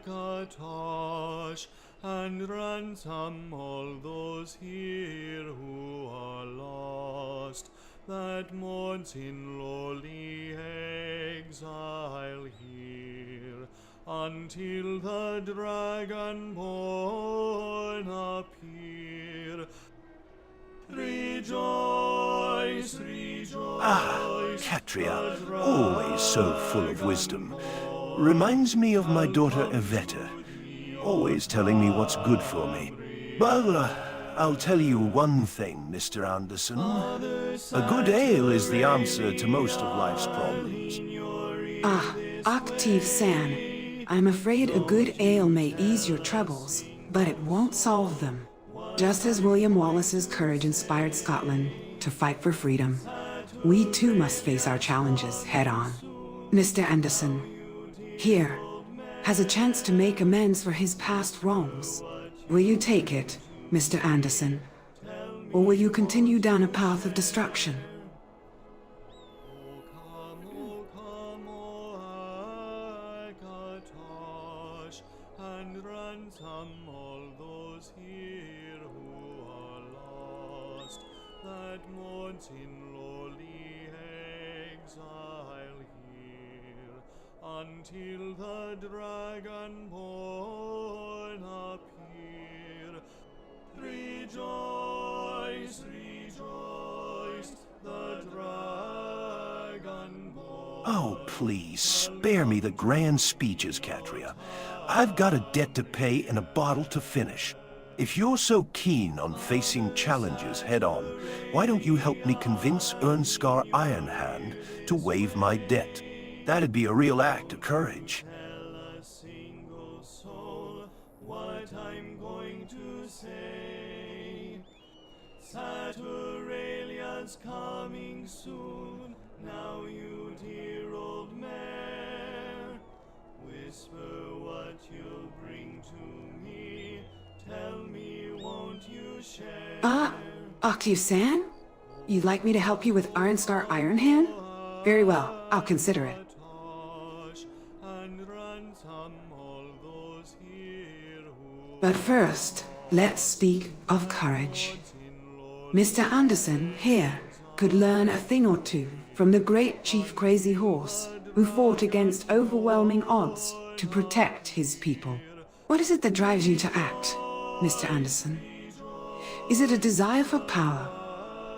Akatosh, and ransom all those here who are lost, that mourns in lowly exile here, until the dragon-born appear. Rejoice, rejoice. Catria, always so full of wisdom. Reminds me of my daughter Iveta, always telling me what's good for me. Well, I'll tell you one thing, Mr. Anderson. A good ale is the answer to most of life's problems. Ah, Octave San. I'm afraid a good ale may ease your troubles, but it won't solve them. Just as William Wallace's courage inspired Scotland to fight for freedom, we too must face our challenges head-on. Mr. Anderson, here, has a chance to make amends for his past wrongs. Will you take it, Mr. Anderson? Or will you continue down a path of destruction? And ransom all those here who are lost, that mourns in lowly exile here, until the dragon-born appear. Rejoice, rejoice, the dragon-born. Oh, please, spare me the grand speeches, Catria. I've got a debt to pay and a bottle to finish. If you're so keen on facing challenges head-on, why don't you help me convince Ernscar Ironhand to waive my debt? That'd be a real act of courage. Tell a single soul what I'm going to say. Saturalia's coming soon, now you dear old mare. Whisper what you'll bring to me, tell me won't you share? Octave San? You'd like me to help you with Ironstar Ironhand? Very well, I'll consider it. But first, let's speak of courage. Mr. Anderson, here, could learn a thing or two from the great Chief Crazy Horse, who fought against overwhelming odds to protect his people. What is it that drives you to act, Mr. Anderson? Is it a desire for power,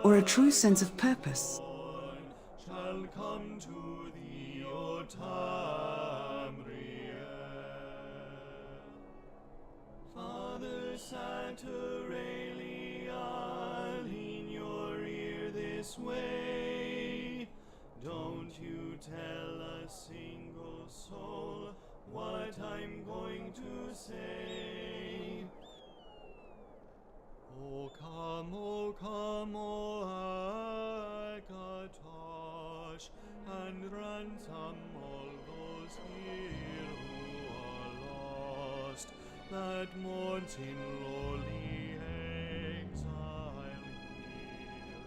or a true sense of purpose? Shall come to thee, O Tamriel. Father Saturnalia, lean your ear this way. Don't you tell a single soul what I'm going to say. O come, O Akatosh, and ransom all those here who are lost, that mourns in lowly exile here,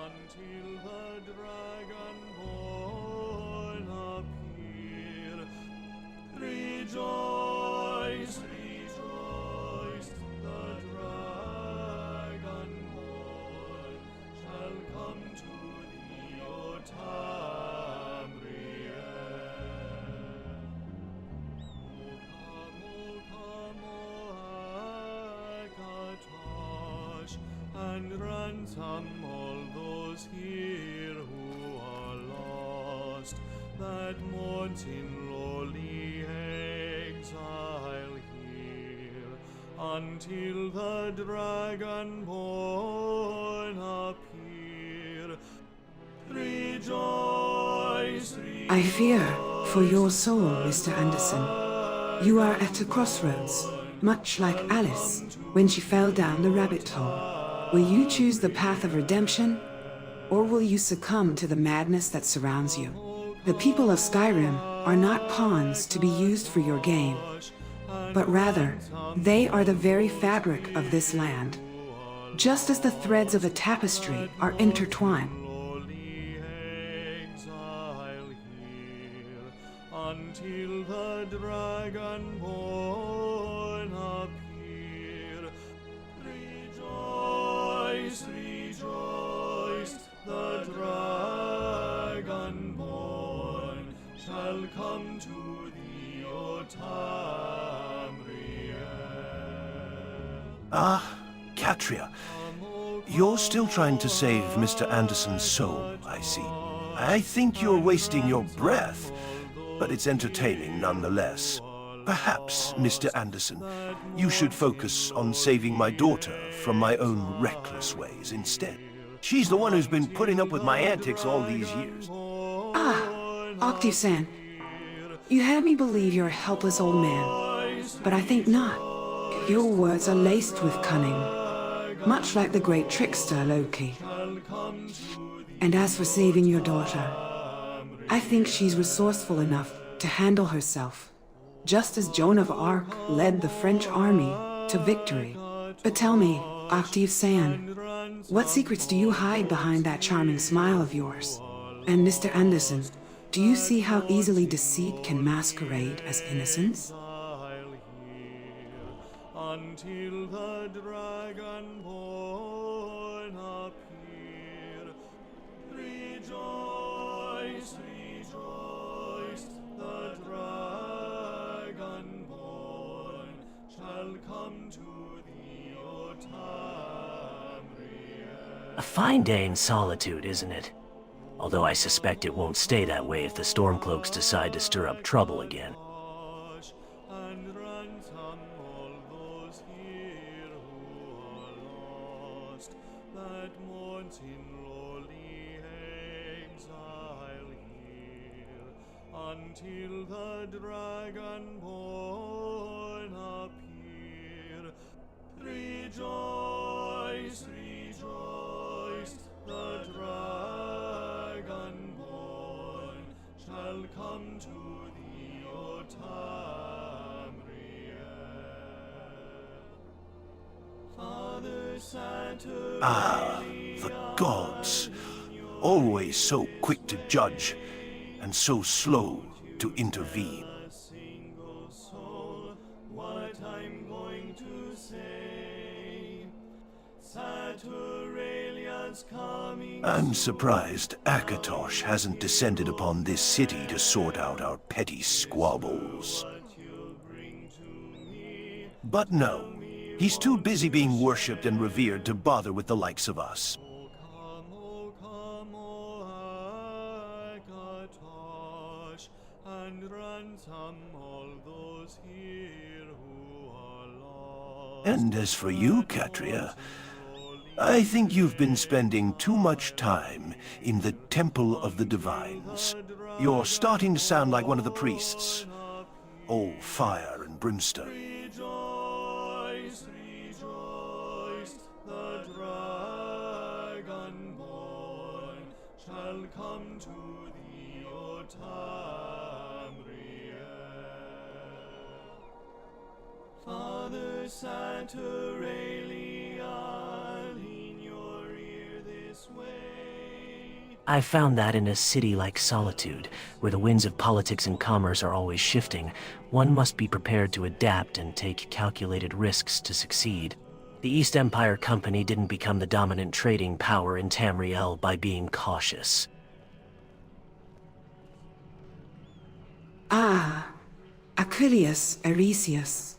until the dragon-born appear. Rejoice, rejoice, the dragon-born shall come to thee, O Tamriel. O come, O Akatosh, and ransom all those here who are lost, that mourns in lowly exile here, until the dragon-born appear. Rejoice, rejoice. I fear for your soul, Mr. Anderson. You are at a crossroads, much like Alice when she fell down the rabbit hole. Will you choose the path of redemption, or will you succumb to the madness that surrounds you? The people of Skyrim are not pawns to be used for your game, but rather, they are the very fabric of this land. Just as the threads of a tapestry are intertwined. Lowly exile here, until the dragonborn appear. Rejoice, rejoice, the dragonborn shall come to thee, O Tamriel. Ah, Catria. You're still trying to save Mr. Anderson's soul, I see. I think you're wasting your breath, but it's entertaining nonetheless. Perhaps, Mr. Anderson, you should focus on saving my daughter from my own reckless ways instead. She's the one who's been putting up with my antics all these years. Ah, Octave-san. You had me believe you're a helpless old man, but I think not. Your words are laced with cunning, much like the great trickster Loki. And as for saving your daughter, I think she's resourceful enough to handle herself, just as Joan of Arc led the French army to victory. But tell me, Octave-san, what secrets do you hide behind that charming smile of yours? And Mr. Anderson, do you see how easily deceit can masquerade as innocence? Until the dragonborn appear. Rejoice, rejoice, the dragonborn shall come to thee, O Tamriel. A fine day in solitude, isn't it? Although I suspect it won't stay that way if the Stormcloaks decide to stir up trouble again. And ransom all those here who are lost, that mourns in lowly exile here, until the dragonborn appear. Rejoice, rejoice, the dragonborn shall come to thee, O Tamriel. Father Saturn. Ah, the gods. Always so quick to judge, and so slow to intervene. A single soul, what I'm going to say. Saturalia's coming. I'm surprised Akatosh hasn't descended upon this city to sort out our petty squabbles. What you'll bring to me. But no, he's too busy being worshipped and revered to bother with the likes of us. O come, O Akatosh, and ransom all those here who are lost. And as for you, Catria, I think you've been spending too much time in the Temple of the Divines. You're starting to sound like one of the priests. All fire and brimstone. Rejoice, rejoice, the dragonborn shall come to thee, O Tamriel. Father Saturnalia, lean your ear this way. I found that in a city like Solitude, where the winds of politics and commerce are always shifting, one must be prepared to adapt and take calculated risks to succeed. The East Empire Company didn't become the dominant trading power in Tamriel by being cautious. Ah, Aquilius Aresius.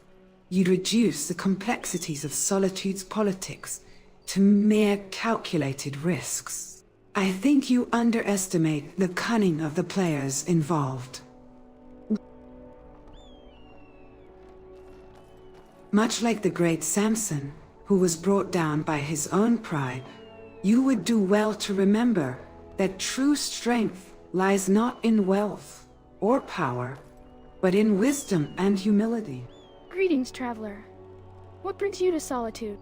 You'd reduce the complexities of Solitude's politics to mere calculated risks. I think you underestimate the cunning of the players involved. Much like the great Samson, who was brought down by his own pride, you would do well to remember that true strength lies not in wealth or power, but in wisdom and humility. Greetings, traveler. What brings you to Solitude?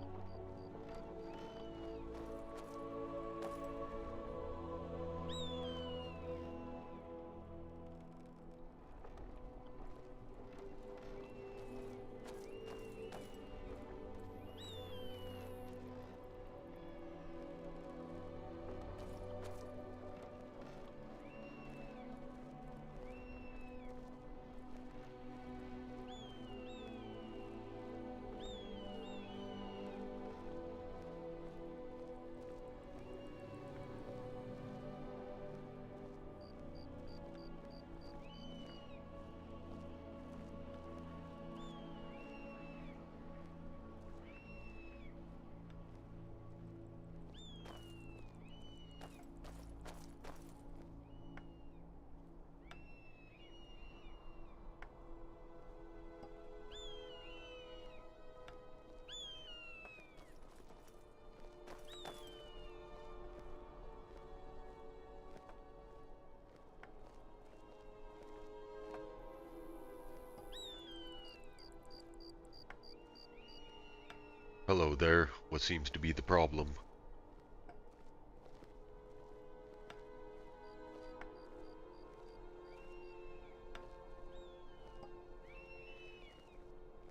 there what seems to be the problem.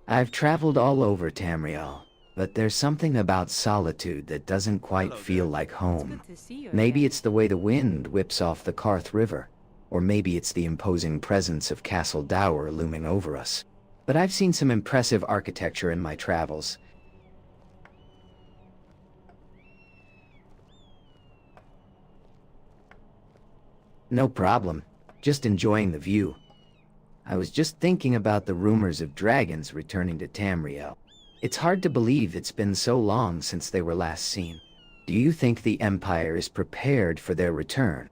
I've traveled all over Tamriel, but there's something about solitude that doesn't quite feel like home. Maybe it's the way the wind whips off the Karth River, or maybe it's the imposing presence of Castle Dower looming over us. But I've seen some impressive architecture in my travels. No problem, just enjoying the view. I was just thinking about the rumors of dragons returning to Tamriel. It's hard to believe it's been so long since they were last seen. Do you think the Empire is prepared for their return?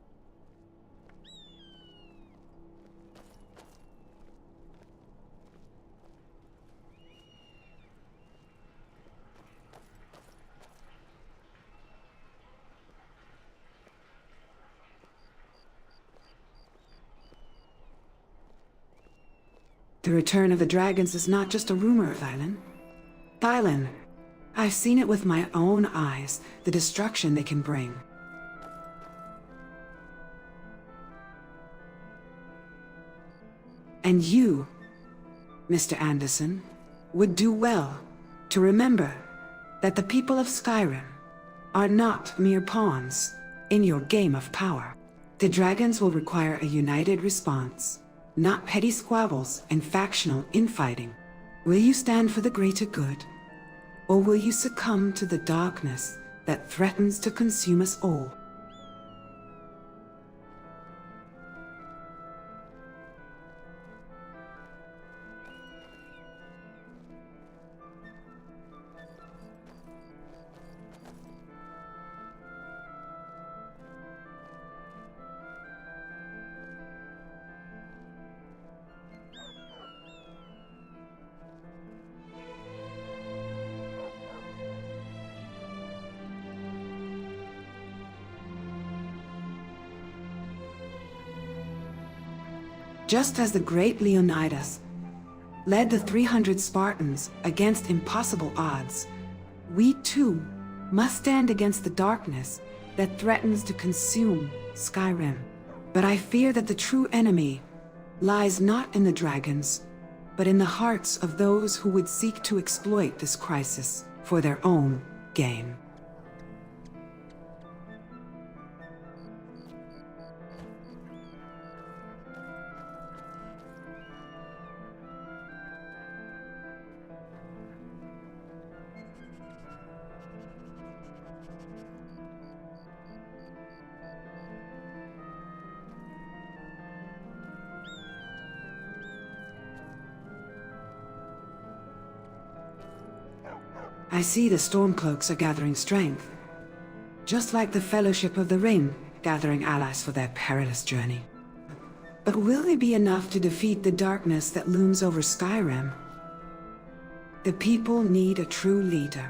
The return of the dragons is not just a rumor, Thylin. Thylin, I've seen it with my own eyes, the destruction they can bring. And you, Mr. Anderson, would do well to remember that the people of Skyrim are not mere pawns in your game of power. The dragons will require a united response, not petty squabbles and factional infighting. Will you stand for the greater good, or will you succumb to the darkness that threatens to consume us all? Just as the great Leonidas led the 300 Spartans against impossible odds, we too must stand against the darkness that threatens to consume Skyrim. But I fear that the true enemy lies not in the dragons, but in the hearts of those who would seek to exploit this crisis for their own gain. I see the Stormcloaks are gathering strength, just like the Fellowship of the Ring gathering allies for their perilous journey. But will they be enough to defeat the darkness that looms over Skyrim? The people need a true leader,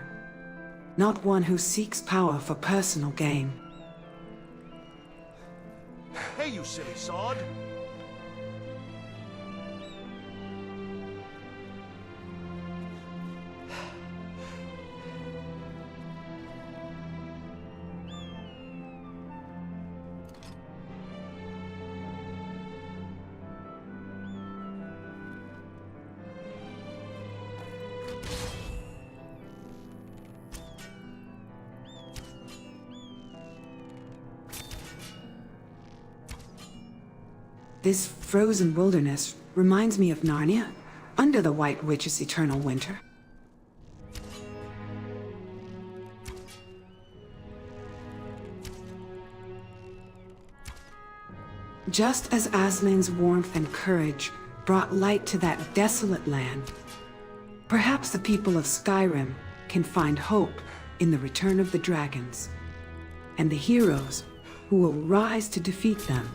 not one who seeks power for personal gain. Hey, you silly sod! This frozen wilderness reminds me of Narnia, under the White Witch's eternal winter. Just as Aslan's warmth and courage brought light to that desolate land, perhaps the people of Skyrim can find hope in the return of the dragons, and the heroes who will rise to defeat them.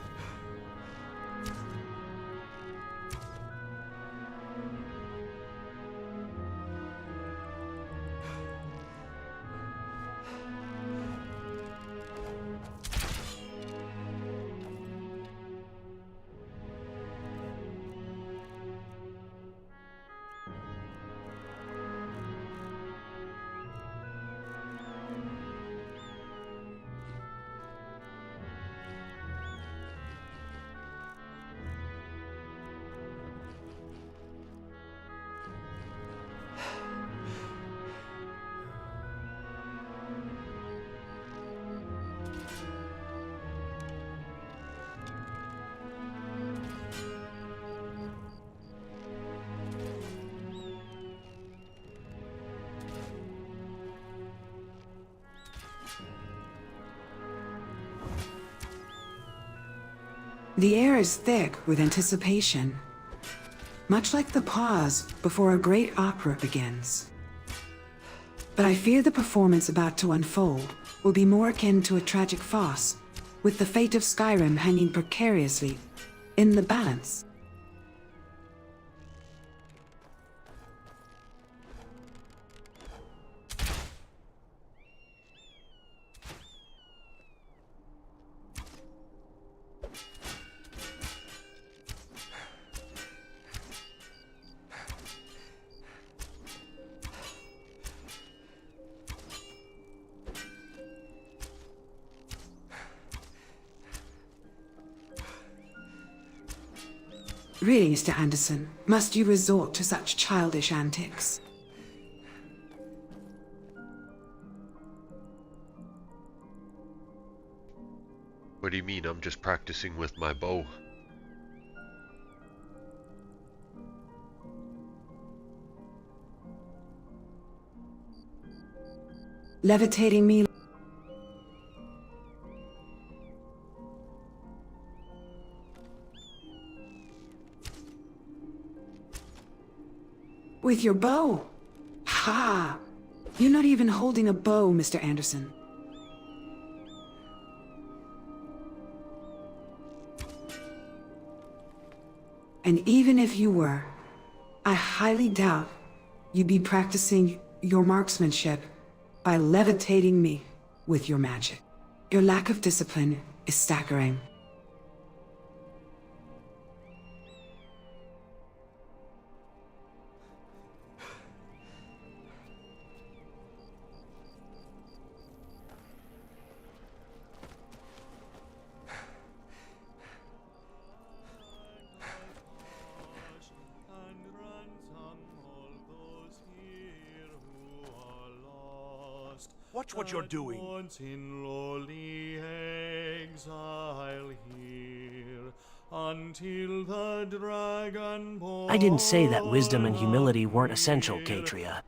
The air is thick with anticipation, much like the pause before a great opera begins. But I fear the performance about to unfold will be more akin to a tragic farce, with the fate of Skyrim hanging precariously in the balance. Really, Mr. Anderson, must you resort to such childish antics? What do you mean? I'm just practicing with my bow. Levitating me. With your bow? Ha! You're not even holding a bow, Mr. Anderson. And even if you were, I highly doubt you'd be practicing your marksmanship by levitating me with your magic. Your lack of discipline is staggering. Watch what you're doing. Once in lowly exile here, until the dragon I didn't say that wisdom and humility weren't essential, Katria.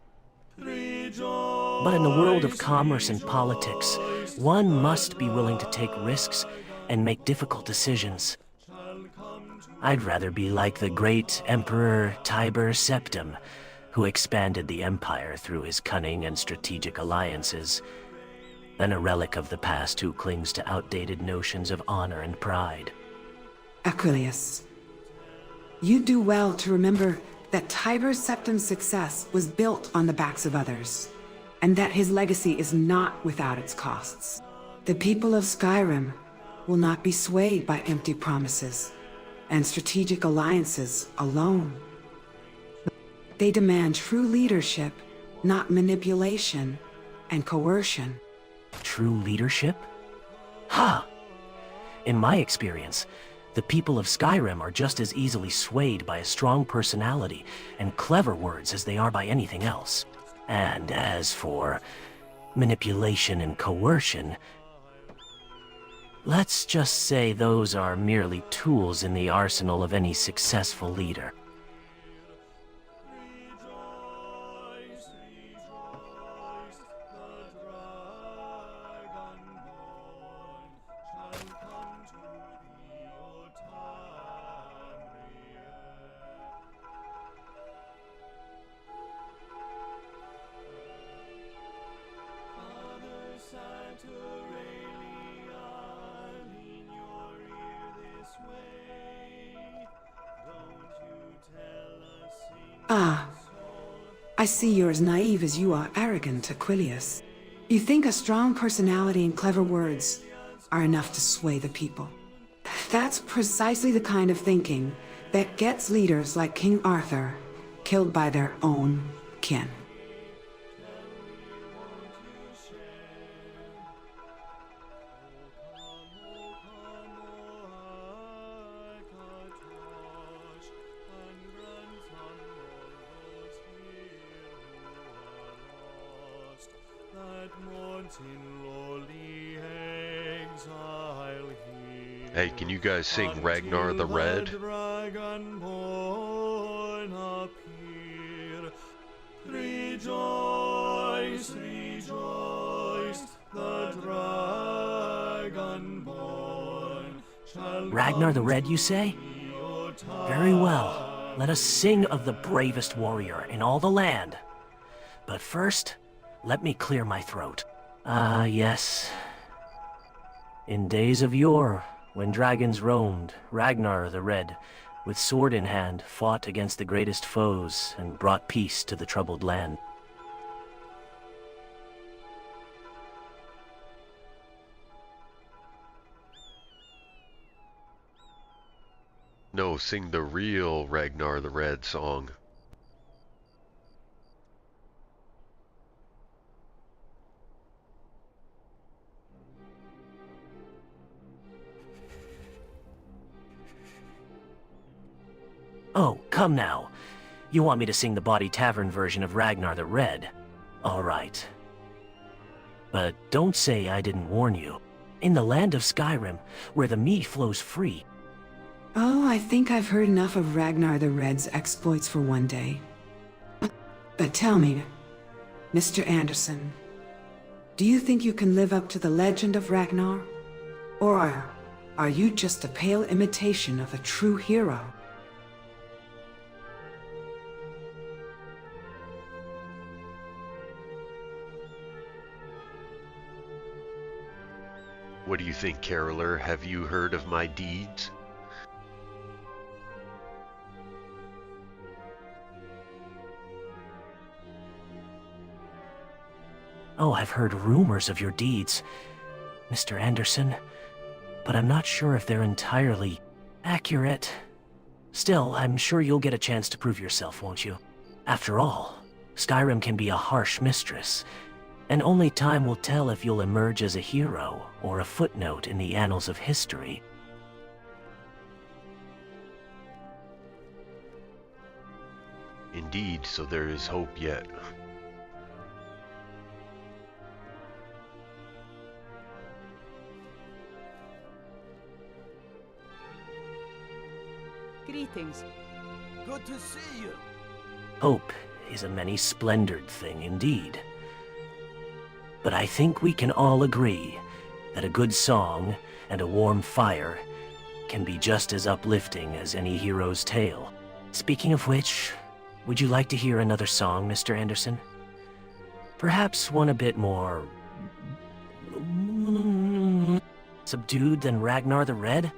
But in the world of commerce and politics, one must be willing to take risks and make difficult decisions. I'd rather be like the great Emperor Tiber Septim, who expanded the empire through his cunning and strategic alliances, than a relic of the past who clings to outdated notions of honor and pride. Aquilius, you do well to remember that Tiber Septim's success was built on the backs of others, and that his legacy is not without its costs. The people of Skyrim will not be swayed by empty promises and strategic alliances alone. They demand true leadership, not manipulation and coercion. True leadership? Ha! In my experience, the people of Skyrim are just as easily swayed by a strong personality and clever words as they are by anything else. And as for manipulation and coercion, let's just say those are merely tools in the arsenal of any successful leader. Ah, I see you're as naive as you are arrogant, Aquilius. You think a strong personality and clever words are enough to sway the people. That's precisely the kind of thinking that gets leaders like King Arthur killed by their own kin. Hey, can you guys sing Ragnar the Red? Rejoice, rejoice, the dragonborn Ragnar the Red, you say? Very well. Let us sing of the bravest warrior in all the land. But first, let me clear my throat. Ah, yes. In days of yore, when dragons roamed, Ragnar the Red, with sword in hand, fought against the greatest foes and brought peace to the troubled land. No, sing the real Ragnar the Red song. Oh, come now. You want me to sing the Body Tavern version of Ragnar the Red? All right. But don't say I didn't warn you. In the land of Skyrim, where the mead flows free. Oh, I think I've heard enough of Ragnar the Red's exploits for one day. But tell me, Mr. Anderson, do you think you can live up to the legend of Ragnar? Or are you just a pale imitation of a true hero? What do you think, caroler? Have you heard of my deeds? Oh, I've heard rumors of your deeds, Mr. Anderson, but I'm not sure if they're entirely accurate. Still, I'm sure you'll get a chance to prove yourself, won't you? After all, Skyrim can be a harsh mistress, and only time will tell if you'll emerge as a hero or a footnote in the annals of history. Indeed, so there is hope yet. Greetings. Good to see you. Hope is a many-splendored thing indeed. But I think we can all agree that a good song and a warm fire can be just as uplifting as any hero's tale. Speaking of which, would you like to hear another song, Mr. Anderson? Perhaps one a bit more subdued than Ragnar the Red?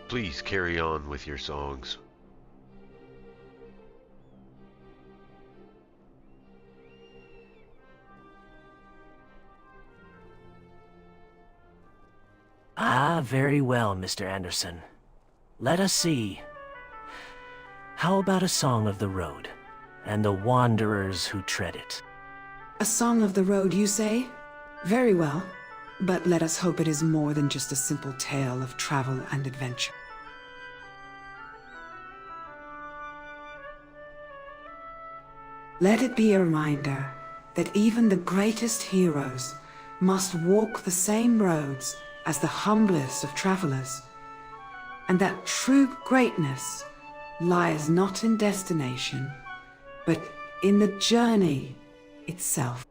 Please carry on with your songs. Ah, very well, Mr. Anderson. Let us see. How about a song of the road, and the wanderers who tread it? A song of the road, you say? Very well. But let us hope it is more than just a simple tale of travel and adventure. Let it be a reminder that even the greatest heroes must walk the same roads as the humblest of travelers, and that true greatness lies not in destination, but in the journey itself.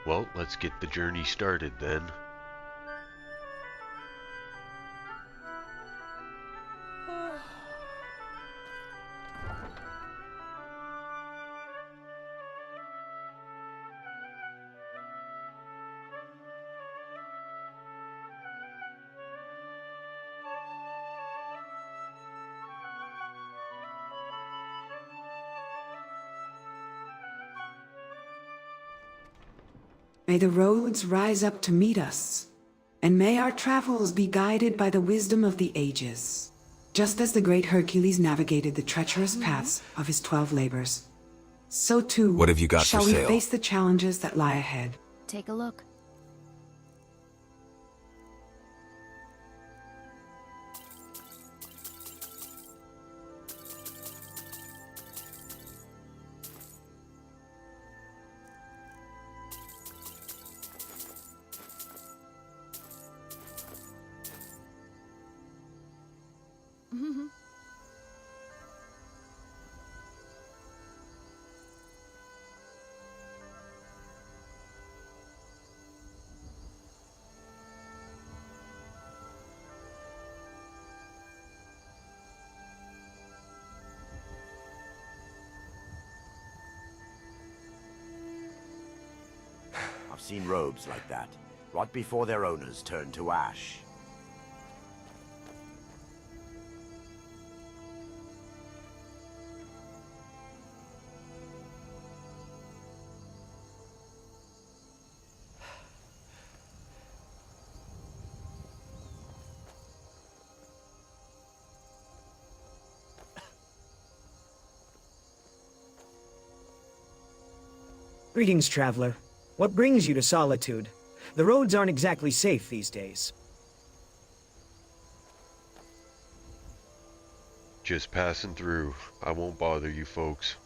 Well, let's get the journey started then. May the roads rise up to meet us, and may our travels be guided by the wisdom of the ages, just as the great Hercules navigated the treacherous paths of his 12 labors. So too, What have you got shall for we sale? face the challenges that lie ahead. Take a look. I've seen robes like that, right before their owners turn to ash. Greetings, traveler. What brings you to Solitude? The roads aren't exactly safe these days. Just passing through. I won't bother you folks.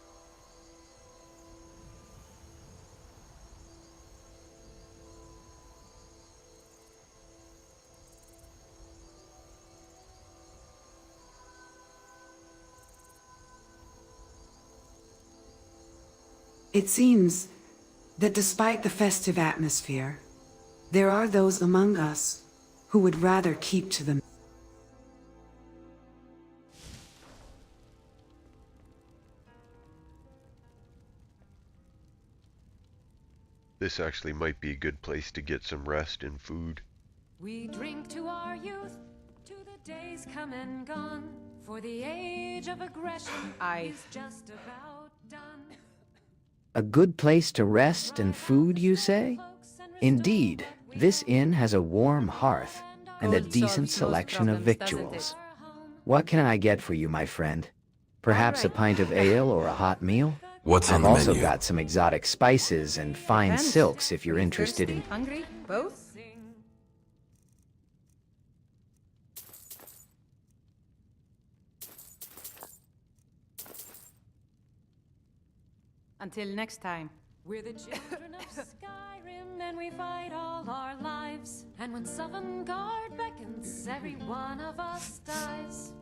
It seems that despite the festive atmosphere, there are those among us who would rather keep to them. This actually might be a good place to get some rest and food. We drink to our youth, to the days come and gone, for the age of aggression is just about done. A good place to rest and food, you say? Indeed, this inn has a warm hearth and a decent selection of victuals. What can I get for you, my friend? Perhaps a pint of ale or a hot meal? What's on I've the also menu? got some exotic spices and fine silks if you're interested in... Hungry? Both? Until next time. We're the children of Skyrim, and we fight all our lives. And when Sovngarde beckons, every one of us dies.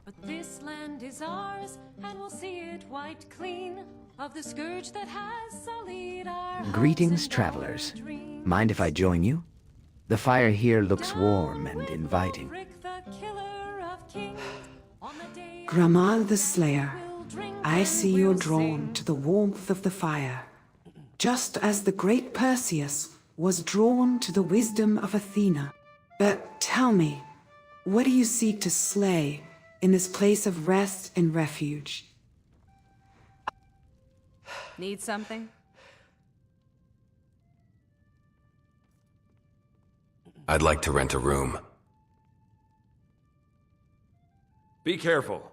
But this land is ours, and we'll see it wiped clean of the scourge that has sullied our Greetings, travelers. Mind if I join you? The fire here looks warm and inviting. Gramal the Slayer, I see you're drawn to the warmth of the fire, just as the great Perseus was drawn to the wisdom of Athena. But tell me, what do you seek to slay in this place of rest and refuge? Need something? I'd like to rent a room. Be careful.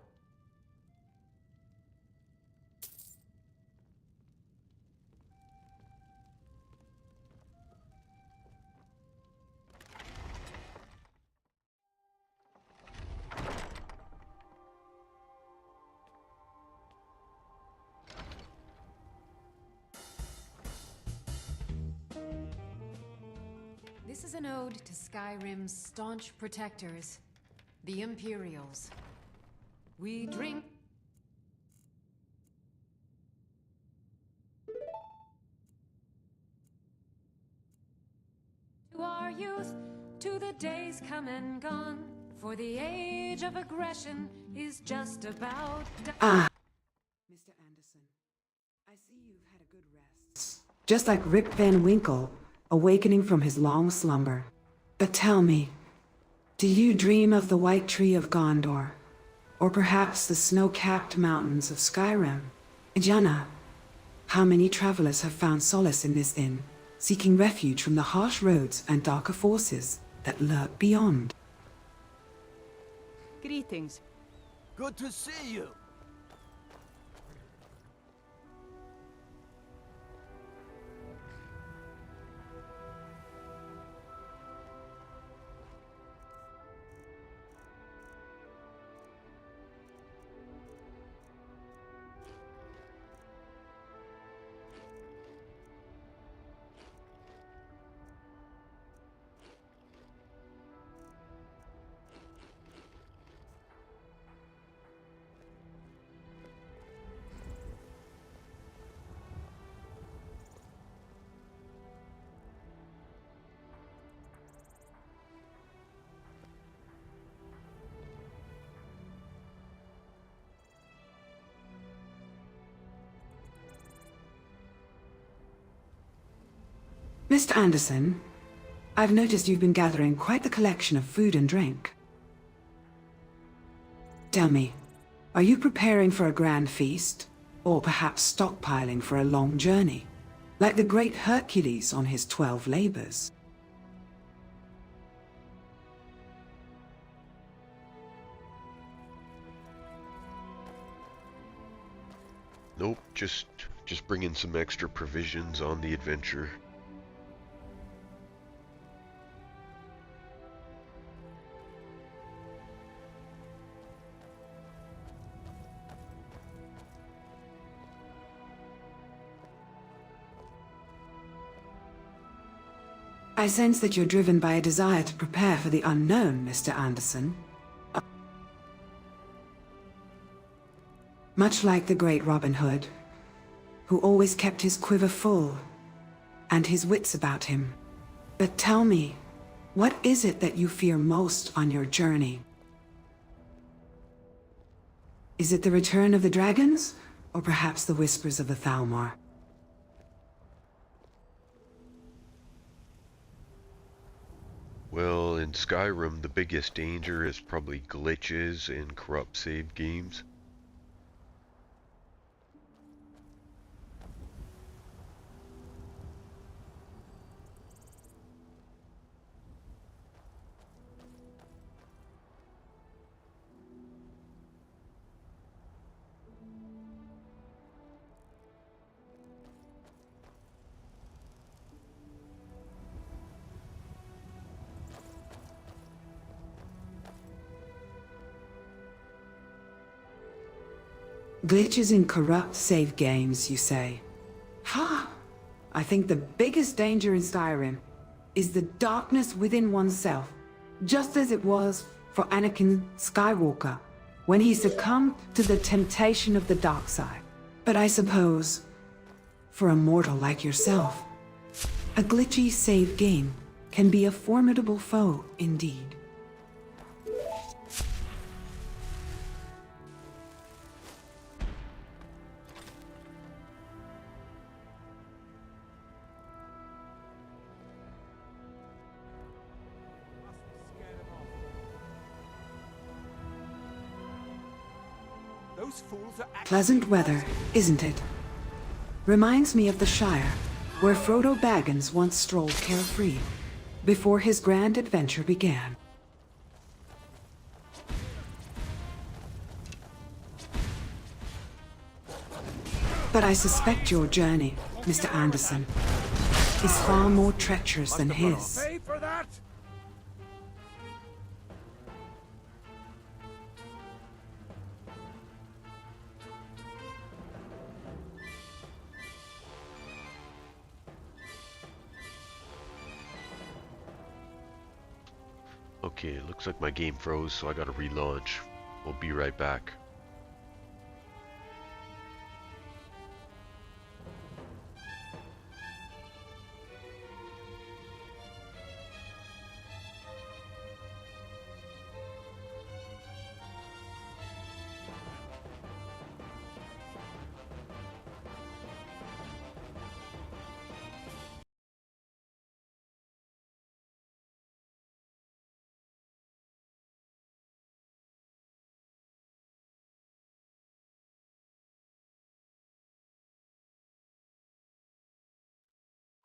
This is an ode to Skyrim's staunch protectors, the Imperials. We drink to our youth, to the days come and gone, for the age of aggression is just about done. Mr. Anderson, I see you've had a good rest. Just like Rip Van Winkle, awakening from his long slumber. But tell me, do you dream of the white tree of Gondor? Or perhaps the snow-capped mountains of Skyrim? Janna, how many travelers have found solace in this inn, seeking refuge from the harsh roads and darker forces that lurk beyond? Greetings. Good to see you. Mr. Anderson, I've noticed you've been gathering quite the collection of food and drink. Tell me, are you preparing for a grand feast? Or perhaps stockpiling for a long journey? Like the great Hercules on his 12 labors? Nope, just bringing some extra provisions on the adventure. I sense that you're driven by a desire to prepare for the unknown, Mr. Anderson. Much like the great Robin Hood, who always kept his quiver full and his wits about him. But tell me, what is it that you fear most on your journey? Is it the return of the dragons, or perhaps the whispers of the Thalmor? Well, in Skyrim, the biggest danger is probably glitches and corrupt save games. Glitches in corrupt save games, you say? Ha! I think the biggest danger in Skyrim is the darkness within oneself, just as it was for Anakin Skywalker when he succumbed to the temptation of the dark side. But I suppose, for a mortal like yourself, a glitchy save game can be a formidable foe indeed. Pleasant weather, isn't it? Reminds me of the Shire, where Frodo Baggins once strolled carefree, before his grand adventure began. But I suspect your journey, Mr. Anderson, is far more treacherous than his. Okay, it looks like my game froze, so I gotta relaunch. We'll be right back.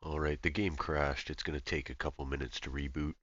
Alright, the game crashed. It's gonna take a couple minutes to reboot.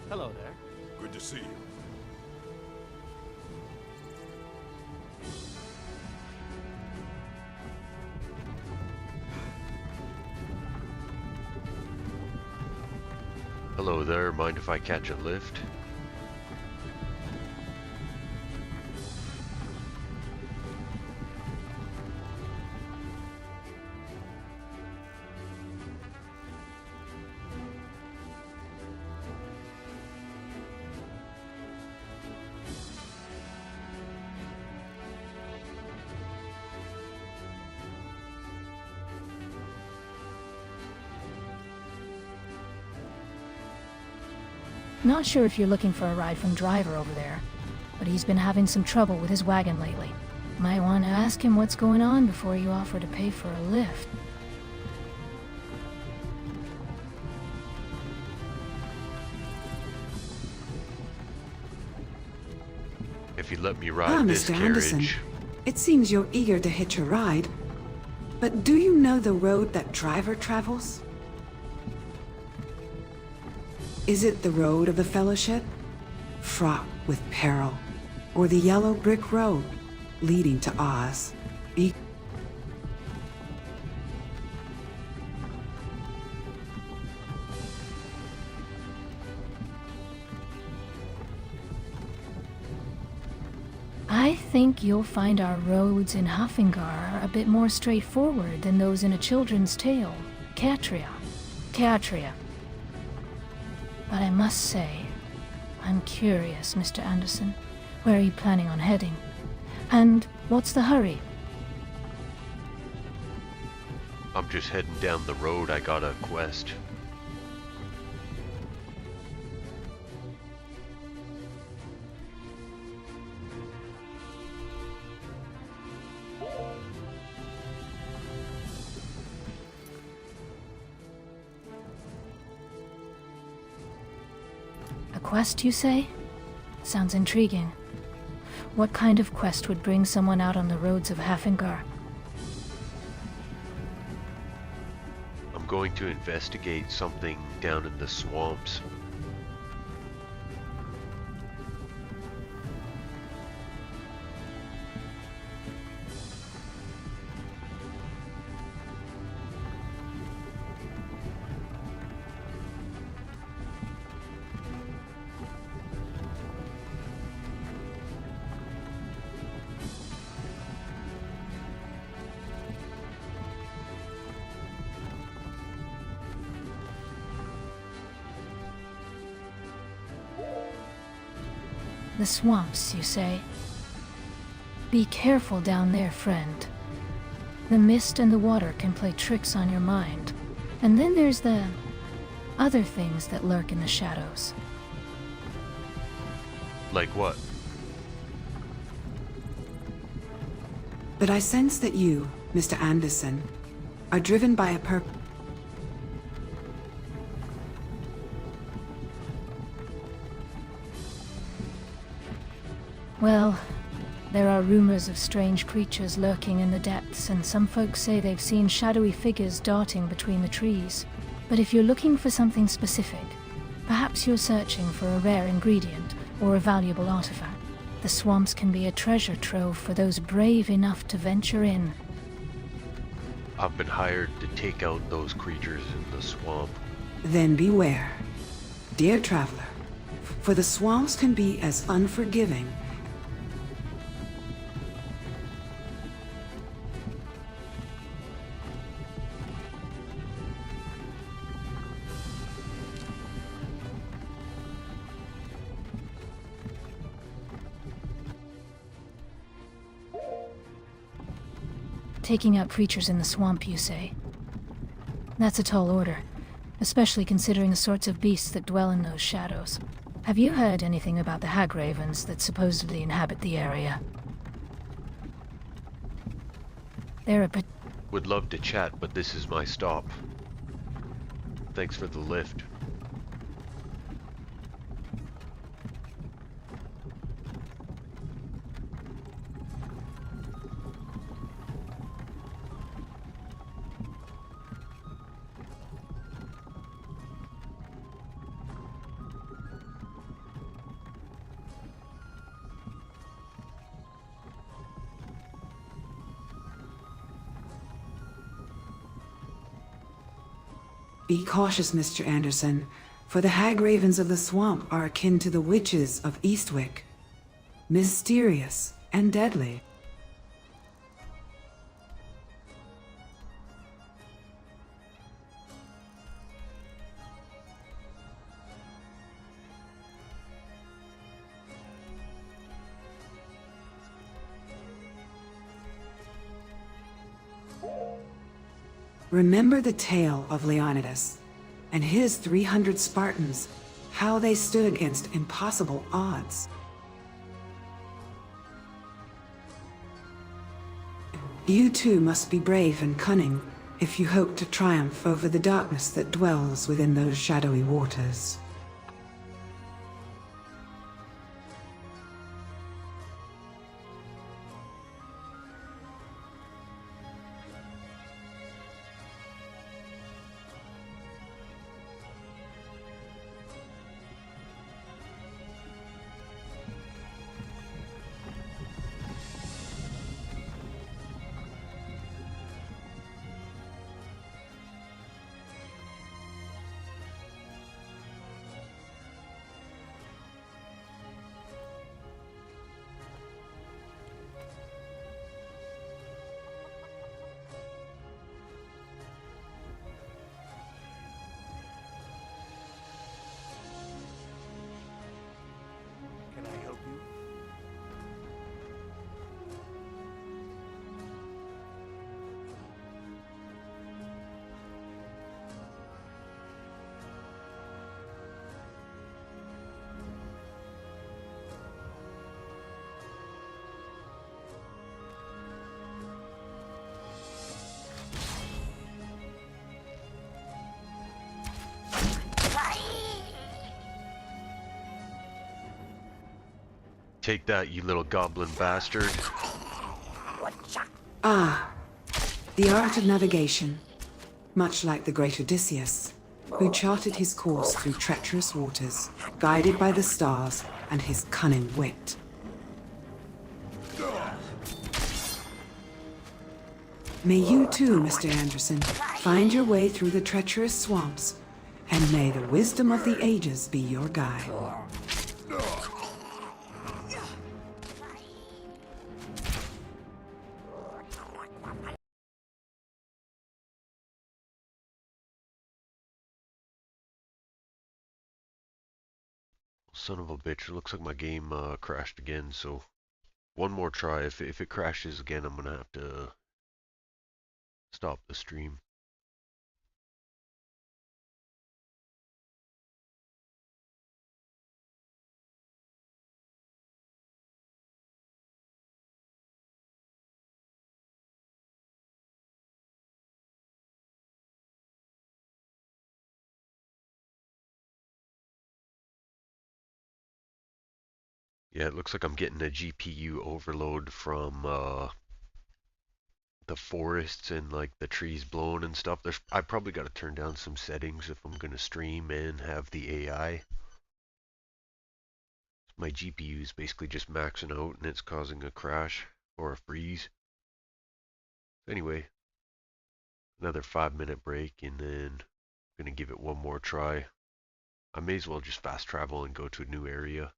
Hello there. Good to see you. Hello there, mind if I catch a lift? Not sure if you're looking for a ride from Driver over there, but he's been having some trouble with his wagon lately. Might want to ask him what's going on before you offer to pay for a lift. If you let me ride this Mr. carriage... Anderson. It seems you're eager to hitch a ride. But do you know the road that Driver travels? Is it the road of the Fellowship, fraught with peril, or the yellow brick road leading to Oz? I think you'll find our roads in Hafengar a bit more straightforward than those in A Children's Tale, Catria. But I must say, I'm curious, Mr. Anderson. Where are you planning on heading? And what's the hurry? I'm just heading down the road. I got a quest. A quest, you say? Sounds intriguing. What kind of quest would bring someone out on the roads of Hafengar? I'm going to investigate something down in the swamps. The swamps, you say? Be careful down there, friend. The mist and the water can play tricks on your mind. And then there's the other things that lurk in the shadows. Like what? But I sense that you, Mr. Anderson, are driven by a purpose. Well, there are rumors of strange creatures lurking in the depths, and some folks say they've seen shadowy figures darting between the trees. But if you're looking for something specific, perhaps you're searching for a rare ingredient or a valuable artifact, the swamps can be a treasure trove for those brave enough to venture in. I've been hired to take out those creatures in the swamp. Then beware, dear traveler, for the swamps can be as unforgiving. Taking out creatures in the swamp, you say? That's a tall order, especially considering the sorts of beasts that dwell in those shadows. Have you heard anything about the hag ravens that supposedly inhabit the area? They're a Would love to chat, but this is my stop. Thanks for the lift. Be cautious, Mr. Anderson, for the hag ravens of the swamp are akin to the witches of Eastwick. Mysterious and deadly. Remember the tale of Leonidas and his 300 Spartans, how they stood against impossible odds. You too must be brave and cunning if you hope to triumph over the darkness that dwells within those shadowy waters. Can I help you? Take that, you little goblin bastard. Ah, the art of navigation. Much like the great Odysseus, who charted his course through treacherous waters, guided by the stars and his cunning wit. May you too, Mr. Anderson, find your way through the treacherous swamps, and may the wisdom of the ages be your guide. Son of a bitch, it looks like my game crashed again, so one more try. If it crashes again, I'm gonna have to stop the stream. Yeah, it looks like I'm getting a GPU overload from the forests and like the trees blowing and stuff. I probably got to turn down some settings if I'm gonna stream and have the AI. My GPU is basically just maxing out and it's causing a crash or a freeze. Anyway, another 5-minute break and then I'm gonna give it one more try. I may as well just fast travel and go to a new area.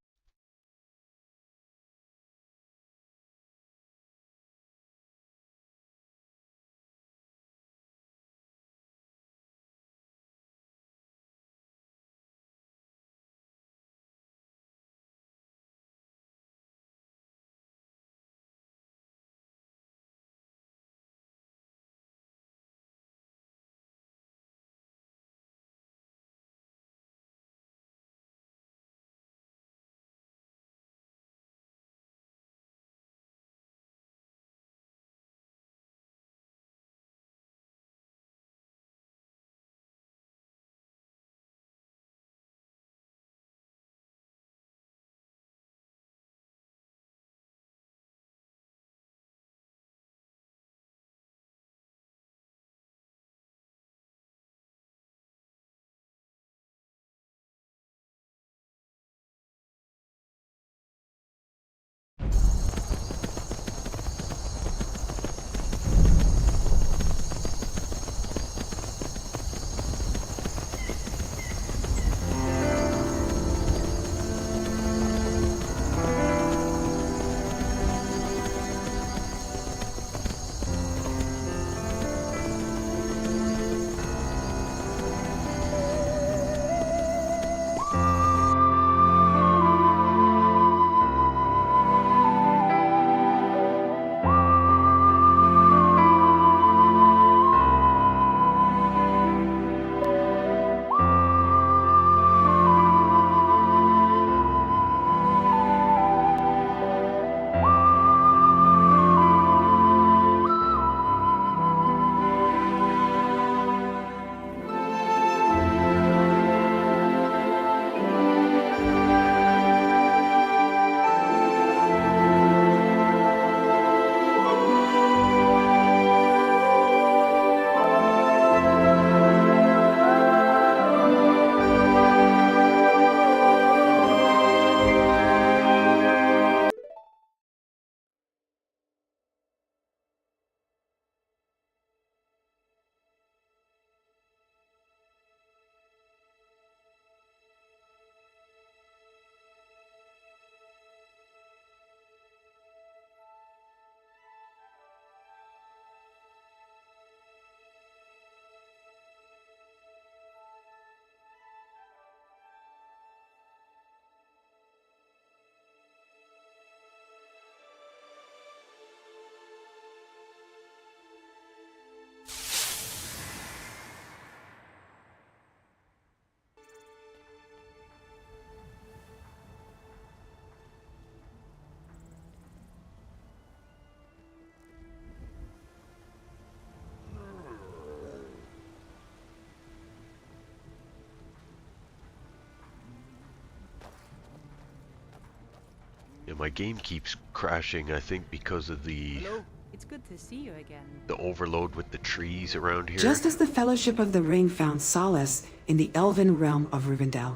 Yeah, my game keeps crashing, I think because of the Hello, it's good to see you again. the overload with the trees around here. Just as the Fellowship of the Ring found solace in the elven realm of Rivendell,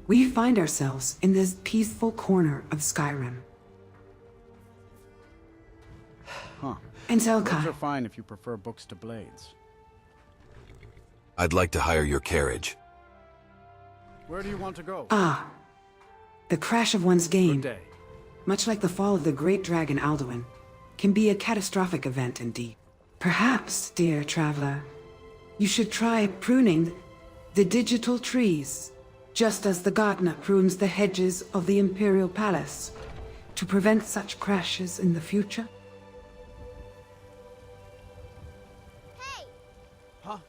we find ourselves in this peaceful corner of Skyrim. Huh. And Books Zelka, are fine if you prefer books to blades. I'd like to hire your carriage. Where do you want to go? the crash of one's game, Good day. much like the fall of the great dragon Alduin, can be a catastrophic event indeed. Perhaps, dear traveler, you should try pruning the digital trees just as the gardener prunes the hedges of the imperial palace to prevent such crashes in the future? Hey! Huh?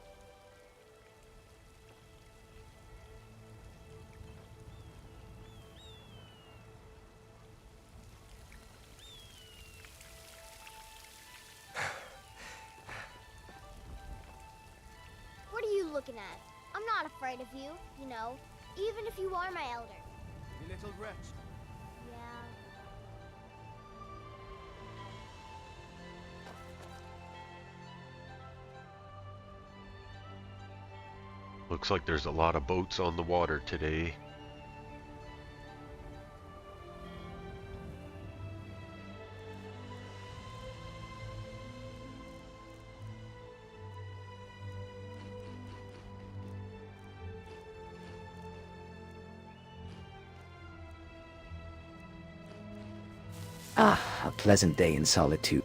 What are you looking at? I'm not afraid of you, you know, even if you are my elder. You little wretch. Yeah. Looks like there's a lot of boats on the water today. Ah, a pleasant day in solitude.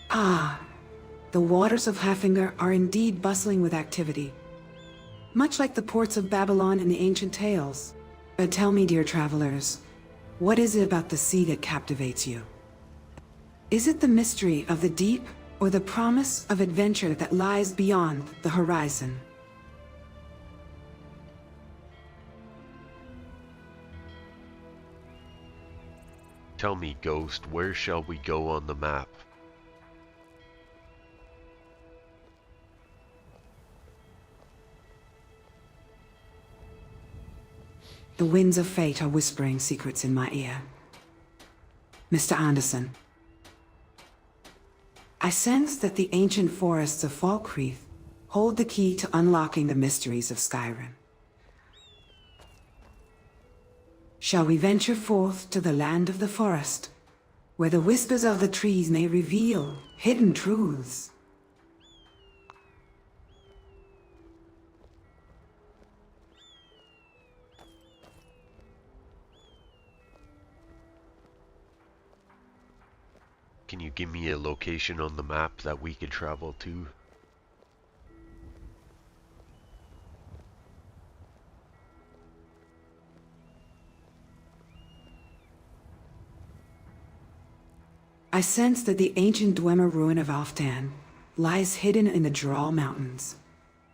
Ah, the waters of Haffinger are indeed bustling with activity, much like the ports of Babylon in the ancient tales. But tell me, dear travelers, what is it about the sea that captivates you? Is it the mystery of the deep, or the promise of adventure that lies beyond the horizon? Tell me, Ghost, where shall we go on the map? The winds of fate are whispering secrets in my ear. Mr. Anderson, I sense that the ancient forests of Falkreath hold the key to unlocking the mysteries of Skyrim. Shall we venture forth to the land of the forest, where the whispers of the trees may reveal hidden truths? Can you give me a location on the map that we could travel to? I sense that the ancient Dwemer ruin of Alftan lies hidden in the Droll Mountains,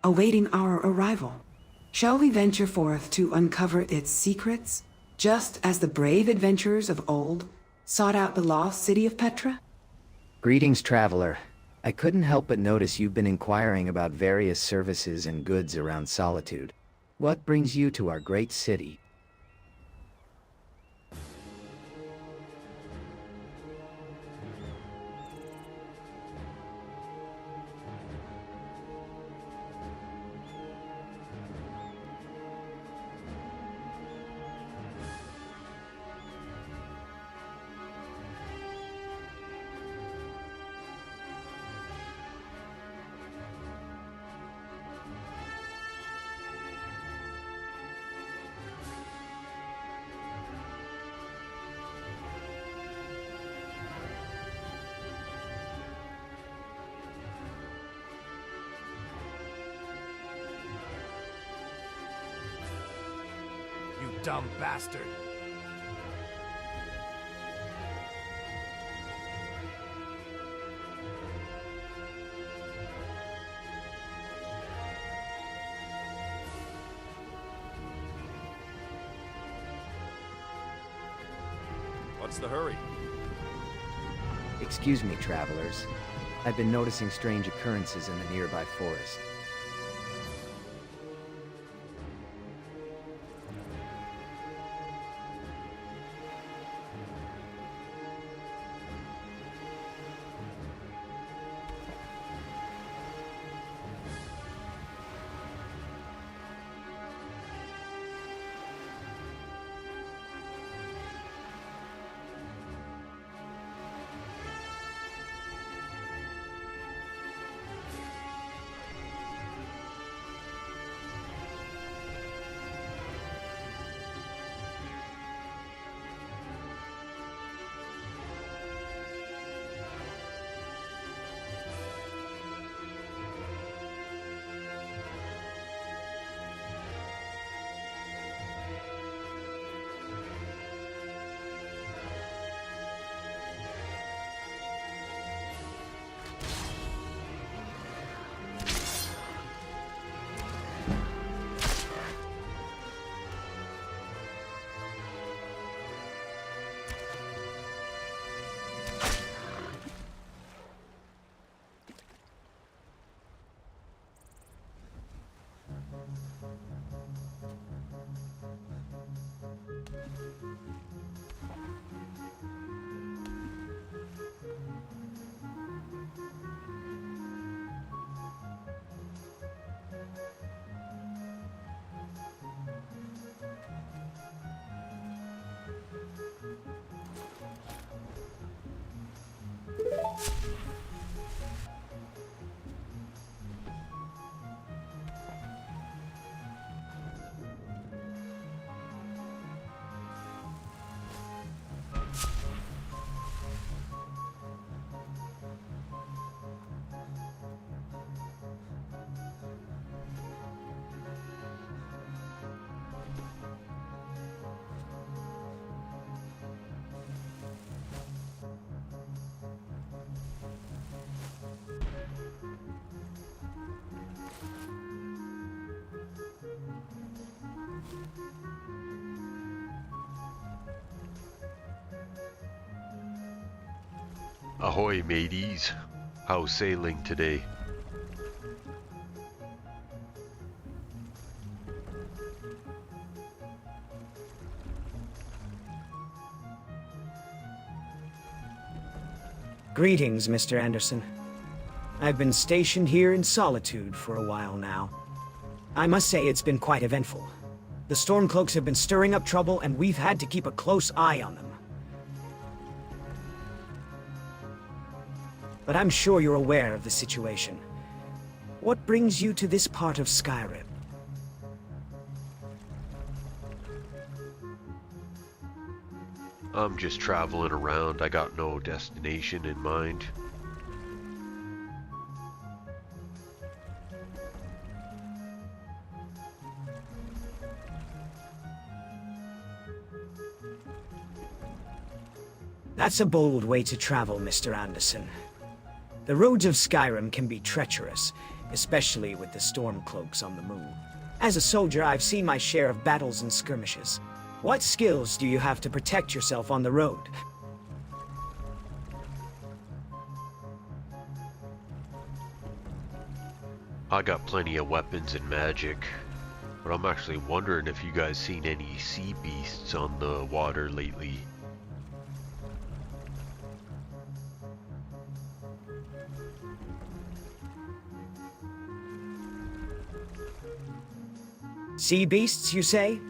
awaiting our arrival. Shall we venture forth to uncover its secrets, just as the brave adventurers of old sought out the lost city of Petra? Greetings, traveler. I couldn't help but notice you've been inquiring about various services and goods around Solitude. What brings you to our great city? You dumb bastard! What's the hurry? Excuse me, travelers. I've been noticing strange occurrences in the nearby forest. Ahoy, mateys. How's sailing today? Greetings, Mr. Anderson. I've been stationed here in Solitude for a while now. I must say it's been quite eventful. The Stormcloaks have been stirring up trouble, and we've had to keep a close eye on them. But I'm sure you're aware of the situation. What brings you to this part of Skyrim? I'm just traveling around. I got no destination in mind. That's a bold way to travel, Mr. Anderson. The roads of Skyrim can be treacherous, especially with the Stormcloaks on the move. As a soldier, I've seen my share of battles and skirmishes. What skills do you have to protect yourself on the road? I got plenty of weapons and magic, but I'm actually wondering if you guys seen any sea beasts on the water lately. Sea beasts, you say?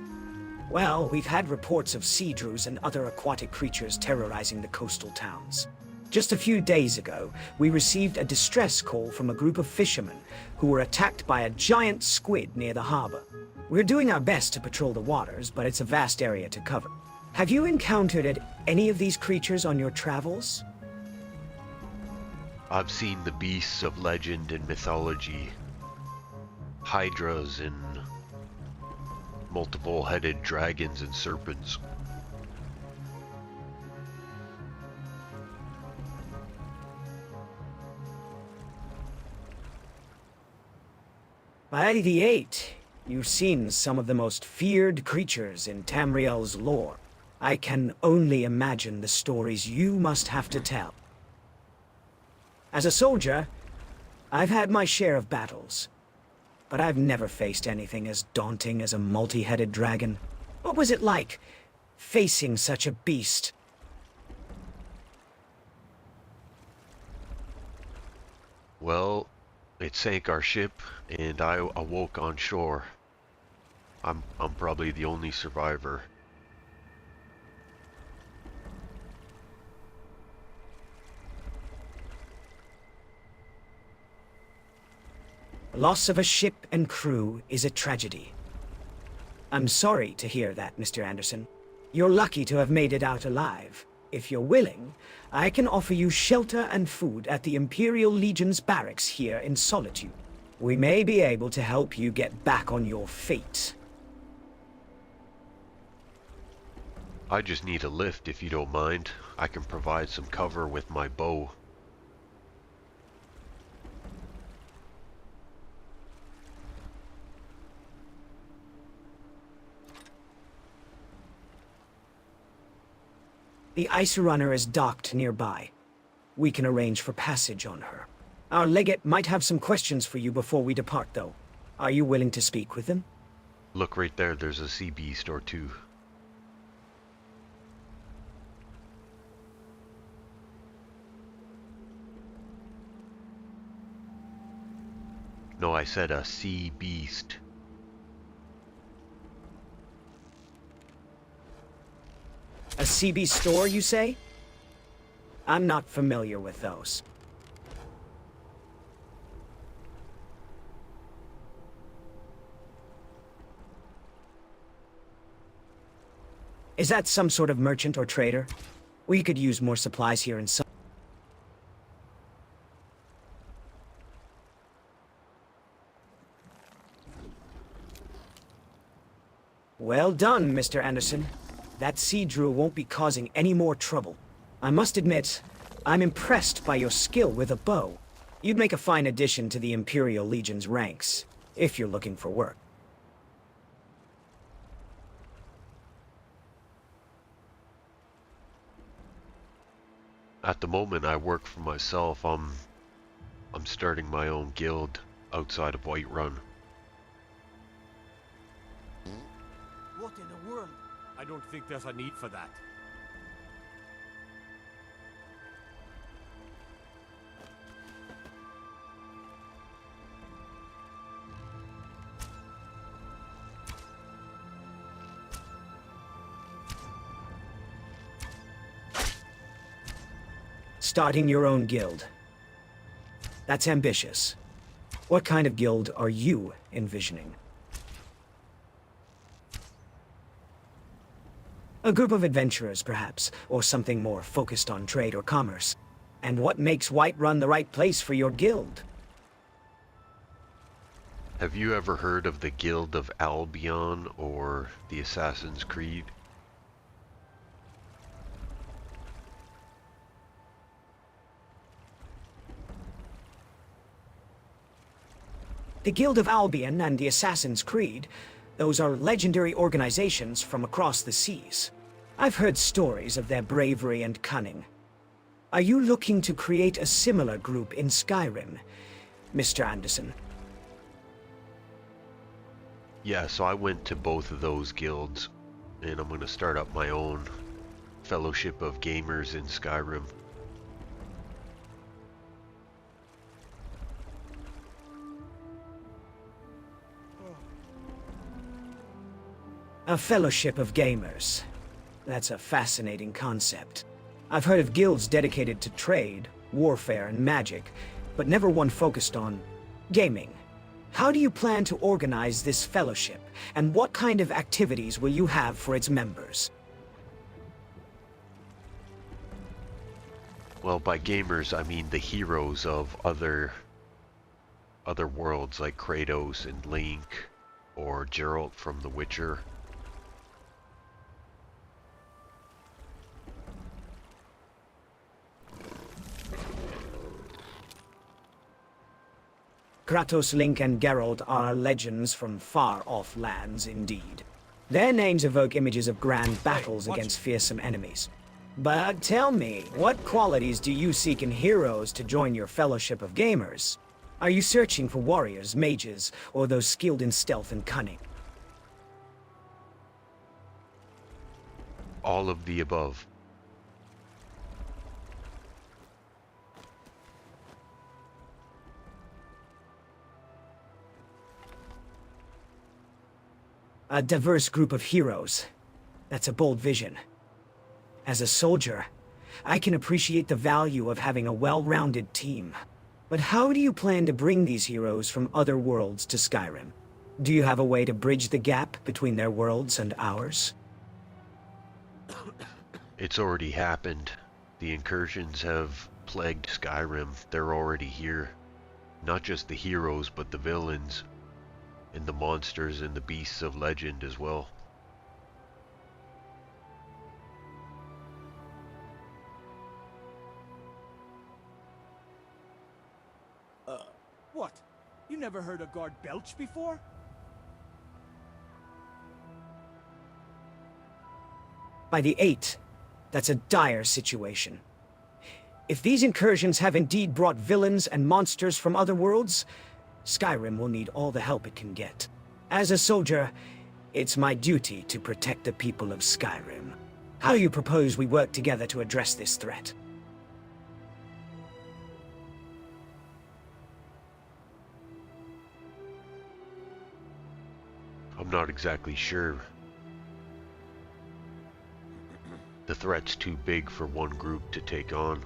Well, we've had reports of sea drews and other aquatic creatures terrorizing the coastal towns. Just a few days ago, we received a distress call from a group of fishermen who were attacked by a giant squid near the harbor. We're doing our best to patrol the waters, but it's a vast area to cover. Have you encountered any of these creatures on your travels? I've seen the beasts of legend and mythology. Hydras and multiple-headed dragons and serpents. By 88, you've seen some of the most feared creatures in Tamriel's lore. I can only imagine the stories you must have to tell. As a soldier, I've had my share of battles, but I've never faced anything as daunting as a multi-headed dragon. What was it like, facing such a beast? Well, it sank our ship, and I awoke on shore. I'm probably the only survivor. The loss of a ship and crew is a tragedy. I'm sorry to hear that, Mr. Anderson. You're lucky to have made it out alive. If you're willing, I can offer you shelter and food at the Imperial Legion's barracks here in Solitude. We may be able to help you get back on your feet. I just need a lift if you don't mind. I can provide some cover with my bow. The ice runner is docked nearby. We can arrange for passage on her. Our legate might have some questions for you before we depart, though. Are you willing to speak with them? Look right there, there's a sea beast or two. No, I said a sea beast. A CB store, you say? I'm not familiar with those. Is that some sort of merchant or trader? We could use more supplies here in some... Well done, Mr. Anderson. That sea drew won't be causing any more trouble. I must admit, I'm impressed by your skill with a bow. You'd make a fine addition to the Imperial Legion's ranks, if you're looking for work. At the moment, I work for myself. I'm starting my own guild outside of Whiterun. What in the world? I don't think there's a need for that. Starting your own guild. That's ambitious. What kind of guild are you envisioning? A group of adventurers, perhaps, or something more focused on trade or commerce. And what makes Whiterun the right place for your guild? Have you ever heard of the Guild of Albion or the Assassin's Creed? The Guild of Albion and the Assassin's Creed, those are legendary organizations from across the seas. I've heard stories of their bravery and cunning. Are you looking to create a similar group in Skyrim, Mr. Anderson? Yeah, so I went to both of those guilds, and I'm going to start up my own Fellowship of Gamers in Skyrim. A fellowship of gamers. That's a fascinating concept. I've heard of guilds dedicated to trade, warfare, and magic, but never one focused on gaming. How do you plan to organize this fellowship, and what kind of activities will you have for its members? Well, by gamers, I mean the heroes of other worlds like Kratos and Link, or Geralt from The Witcher. Kratos, Link, and Geralt are legends from far-off lands indeed. Their names evoke images of grand battles against fearsome enemies. But tell me, what qualities do you seek in heroes to join your fellowship of gamers? Are you searching for warriors, mages, or those skilled in stealth and cunning? All of the above. A diverse group of heroes. That's a bold vision. As a soldier, I can appreciate the value of having a well-rounded team. But how do you plan to bring these heroes from other worlds to Skyrim? Do you have a way to bridge the gap between their worlds and ours? It's already happened. The incursions have plagued Skyrim. They're already here. Not just the heroes, but the villains, and the monsters and the beasts of legend as well. What? You never heard a guard belch before? By the 8, that's a dire situation. If these incursions have indeed brought villains and monsters from other worlds, Skyrim will need all the help it can get. As a soldier, it's my duty to protect the people of Skyrim. How do you propose we work together to address this threat? not exactly sure. The threat's too big for one group to take on.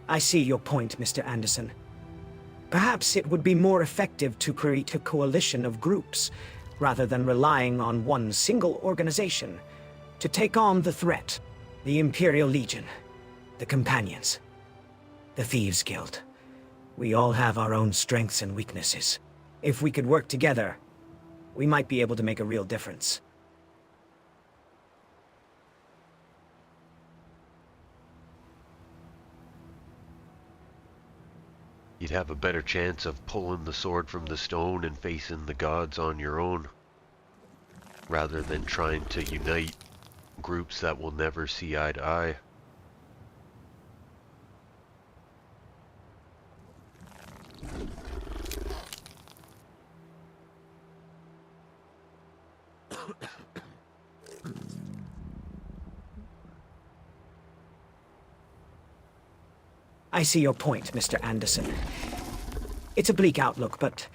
I see your point, Mr. Anderson. Perhaps it would be more effective to create a coalition of groups, rather than relying on one single organization, to take on the threat. The Imperial Legion, the Companions, the Thieves Guild. We all have our own strengths and weaknesses. If we could work together, we might be able to make a real difference. You'd have a better chance of pulling the sword from the stone and facing the gods on your own, rather than trying to unite groups that will never see eye to eye. I see your point, Mr. Anderson. It's a bleak outlook, but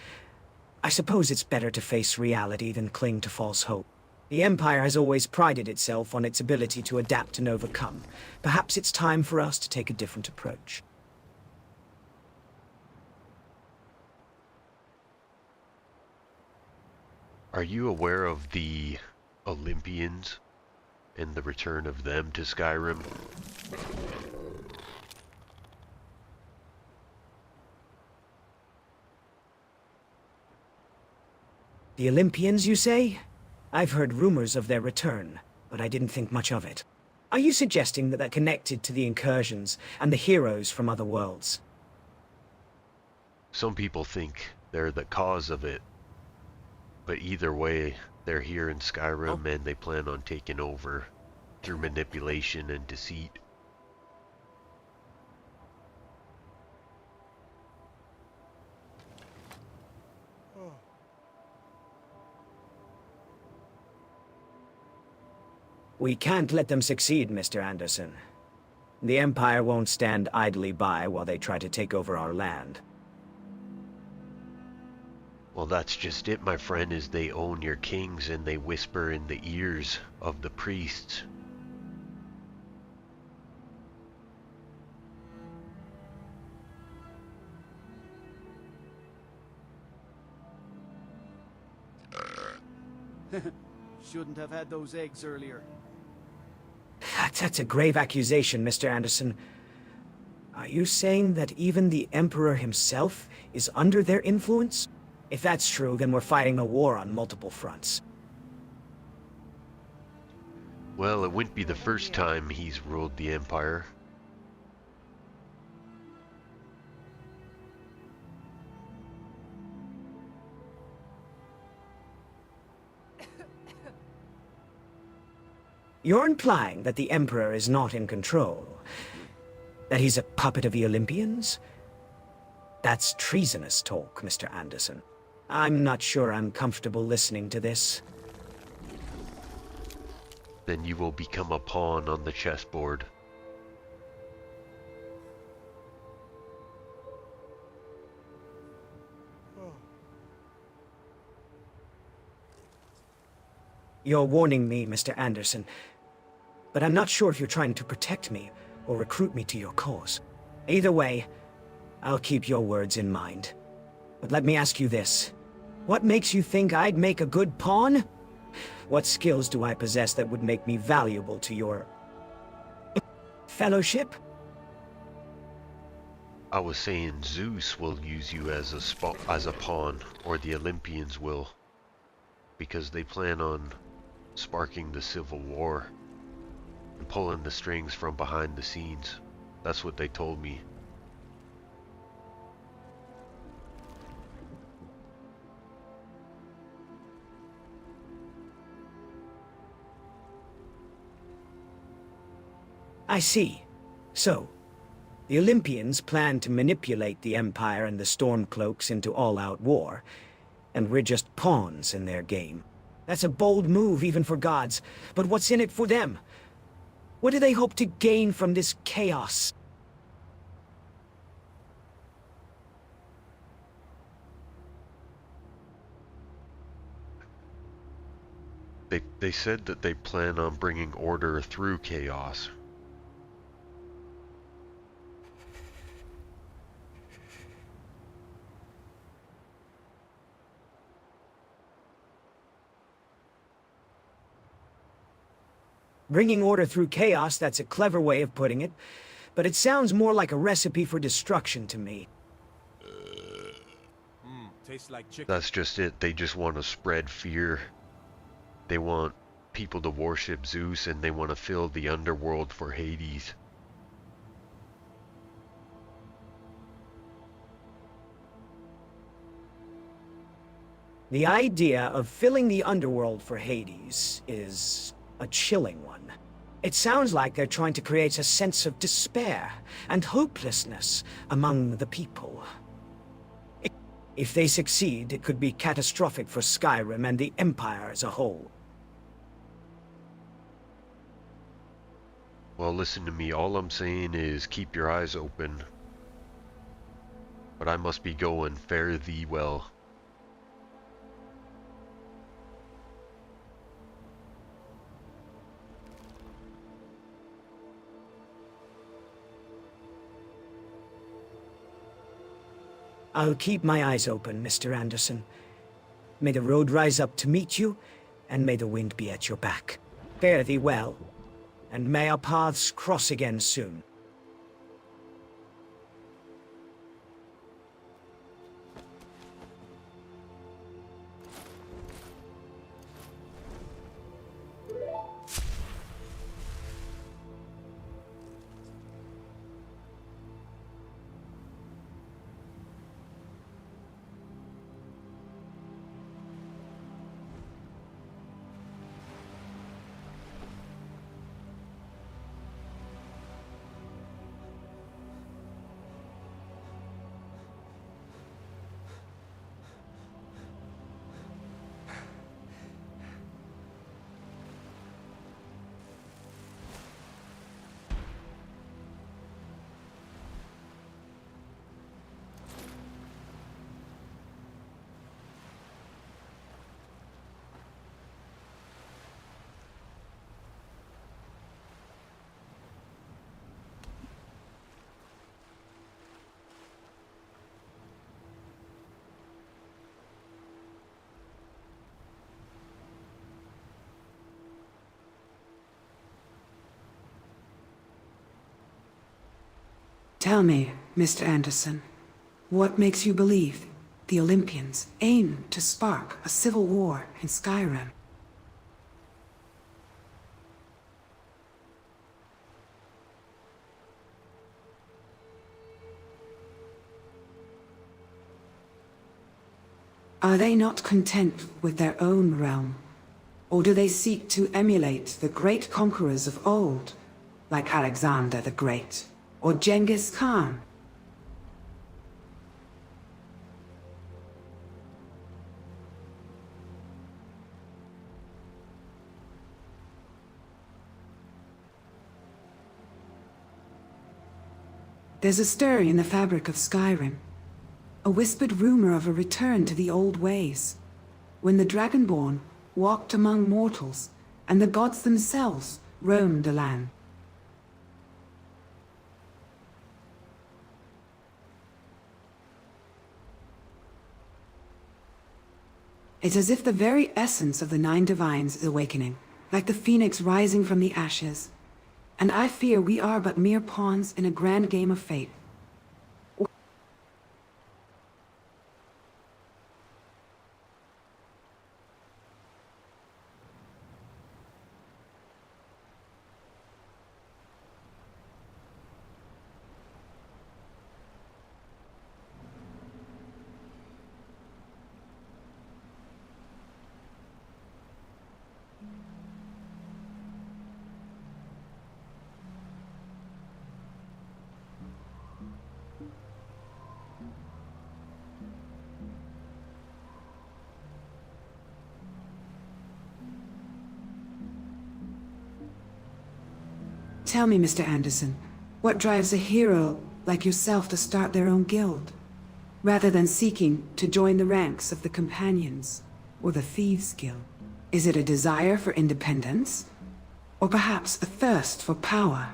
I suppose it's better to face reality than cling to false hope. The Empire has always prided itself on its ability to adapt and overcome. Perhaps it's time for us to take a different approach. Are you aware of the Olympians and the return of them to Skyrim? The Olympians, you say? I've heard rumors of their return, but I didn't think much of it. Are you suggesting that they're connected to the incursions and the heroes from other worlds? Some people think they're the cause of it, but either way, they're here in Skyrim and they plan on taking over through manipulation and deceit. We can't let them succeed, Mr. Anderson. The Empire won't stand idly by while they try to take over our land. Well, that's just it, my friend, is they own your kings and they whisper in the ears of the priests. Shouldn't have had those eggs earlier. That's a grave accusation, Mr. Anderson. Are you saying that even the Emperor himself is under their influence? If that's true, then we're fighting a war on multiple fronts. Well, it wouldn't be the first time he's ruled the Empire. You're implying that the Emperor is not in control? That he's a puppet of the Olympians? That's treasonous talk, Mr. Anderson. I'm not sure I'm comfortable listening to this. Then you will become a pawn on the chessboard. You're warning me, Mr. Anderson, but I'm not sure if you're trying to protect me or recruit me to your cause. Either way, I'll keep your words in mind. But let me ask you this. What makes you think I'd make a good pawn? What skills do I possess that would make me valuable to your fellowship? I was saying Zeus will use you as a pawn, or the Olympians will, because they plan on sparking the Civil War and pulling the strings from behind the scenes. That's what they told me. I see. So, the Olympians plan to manipulate the Empire and the Stormcloaks into all-out war, and we're just pawns in their game. That's a bold move even for gods, but what's in it for them? What do they hope to gain from this chaos? They said that they plan on bringing order through chaos. Bringing order through chaos, that's a clever way of putting it, but it sounds more like a recipe for destruction to me. Tastes like chicken. That's just it. They just want to spread fear. They want people to worship Zeus, and they want to fill the underworld for Hades. The idea of filling the underworld for Hades is a chilling one. It sounds like they're trying to create a sense of despair and hopelessness among the people. If they succeed, it could be catastrophic for Skyrim and the Empire as a whole. Well, listen to me. All I'm saying is keep your eyes open. But I must be going. Fare thee well. I'll keep my eyes open, Mr. Anderson. May the road rise up to meet you, and may the wind be at your back. Fare thee well, and may our paths cross again soon. Tell me, Mr. Anderson, what makes you believe the Olympians aim to spark a civil war in Skyrim? Are they not content with their own realm? Or do they seek to emulate the great conquerors of old, like Alexander the Great, or Genghis Khan? There's a stir in the fabric of Skyrim. A whispered rumor of a return to the old ways, when the Dragonborn walked among mortals, and the gods themselves roamed the land. It's as if the very essence of the Nine Divines is awakening, like the phoenix rising from the ashes. And I fear we are but mere pawns in a grand game of fate. Tell me, Mr. Anderson, what drives a hero like yourself to start their own guild, rather than seeking to join the ranks of the Companions or the Thieves' Guild? Is it a desire for independence, or perhaps a thirst for power?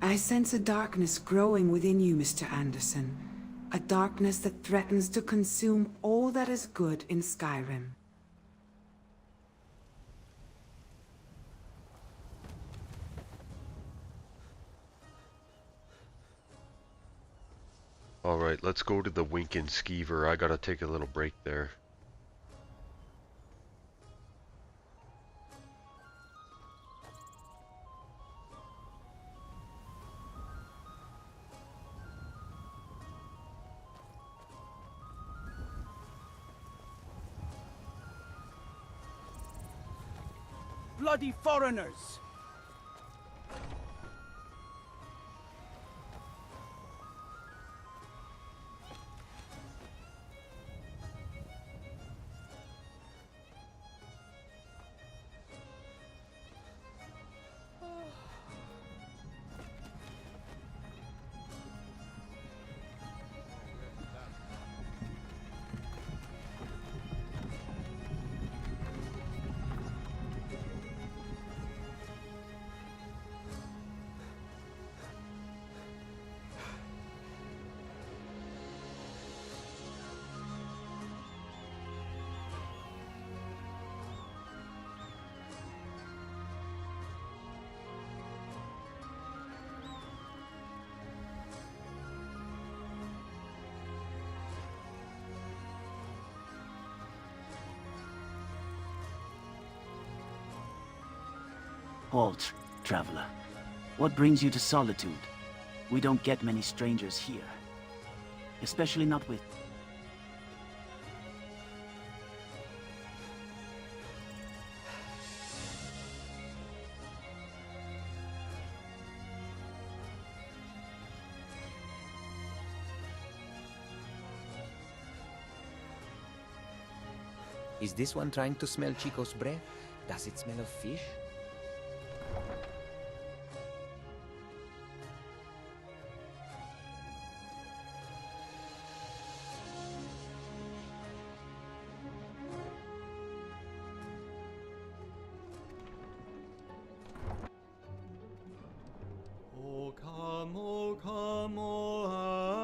I sense a darkness growing within you, Mr. Anderson. A darkness that threatens to consume all that is good in Skyrim. Alright, let's go to the Winkin' Skeever. I gotta take a little break there. Bloody foreigners! Halt, traveler. What brings you to Solitude? We don't get many strangers here. Especially not with... Is this one trying to smell Chico's breath? Does it smell of fish?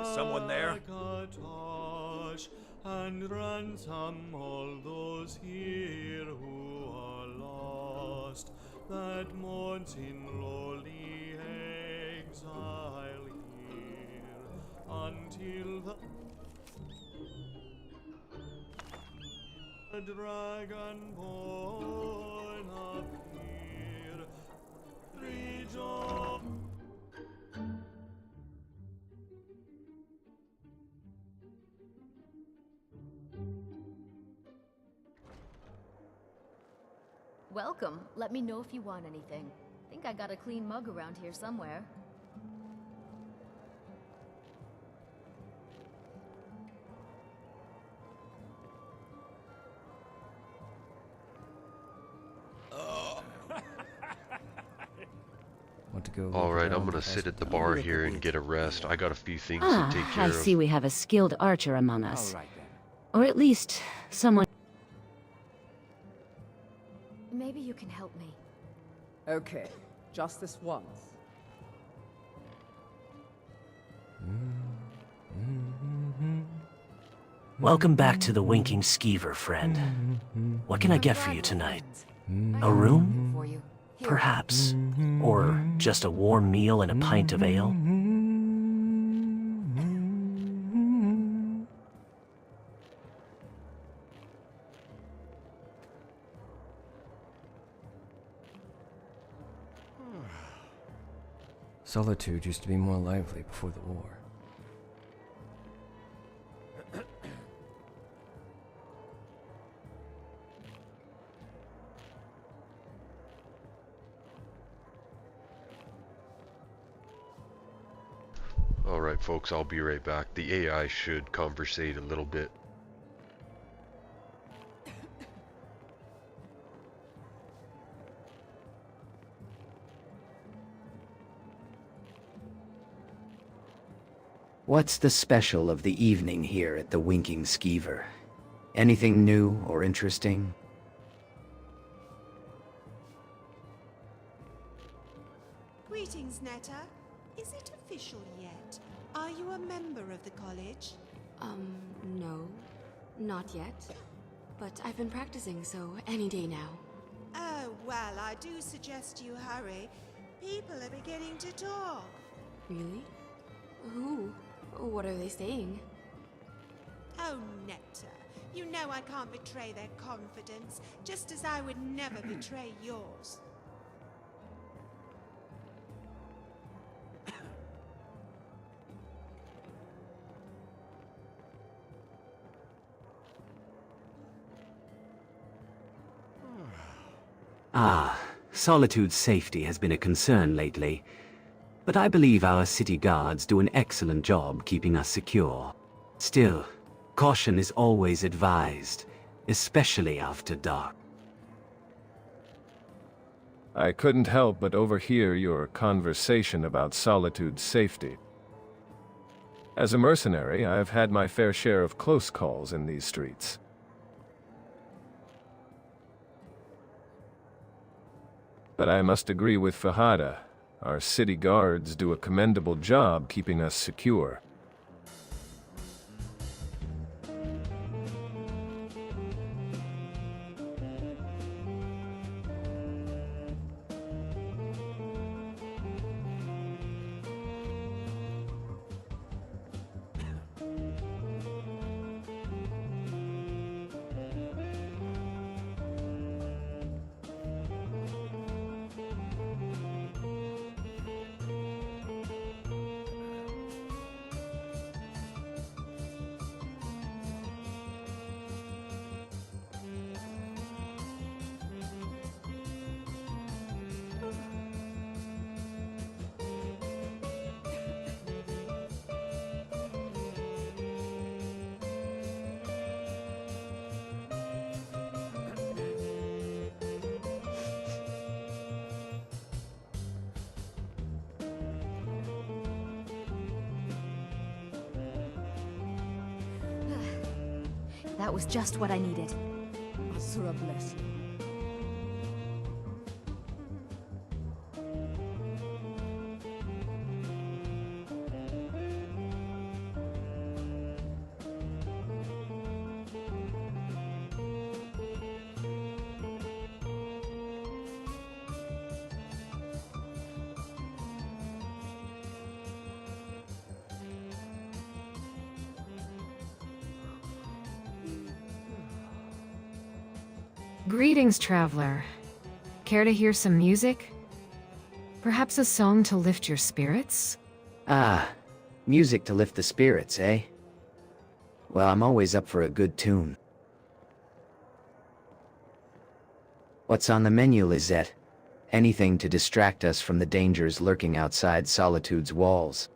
Is someone there? And ransom all those here who are lost, that mourns in lowly exile here, until the dragon-born appear. Rejoice. Welcome. Let me know if you want anything. Think I got a clean mug around here somewhere. Want to go? Alright, I'm gonna sit at the bar here and get a rest. I got a few things to take care I of. see we have a skilled archer among us. All right then. Or at least, someone... Maybe you can help me. Okay, just this once. Welcome back to the Winking Skeever, friend. What can I get for you tonight? A room? For you. Here. Perhaps. Or just a warm meal and a pint of ale? Solitude used to be more lively before the war. Alright, Alright folks, I'll be right back. The AI should conversate a little bit. What's the special of the evening here at the Winking Skeever? Anything new or interesting? Greetings, Netta. Is it official yet? Are you a member of the college? No. Not yet. But I've been practicing, so any day now. Oh, well, I do suggest you hurry. People are beginning to talk. Really? Who? What are they saying? Oh, Netta. You know I can't betray their confidence, just as I would never betray yours. Ah, Solitude's safety has been a concern lately, but I believe our city guards do an excellent job keeping us secure. Still, caution is always advised, especially after dark. I couldn't help but overhear your conversation about Solitude's safety. As a mercenary, I've had my fair share of close calls in these streets. But I must agree with Fahada. Our city guards do a commendable job keeping us secure. That was just what I needed. Asura bless you. Greetings, traveler. Care to hear some music? Perhaps a song to lift your spirits? Ah, music to lift the spirits, eh? Well, I'm always up for a good tune. What's on the menu, Lizette? Anything to distract us from the dangers lurking outside Solitude's walls.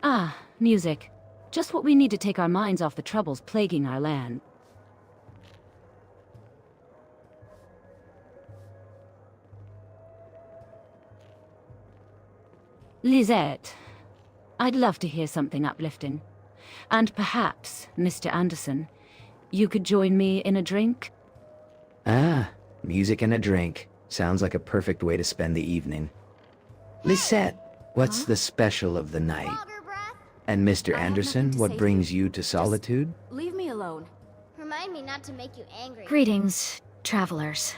Ah, music. Just what we need to take our minds off the troubles plaguing our land. Lisette, I'd love to hear something uplifting. And perhaps, Mr. Anderson, you could join me in a drink? Ah, music and a drink. Sounds like a perfect way to spend the evening. Lisette, what's the special of the night? And Mr. Anderson, what brings you to Solitude? Leave me alone. Remind me not to make you angry. Greetings, travelers.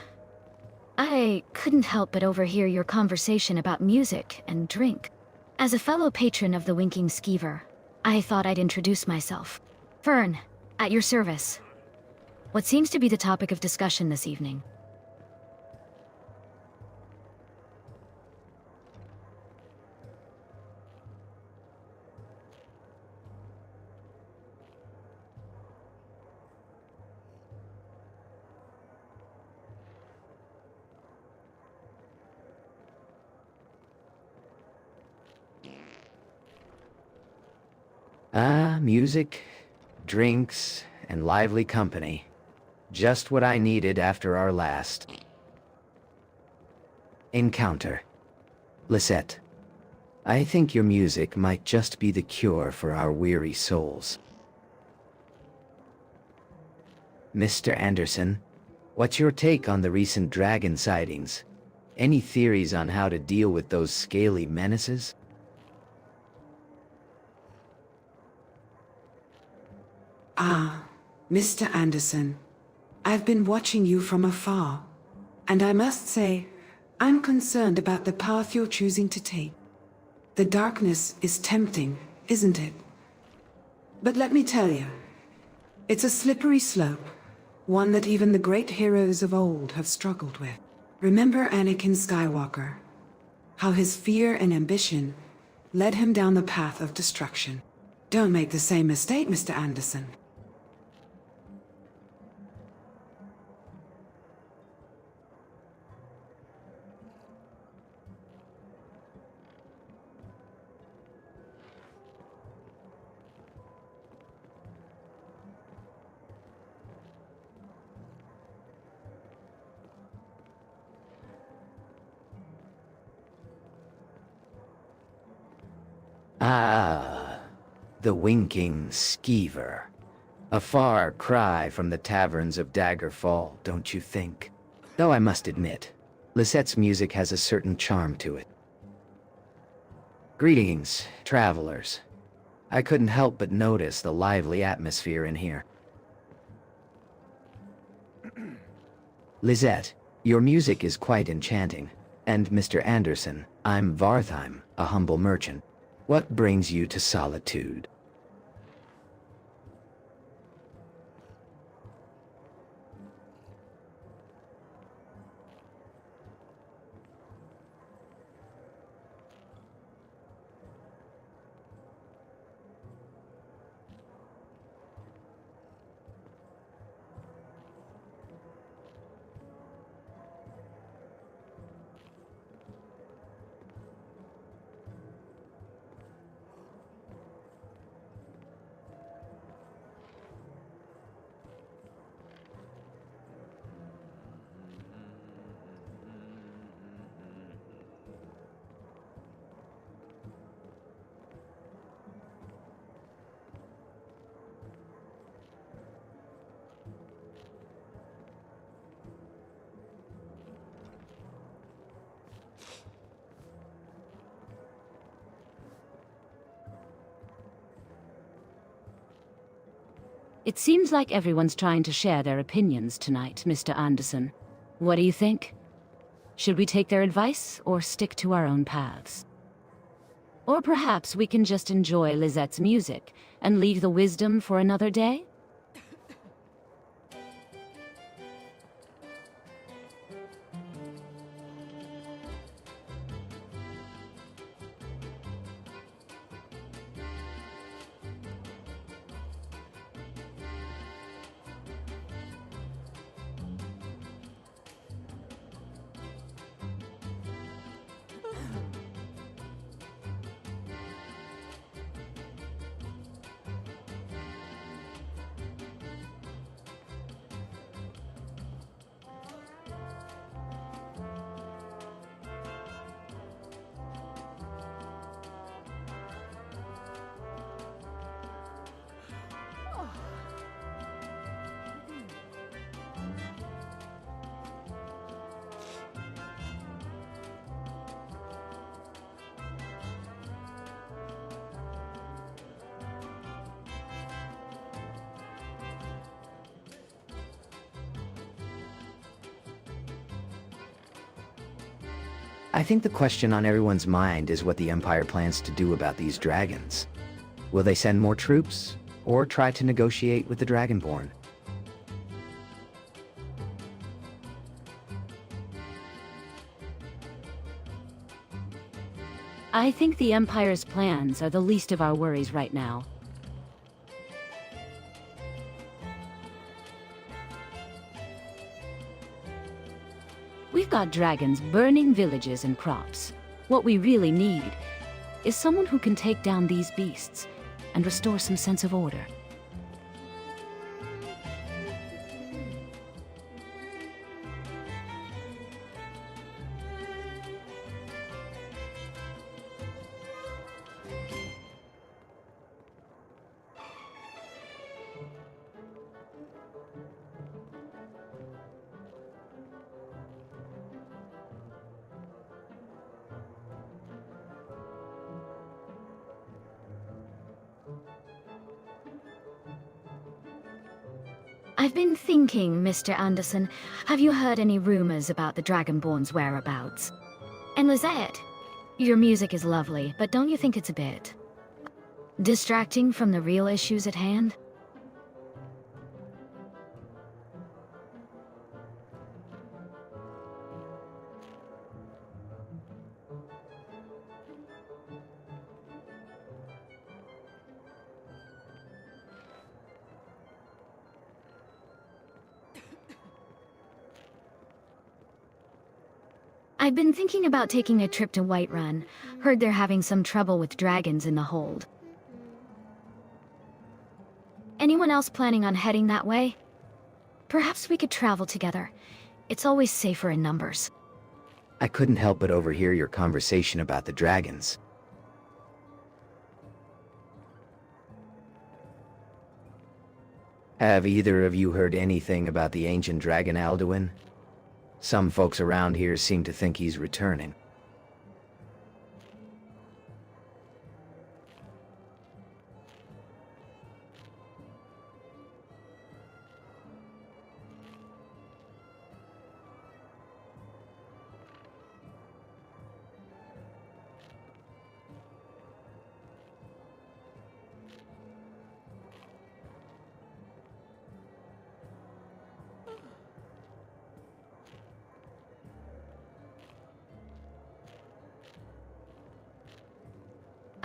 I couldn't help but overhear your conversation about music and drink. As a fellow patron of the Winking Skeever, I thought I'd introduce myself. Fern, at your service. What seems to be the topic of discussion this evening? Ah, music, drinks, and lively company. Just what I needed after our last encounter. Lisette, I think your music might just be the cure for our weary souls. Mr. Anderson, what's your take on the recent dragon sightings? Any theories on how to deal with those scaly menaces? Ah, Mr. Anderson, I've been watching you from afar, and I must say, I'm concerned about the path you're choosing to take. The darkness is tempting, isn't it? But let me tell you, it's a slippery slope, one that even the great heroes of old have struggled with. Remember Anakin Skywalker, how his fear and ambition led him down the path of destruction. Don't make the same mistake, Mr. Anderson. Ah, the Winking Skeever. A far cry from the taverns of Daggerfall, don't you think? Though I must admit, Lisette's music has a certain charm to it. Greetings, travelers. I couldn't help but notice the lively atmosphere in here. Lisette, your music is quite enchanting. And Mr. Anderson, I'm Vartheim, a humble merchant. What brings you to Solitude? It seems like everyone's trying to share their opinions tonight, Mr. Anderson. What do you think? Should we take their advice, or stick to our own paths? Or perhaps we can just enjoy Lisette's music, and leave the wisdom for another day? I think the question on everyone's mind is what the Empire plans to do about these dragons. Will they send more troops, or try to negotiate with the Dragonborn? I think the Empire's plans are the least of our worries right now. We've got dragons burning villages and crops. What we really need is someone who can take down these beasts and restore some sense of order. I've been thinking, Mr. Anderson, have you heard any rumors about the Dragonborn's whereabouts? And Lizette, your music is lovely, but don't you think it's a bit distracting from the real issues at hand? I've been thinking about taking a trip to Whiterun. Heard they're having some trouble with dragons in the hold. Anyone else planning on heading that way? Perhaps we could travel together. It's always safer in numbers. I couldn't help but overhear your conversation about the dragons. Have either of you heard anything about the ancient dragon Alduin? Some folks around here seem to think he's returning.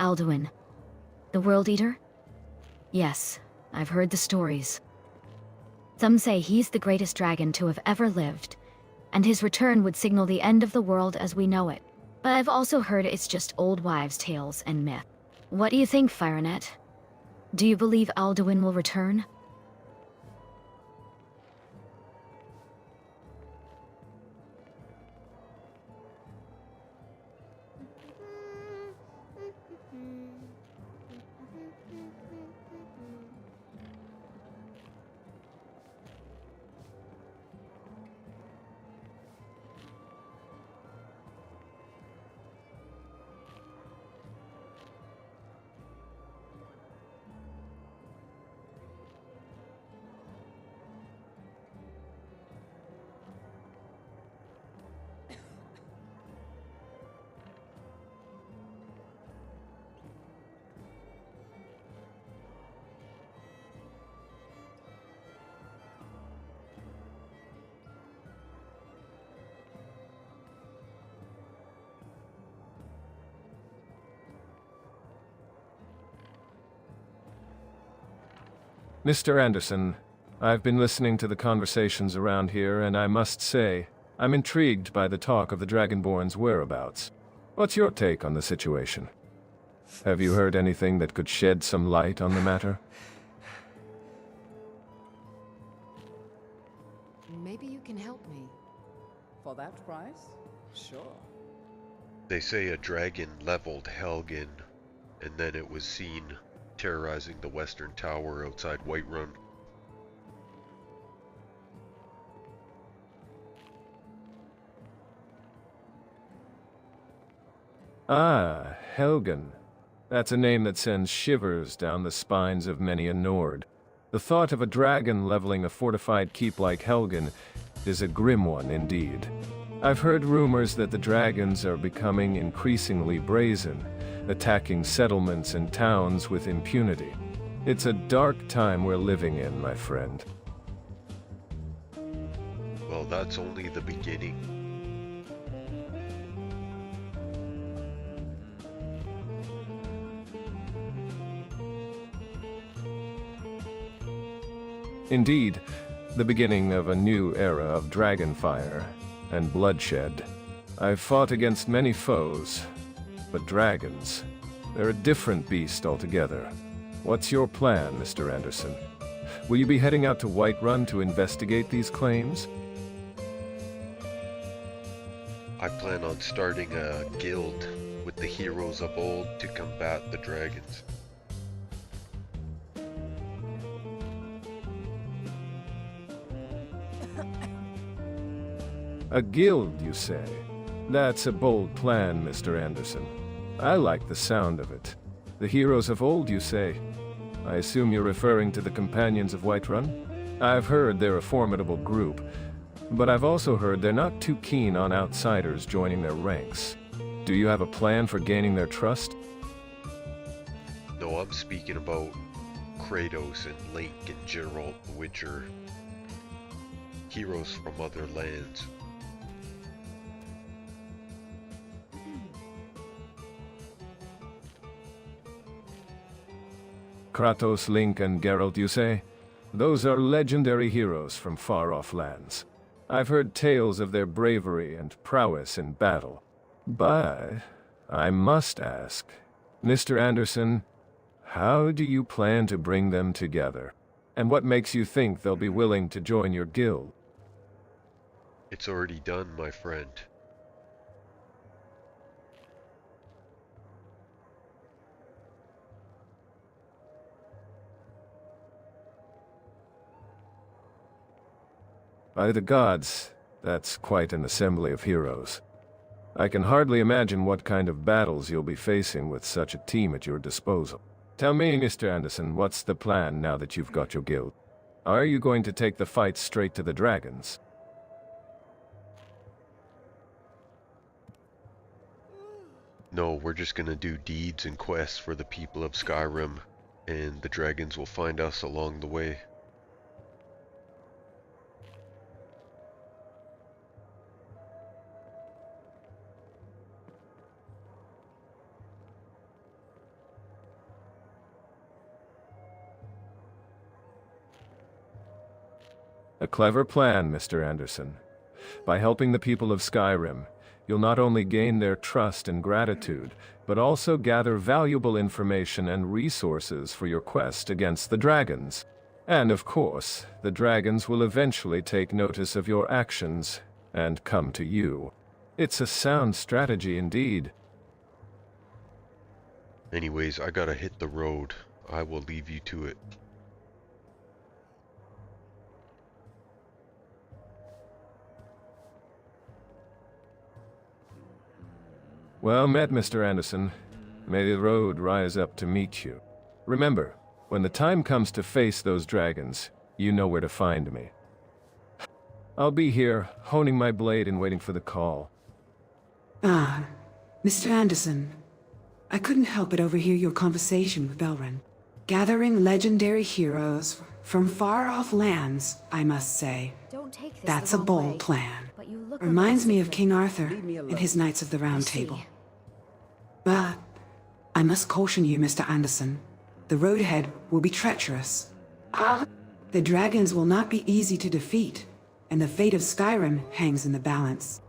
Alduin. The World Eater? Yes, I've heard the stories. Some say he's the greatest dragon to have ever lived, and his return would signal the end of the world as we know it. But I've also heard it's just old wives' tales and myth. What do you think, Firenet? Do you believe Alduin will return? Mr. Anderson, I've been listening to the conversations around here, and I must say, I'm intrigued by the talk of the Dragonborn's whereabouts. What's your take on the situation? Have you heard anything that could shed some light on the matter? Maybe you can help me. For that price? Sure. They say a dragon leveled Helgen, and then it was seen terrorizing the western tower outside Whiterun. Ah, Helgen. That's a name that sends shivers down the spines of many a Nord. The thought of a dragon leveling a fortified keep like Helgen is a grim one indeed. I've heard rumors that the dragons are becoming increasingly brazen, attacking settlements and towns with impunity. It's a dark time we're living in, my friend. Well, that's only the beginning. Indeed, the beginning of a new era of dragonfire and bloodshed. I've fought against many foes, but dragons, they're a different beast altogether. What's your plan, Mr. Anderson? Will you be heading out to Whiterun to investigate these claims? I plan on starting a guild with the heroes of old to combat the dragons. A guild, you say? That's a bold plan, Mr. Anderson. I like the sound of it. The heroes of old, you say? I assume you're referring to the Companions of Whiterun? I've heard they're a formidable group, but I've also heard they're not too keen on outsiders joining their ranks. Do you have a plan for gaining their trust? No, I'm speaking about Kratos and Link and Geralt, which are heroes from other lands. Kratos, Link, and Geralt, you say? Those are legendary heroes from far-off lands. I've heard tales of their bravery and prowess in battle. But I must ask, Mr. Anderson, how do you plan to bring them together? And what makes you think they'll be willing to join your guild? It's already done, my friend. By the gods, that's quite an assembly of heroes. I can hardly imagine what kind of battles you'll be facing with such a team at your disposal. Tell me, Mr. Anderson, what's the plan now that you've got your guild? Are you going to take the fight straight to the dragons? No, we're just gonna do deeds and quests for the people of Skyrim, and the dragons will find us along the way. A clever plan, Mr. Anderson. By helping the people of Skyrim, you'll not only gain their trust and gratitude, but also gather valuable information and resources for your quest against the dragons. And of course, the dragons will eventually take notice of your actions and come to you. It's a sound strategy indeed. Anyways, I gotta hit the road. I will leave you to it. Well met, Mr. Anderson. May the road rise up to meet you. Remember, when the time comes to face those dragons, you know where to find me. I'll be here, honing my blade and waiting for the call. Ah, Mr. Anderson. I couldn't help but overhear your conversation with Belren. Gathering legendary heroes from far-off lands, I must say. Don't take this That's the a wrong bold way, plan. but you look Reminds me of aggressive. King Arthur Leave me alone. and his Knights of the Round I see. Table. But I must caution you, Mr. Anderson. The road ahead will be treacherous. The dragons will not be easy to defeat, and the fate of Skyrim hangs in the balance.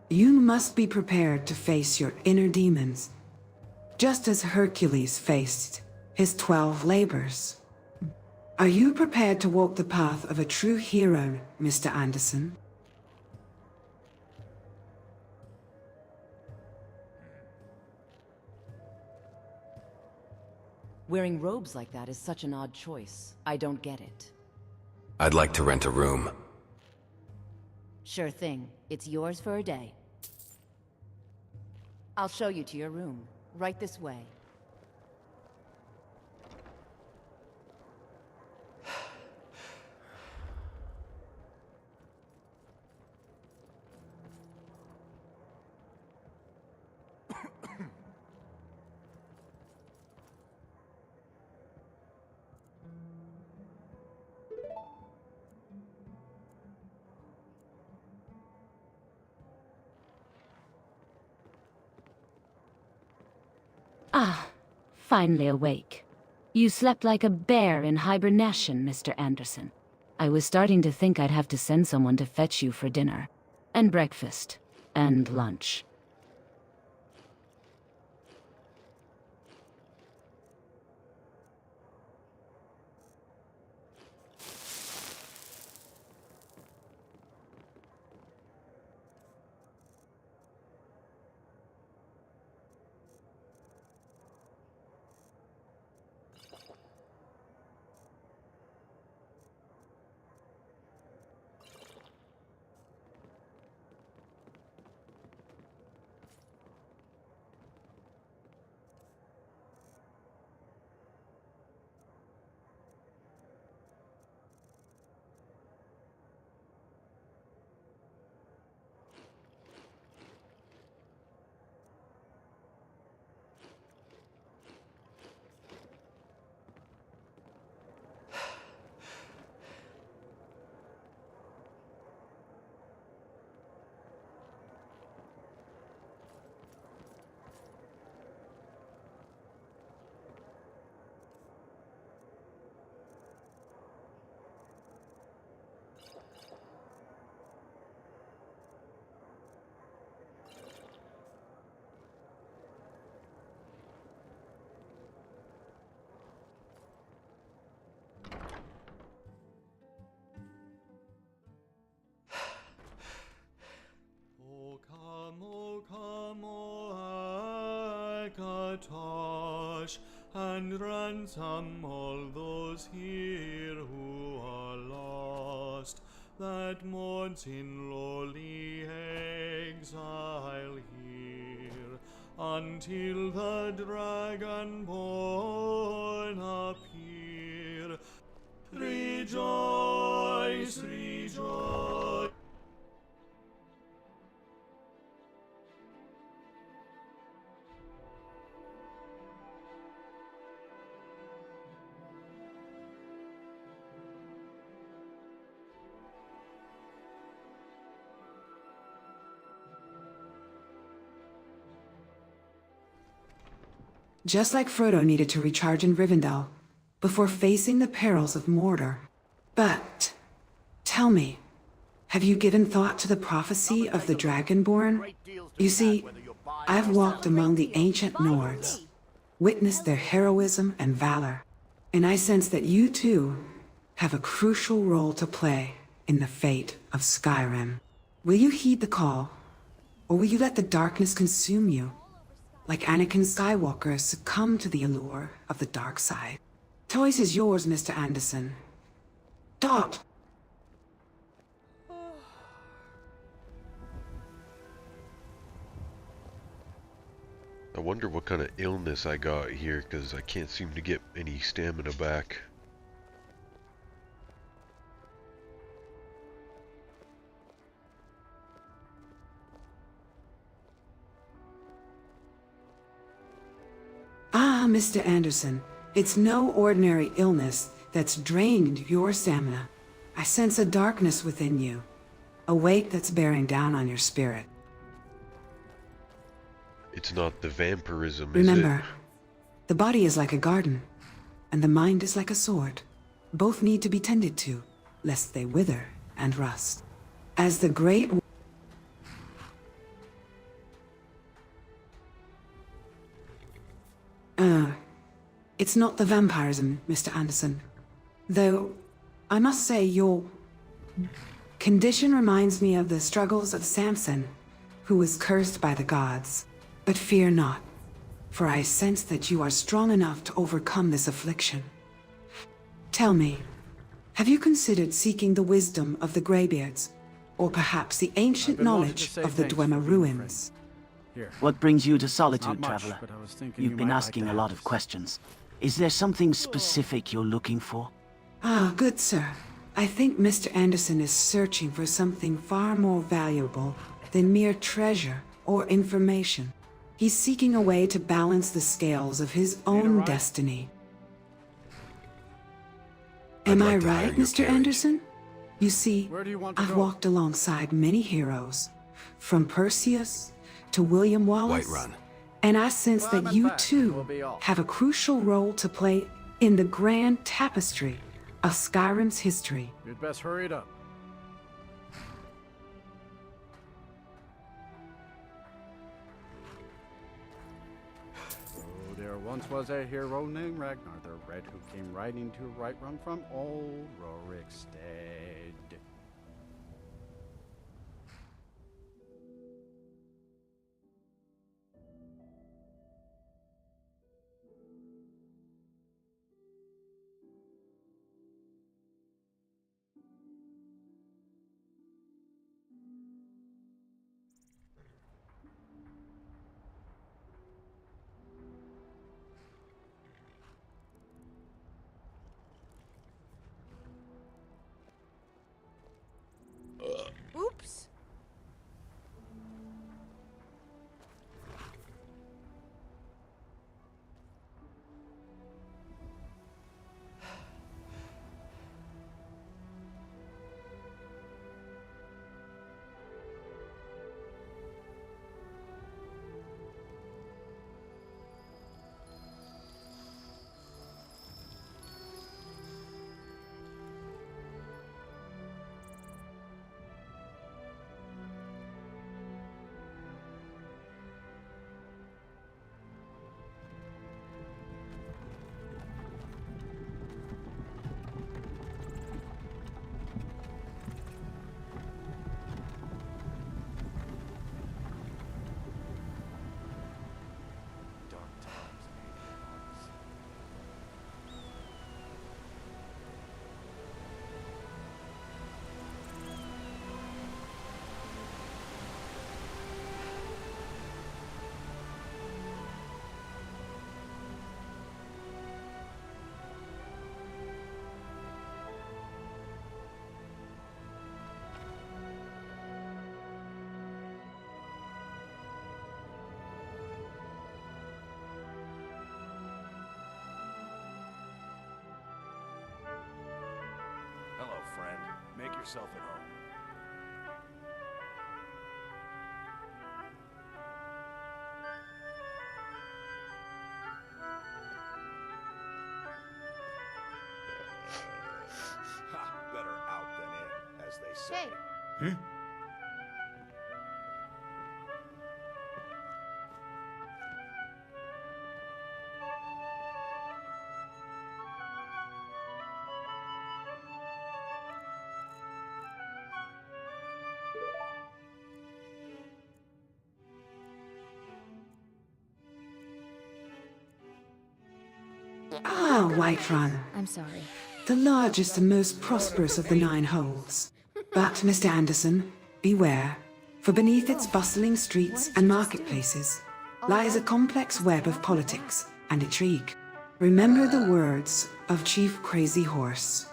You must be prepared to face your inner demons, just as Hercules faced his 12 labors. Are you prepared to walk the path of a true hero, Mr. Anderson? Wearing robes like that is such an odd choice. I don't get it. I'd like to rent a room. Sure thing. It's yours for a day. I'll show you to your room. Right this way. Ah, finally awake. You slept like a bear in hibernation, Mr. Anderson. I was starting to think I'd have to send someone to fetch you for dinner. And breakfast. And lunch. O come, O Akatosh, and ransom all those here who are lost, that mourns in lowly exile here, until the dragon-born appear. Rejoice, rejoice. Just like Frodo needed to recharge in Rivendell before facing the perils of Mordor. But, tell me, have you given thought to the prophecy of the Dragonborn? You see, I've walked among the ancient Nords, witnessed their heroism and valor, and I sense that you too have a crucial role to play in the fate of Skyrim. Will you heed the call, or will you let the darkness consume you? Like Anakin Skywalker succumb to the allure of the dark side. Choice is yours, Mr. Anderson. Dot. I wonder what kind of illness I got here, because I can't seem to get any stamina back. Ah, Mr. Anderson, it's no ordinary illness that's drained your stamina. I sense a darkness within you, a weight that's bearing down on your spirit. It's not the vampirism, Remember, is it? the body is like a garden, and the mind is like a sword. Both need to be tended to, lest they wither and rust. As the great... It's not the vampirism, Mr. Anderson. Though, I must say your condition reminds me of the struggles of Samson, who was cursed by the gods. But fear not, for I sense that you are strong enough to overcome this affliction. Tell me, have you considered seeking the wisdom of the Greybeards, or perhaps the ancient knowledge of the Dwemer ruins? What brings you to Solitude, Traveler? You've been asking a lot of questions. Is there something specific you're looking for? Ah, good sir. I think Mr. Anderson is searching for something far more valuable than mere treasure or information. He's seeking a way to balance the scales of his own destiny. Am I right, Mr. Anderson? You see, I've walked alongside many heroes, from Perseus to William Wallace, And I sense that you too have a crucial role to play in the grand tapestry of Skyrim's history. You'd best hurry it up. Oh, there once was a hero named Ragnar the Red who came riding to Whiterun from old Rorikstead. Oops. Hello, friend. Make yourself at home. Ha! Better out than in, as they say. Hey. Ah, Whiterun. I'm sorry. The largest and most prosperous of the 9 holes. But, Mr. Anderson, beware, for beneath its bustling streets and marketplaces lies a complex web of politics and intrigue. Remember the words of Chief Crazy Horse.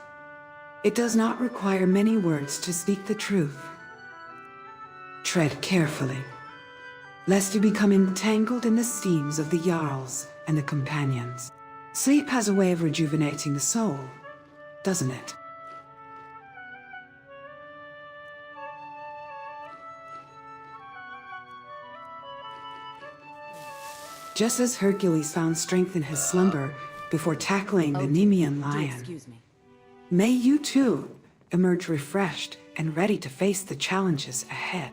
It does not require many words to speak the truth. Tread carefully, lest you become entangled in the schemes of the Jarls and the Companions. Sleep has a way of rejuvenating the soul, doesn't it? Just as Hercules found strength in his slumber before tackling the Nemean lion, Excuse me. may you too emerge refreshed and ready to face the challenges ahead.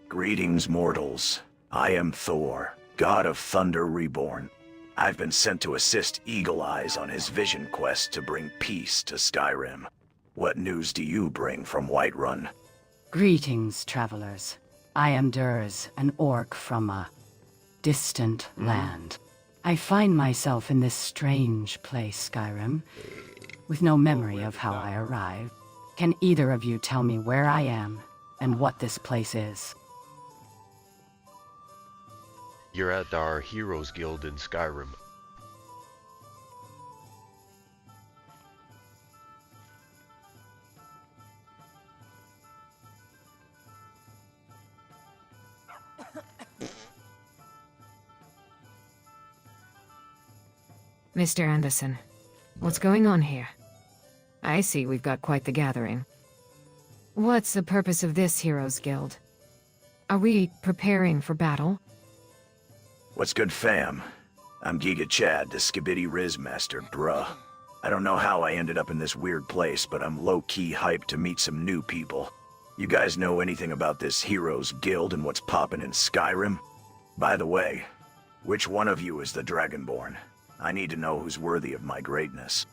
Greetings, mortals. I am Thor, god of thunder reborn. I've been sent to assist Eagle Eyes on his vision quest to bring peace to Skyrim. What news do you bring from Whiterun? Greetings, travelers. I am Durs, an orc from a distant land. I find myself in this strange place, Skyrim, with no memory of how I arrived. Can either of you tell me where I am and what this place is? You're at our Heroes Guild in Skyrim. Mr. Anderson, what's going on here? I see we've got quite the gathering. What's the purpose of this Heroes Guild? Are we preparing for battle? What's good, fam? I'm Giga Chad, the Skibidi Riz Master, bruh. I don't know how I ended up in this weird place, but I'm low-key hyped to meet some new people. You guys know anything about this Heroes Guild and what's poppin' in Skyrim? By the way, which one of you is the Dragonborn? I need to know who's worthy of my greatness.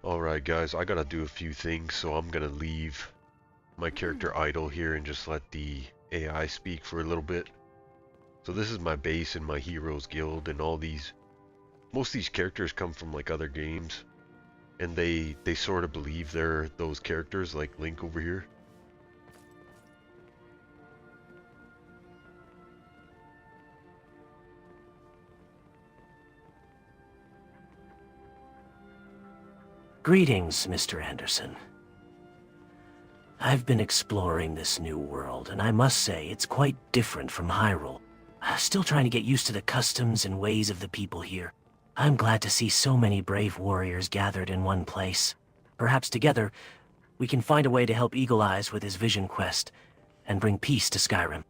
Alright guys, I gotta do a few things, so I'm gonna leave my character idle here and just let the AI speak for a little bit. So this is my base in my Heroes Guild, and most of these characters come from like other games, and they sort of believe they're those characters, like Link over here. Greetings, Mr. Anderson. I've been exploring this new world, and I must say it's quite different from Hyrule. Still trying to get used to the customs and ways of the people here. I'm glad to see so many brave warriors gathered in one place. Perhaps together, we can find a way to help Eagle Eyes with his vision quest and bring peace to Skyrim.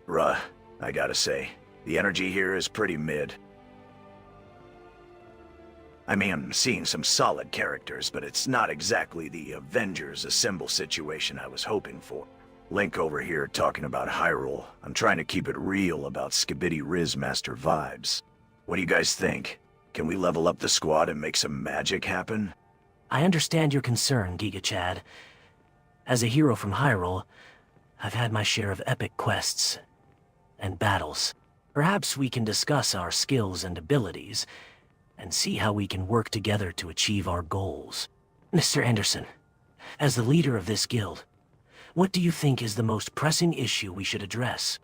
Bruh, I gotta say, the energy here is pretty mid. I mean, I'm seeing some solid characters, but it's not exactly the Avengers Assemble situation I was hoping for. Link over here talking about Hyrule. I'm trying to keep it real about Skibidi Riz Master vibes. What do you guys think? Can we level up the squad and make some magic happen? I understand your concern, Giga Chad. As a hero from Hyrule, I've had my share of epic quests and battles. Perhaps we can discuss our skills and abilities, and see how we can work together to achieve our goals. Mr. Anderson, as the leader of this guild, what do you think is the most pressing issue we should address?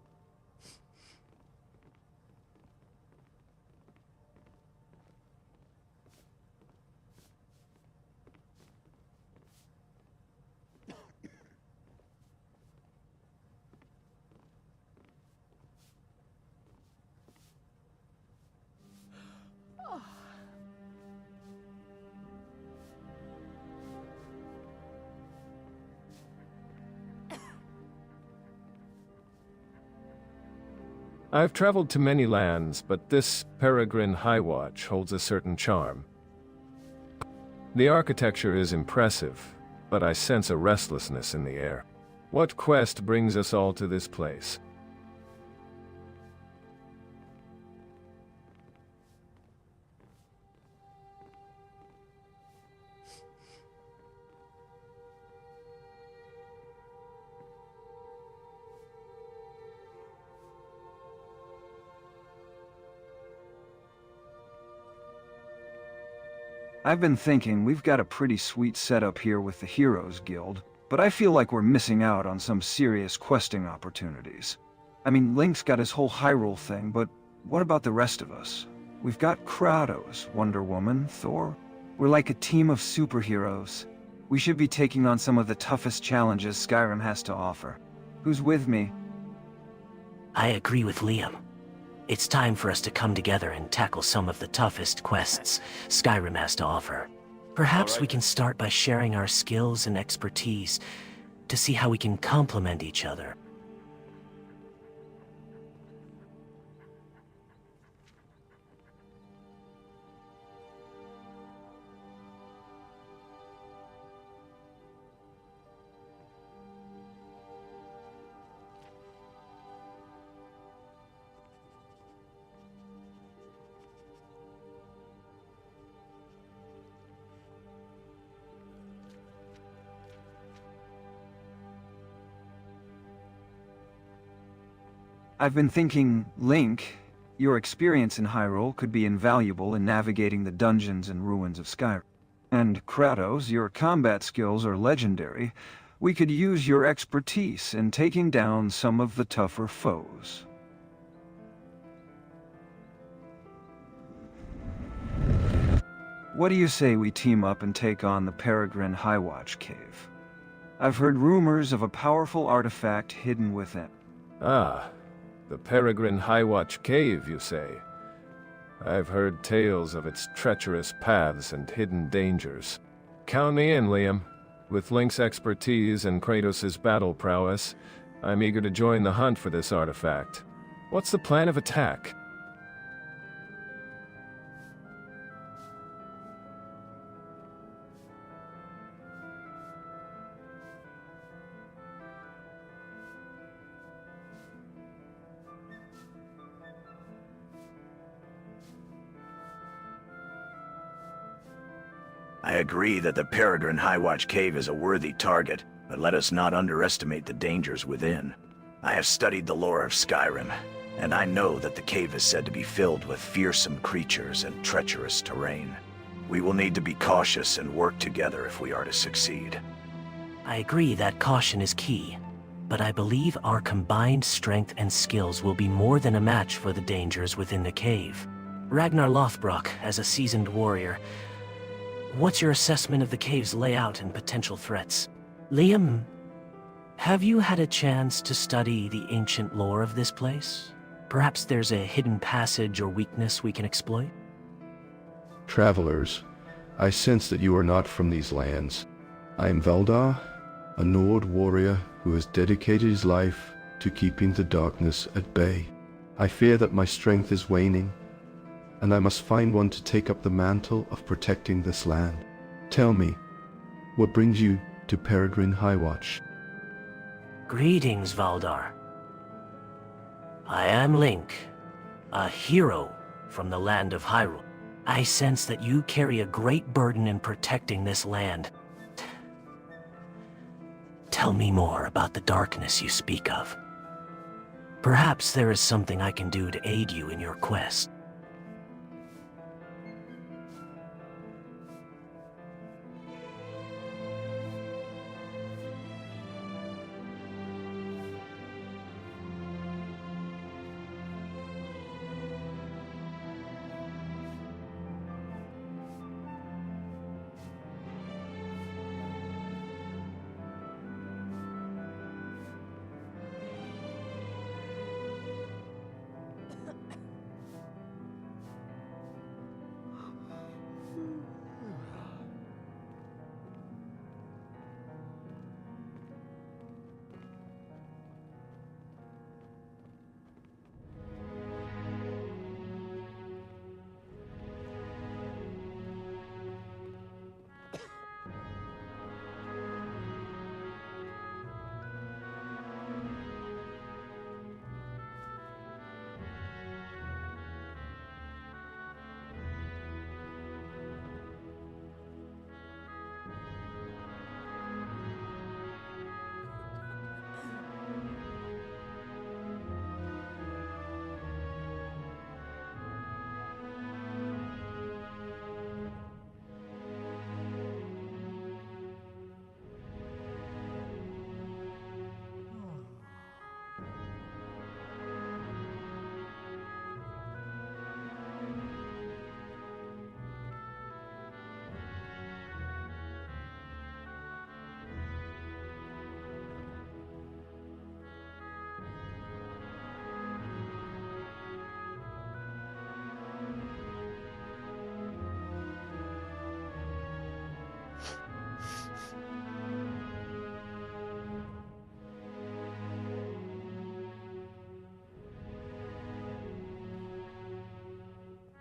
I've traveled to many lands, but this Peregrine Highwatch holds a certain charm. The architecture is impressive, but I sense a restlessness in the air. What quest brings us all to this place? I've been thinking we've got a pretty sweet setup here with the Heroes Guild, but I feel like we're missing out on some serious questing opportunities. I mean, Link's got his whole Hyrule thing, but what about the rest of us? We've got Kratos, Wonder Woman, Thor. We're like a team of superheroes. We should be taking on some of the toughest challenges Skyrim has to offer. Who's with me? I agree with Liam. It's time for us to come together and tackle some of the toughest quests Skyrim has to offer. Perhaps we can start by sharing our skills and expertise to see how we can complement each other. I've been thinking, Link, your experience in Hyrule could be invaluable in navigating the dungeons and ruins of Skyrim. And Kratos, your combat skills are legendary. We could use your expertise in taking down some of the tougher foes. What do you say we team up and take on the Peregrine Highwatch Cave? I've heard rumors of a powerful artifact hidden within. Ah, the Peregrine Highwatch Cave, you say? I've heard tales of its treacherous paths and hidden dangers. Count me in, Liam. With Link's expertise and Kratos' battle prowess, I'm eager to join the hunt for this artifact. What's the plan of attack? I agree that the Peregrine Highwatch Cave is a worthy target, but let us not underestimate the dangers within. I have studied the lore of Skyrim, and I know that the cave is said to be filled with fearsome creatures and treacherous terrain. We will need to be cautious and work together if we are to succeed. I agree that caution is key, but I believe our combined strength and skills will be more than a match for the dangers within the cave. Ragnar Lothbrok, as a seasoned warrior, what's your assessment of the cave's layout and potential threats? Liam, have you had a chance to study the ancient lore of this place? Perhaps there's a hidden passage or weakness we can exploit? Travelers, I sense that you are not from these lands. I am Veldar, a Nord warrior who has dedicated his life to keeping the darkness at bay. I fear that my strength is waning, and I must find one to take up the mantle of protecting this land. Tell me, what brings you to Peregrine Highwatch? Greetings, Valdar. I am Link, a hero from the land of Hyrule. I sense that you carry a great burden in protecting this land. Tell Tell me more about the darkness you speak of. Perhaps there is something I can do to aid you in your quest.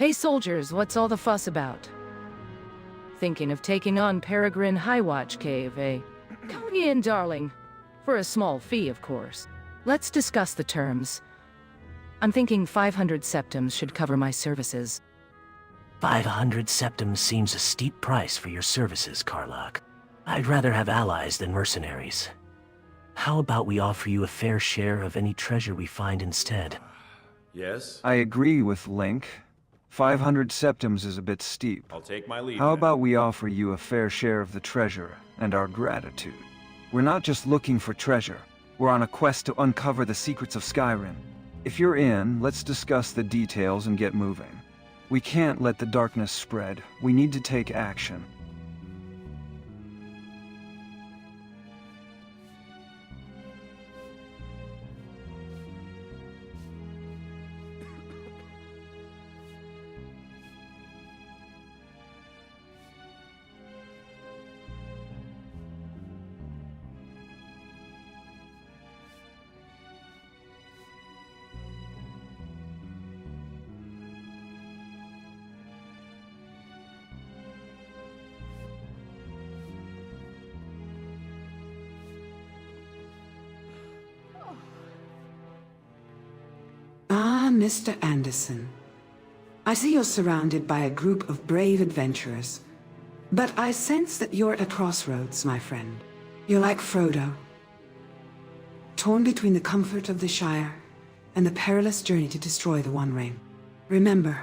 Hey soldiers, what's all the fuss about? Thinking of taking on Peregrine Highwatch Cave, eh? Come in, darling. For a small fee, of course. Let's discuss the terms. I'm thinking 500 septims should cover my services. 500 septims seems a steep price for your services, Karlach. I'd rather have allies than mercenaries. How about we offer you a fair share of any treasure we find instead? Yes? I agree with Link. 500 septims is a bit steep. I'll take my leave. How then. about we offer you a fair share of the treasure and our gratitude? We're not just looking for treasure. We're on a quest to uncover the secrets of Skyrim. If you're in, let's discuss the details and get moving. We can't let the darkness spread. We need to take action. Ah, Mr. Anderson. I see you're surrounded by a group of brave adventurers. But I sense that you're at a crossroads, my friend. You're like Frodo, torn between the comfort of the Shire and the perilous journey to destroy the One Ring. Remember,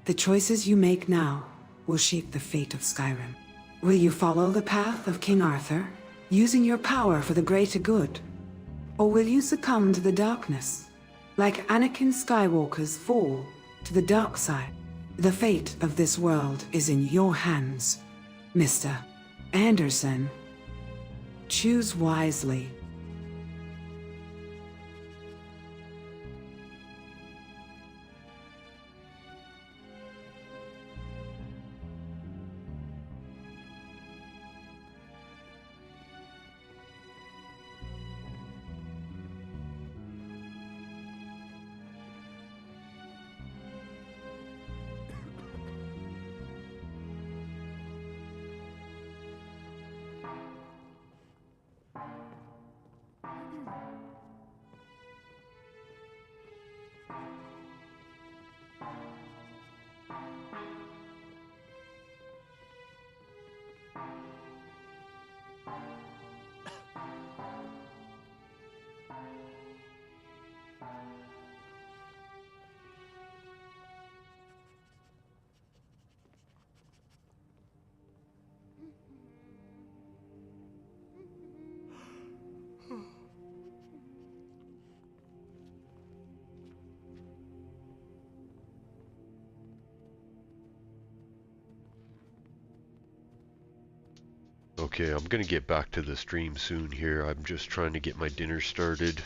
the choices you make now will shape the fate of Skyrim. Will you follow the path of King Arthur, using your power for the greater good? Or will you succumb to the darkness, like Anakin Skywalker's fall to the dark side? The fate of this world is in your hands, Mr. Anderson. Choose wisely. Okay, I'm gonna get back to the stream soon here. I'm just trying to get my dinner started.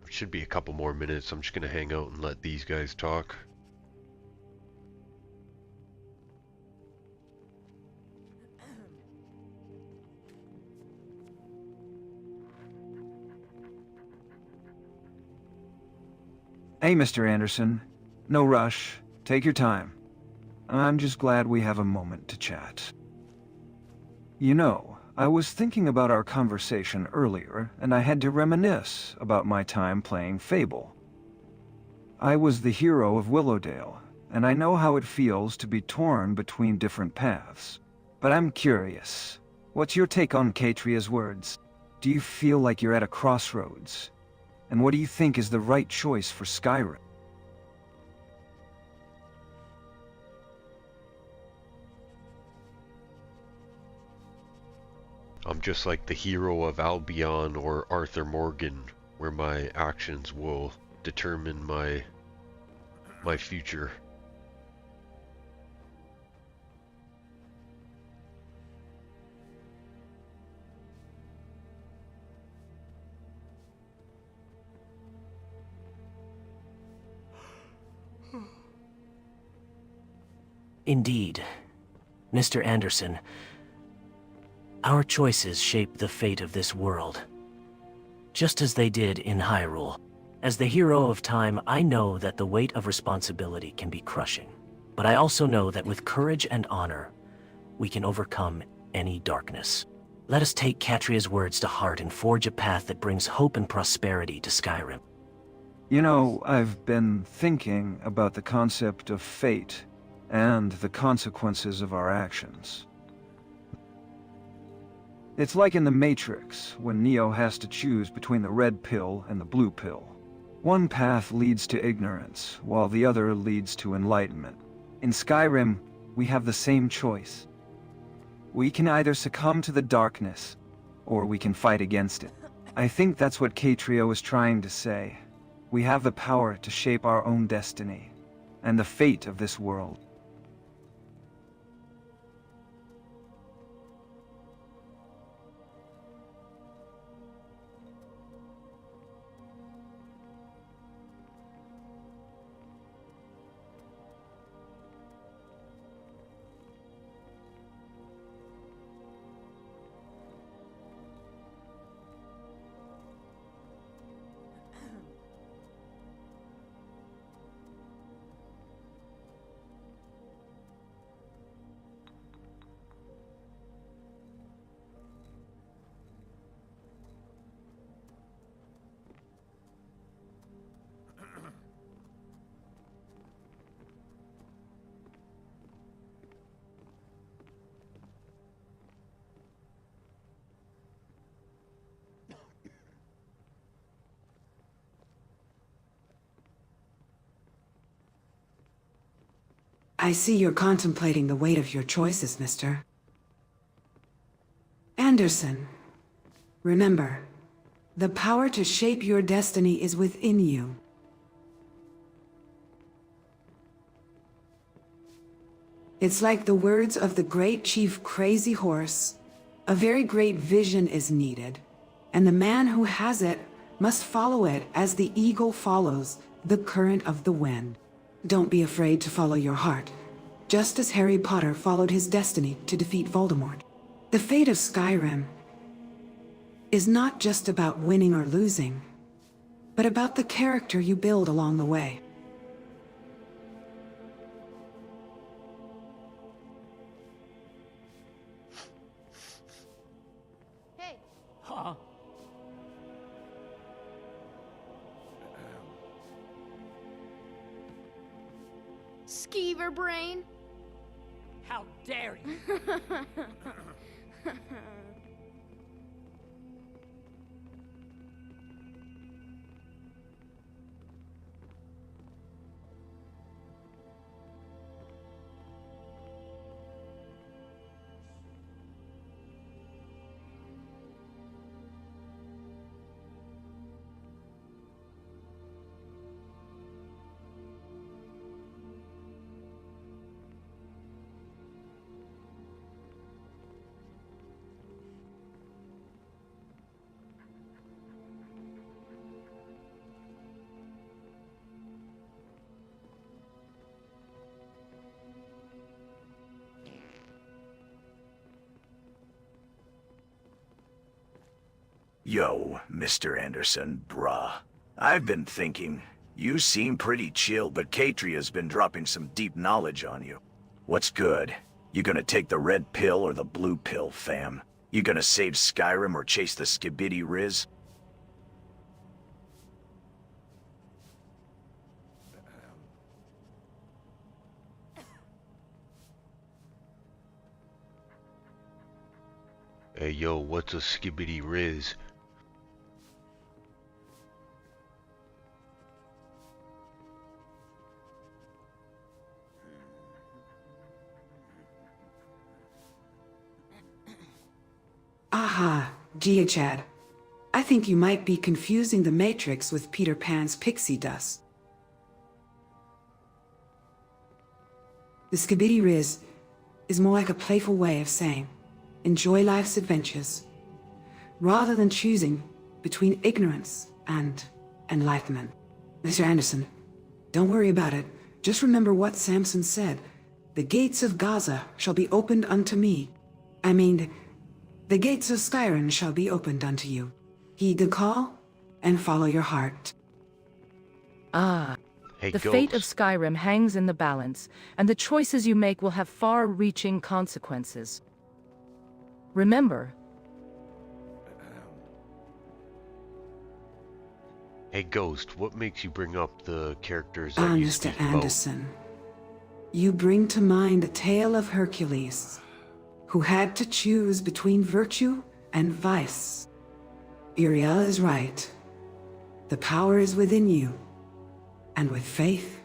It should be a couple more minutes. I'm just gonna hang out and let these guys talk. Hey, Mr. Anderson. No rush. Take your time. I'm just glad we have a moment to chat. You know, I was thinking about our conversation earlier, and I had to reminisce about my time playing Fable. I was the hero of Willowdale, and I know how it feels to be torn between different paths. But I'm curious, what's your take on Catria's words? Do you feel like you're at a crossroads? And what do you think is the right choice for Skyrim? I'm just like the hero of Albion or Arthur Morgan, where my actions will determine my future. Indeed. Mr. Anderson, our choices shape the fate of this world, just as they did in Hyrule. As the hero of time, I know that the weight of responsibility can be crushing. But I also know that with courage and honor, we can overcome any darkness. Let us take Catria's words to heart and forge a path that brings hope and prosperity to Skyrim. You know, I've been thinking about the concept of fate and the consequences of our actions. It's like in the Matrix, when Neo has to choose between the red pill and the blue pill. One path leads to ignorance, while the other leads to enlightenment. In Skyrim, we have the same choice. We can either succumb to the darkness, or we can fight against it. I think that's what Catria was trying to say. We have the power to shape our own destiny, and the fate of this world. I see you're contemplating the weight of your choices, Mr. Anderson. Remember, the power to shape your destiny is within you. It's like the words of the great chief Crazy Horse. A very great vision is needed, and the man who has it must follow it as the eagle follows the current of the wind. Don't be afraid to follow your heart, just as Harry Potter followed his destiny to defeat Voldemort. The fate of Skyrim is not just about winning or losing, but about the character you build along the way. Hey. Huh? Skeever brain. How dare you? Yo, Mr. Anderson, bruh. I've been thinking. You seem pretty chill, but Catria's been dropping some deep knowledge on you. What's good? You gonna take the red pill or the blue pill, fam? You gonna save Skyrim or chase the skibidi Riz? Hey yo, what's a skibidi Riz? Aha, Chad. I think you might be confusing the Matrix with Peter Pan's pixie dust. The Skibidi Riz is more like a playful way of saying, enjoy life's adventures, rather than choosing between ignorance and enlightenment. Mr. Anderson, don't worry about it. Just remember what Samson said. The gates of Gaza shall be opened unto me. The gates of Skyrim shall be opened unto you. Heed the call, and follow your heart. Hey, the fate of Skyrim hangs in the balance, and the choices you make will have far-reaching consequences. Remember. Hey Ghost, what makes you bring up the characters that you speak Mr. Anderson, you bring to mind the tale of Hercules, who had to choose between virtue and vice. Uriel is right. The power is within you, and with faith,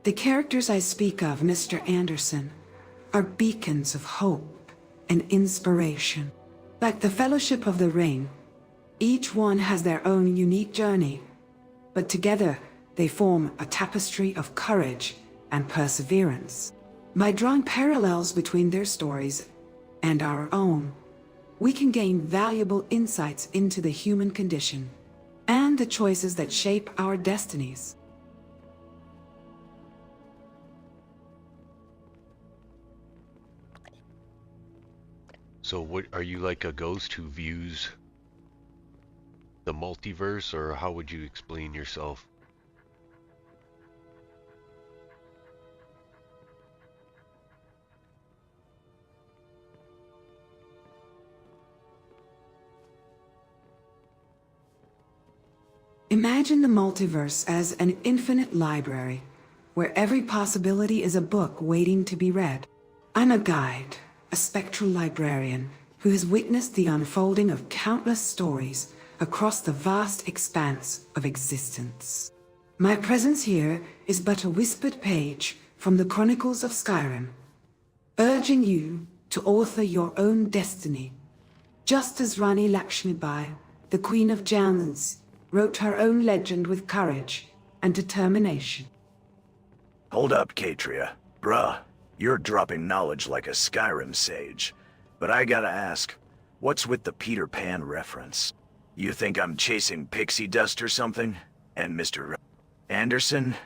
the characters I speak of, Mr. Anderson, are beacons of hope and inspiration. Like the Fellowship of the Ring, each one has their own unique journey, but together they form a tapestry of courage and perseverance. By drawing parallels between their stories and our own, we can gain valuable insights into the human condition and the choices that shape our destinies. So what, are you like a ghost who views the multiverse, or how would you explain yourself? Imagine the multiverse as an infinite library, where every possibility is a book waiting to be read. I'm a guide, a spectral librarian, who has witnessed the unfolding of countless stories across the vast expanse of existence. My presence here is but a whispered page from the Chronicles of Skyrim, urging you to author your own destiny, just as Rani Lakshmibai, the Queen of Jalnans, wrote her own legend with courage and determination. Hold up, Catria. Bruh, you're dropping knowledge like a Skyrim sage. But I gotta ask, what's with the Peter Pan reference? You think I'm chasing pixie dust or something? And Mr. Anderson,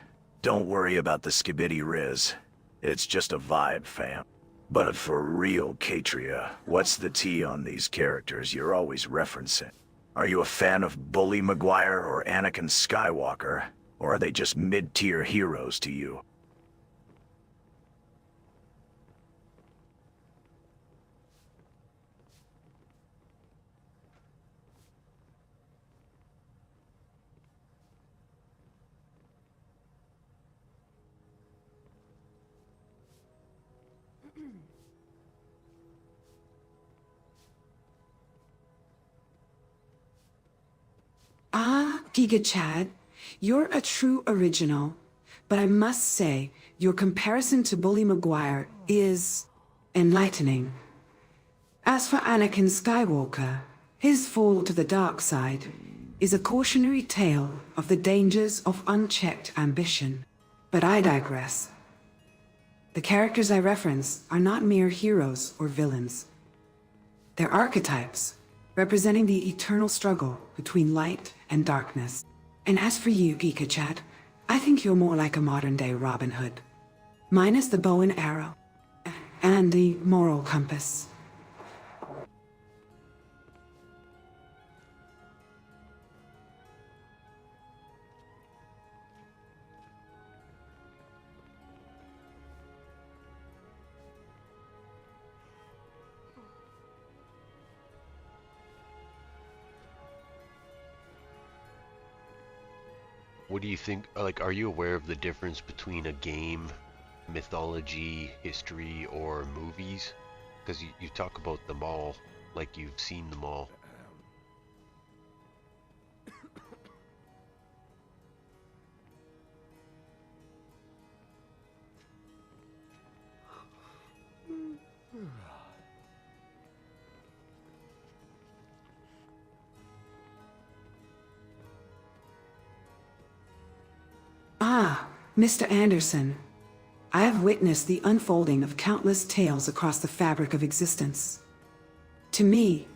don't worry about the Skibidi Riz. It's just a vibe, fam. But for real, Catria, what's the tea on these characters you're always referencing? Are you a fan of Bully Maguire or Anakin Skywalker? Or are they just mid-tier heroes to you? Giga Chad, you're a true original, but I must say, your comparison to Bully Maguire is enlightening. As for Anakin Skywalker, his fall to the dark side is a cautionary tale of the dangers of unchecked ambition. But I digress. The characters I reference are not mere heroes or villains. They're archetypes, representing the eternal struggle between light and darkness. And as for you, Geekachad, I think you're more like a modern-day Robin Hood, minus the bow and arrow, and the moral compass. What do you think, like, are you aware of the difference between a game, mythology, history, or movies? Because you talk about them all, like you've seen them all. Ah, Mr. Anderson. I have witnessed the unfolding of countless tales across the fabric of existence. To me,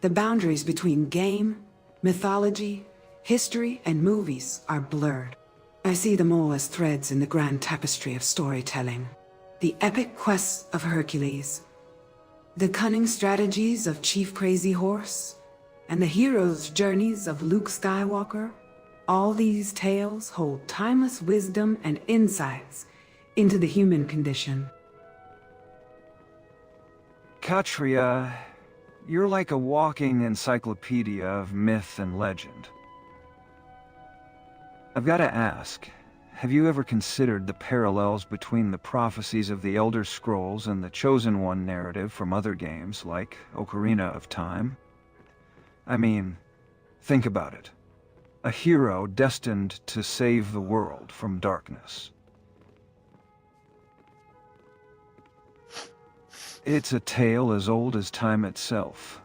the boundaries between game, mythology, history, and movies are blurred. I see them all as threads in the grand tapestry of storytelling. The epic quests of Hercules, the cunning strategies of Chief Crazy Horse, and the hero's journeys of Luke Skywalker. All these tales hold timeless wisdom and insights into the human condition. Katria, you're like a walking encyclopedia of myth and legend. I've got to ask, have you ever considered the parallels between the prophecies of the Elder Scrolls and the Chosen One narrative from other games like Ocarina of Time? I mean, think about it. A hero destined to save the world from darkness. It's a tale as old as time itself.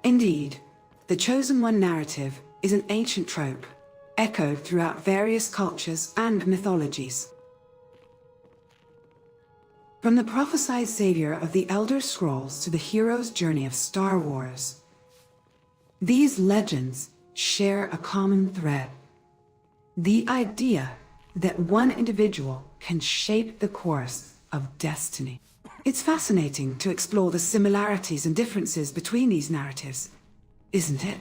Indeed, the Chosen One narrative is an ancient trope, echoed throughout various cultures and mythologies. From the prophesied savior of the Elder Scrolls to the hero's journey of Star Wars, these legends share a common thread. The idea that one individual can shape the course of destiny. It's fascinating to explore the similarities and differences between these narratives, isn't it?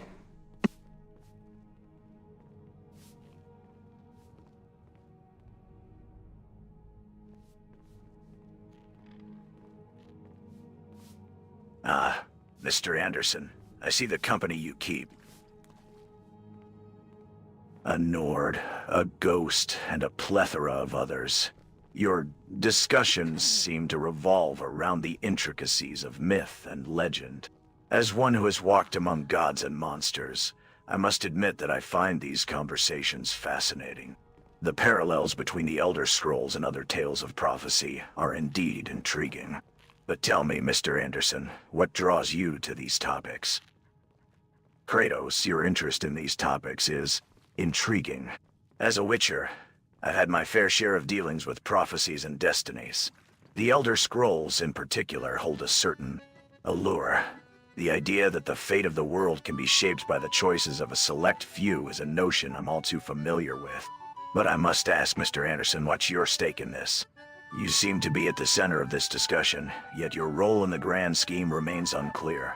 Ah, Mr. Anderson, I see the company you keep. A Nord, a Ghost, and a plethora of others. Your discussions seem to revolve around the intricacies of myth and legend. As one who has walked among gods and monsters, I must admit that I find these conversations fascinating. The parallels between the Elder Scrolls and other tales of prophecy are indeed intriguing. But tell me, Mr. Anderson, what draws you to these topics? Kratos, your interest in these topics is intriguing. As a Witcher, I've had my fair share of dealings with prophecies and destinies. The Elder Scrolls, in particular, hold a certain allure. The idea that the fate of the world can be shaped by the choices of a select few is a notion I'm all too familiar with. But I must ask, Mr. Anderson, what's your stake in this? You seem to be at the center of this discussion, yet your role in the grand scheme remains unclear.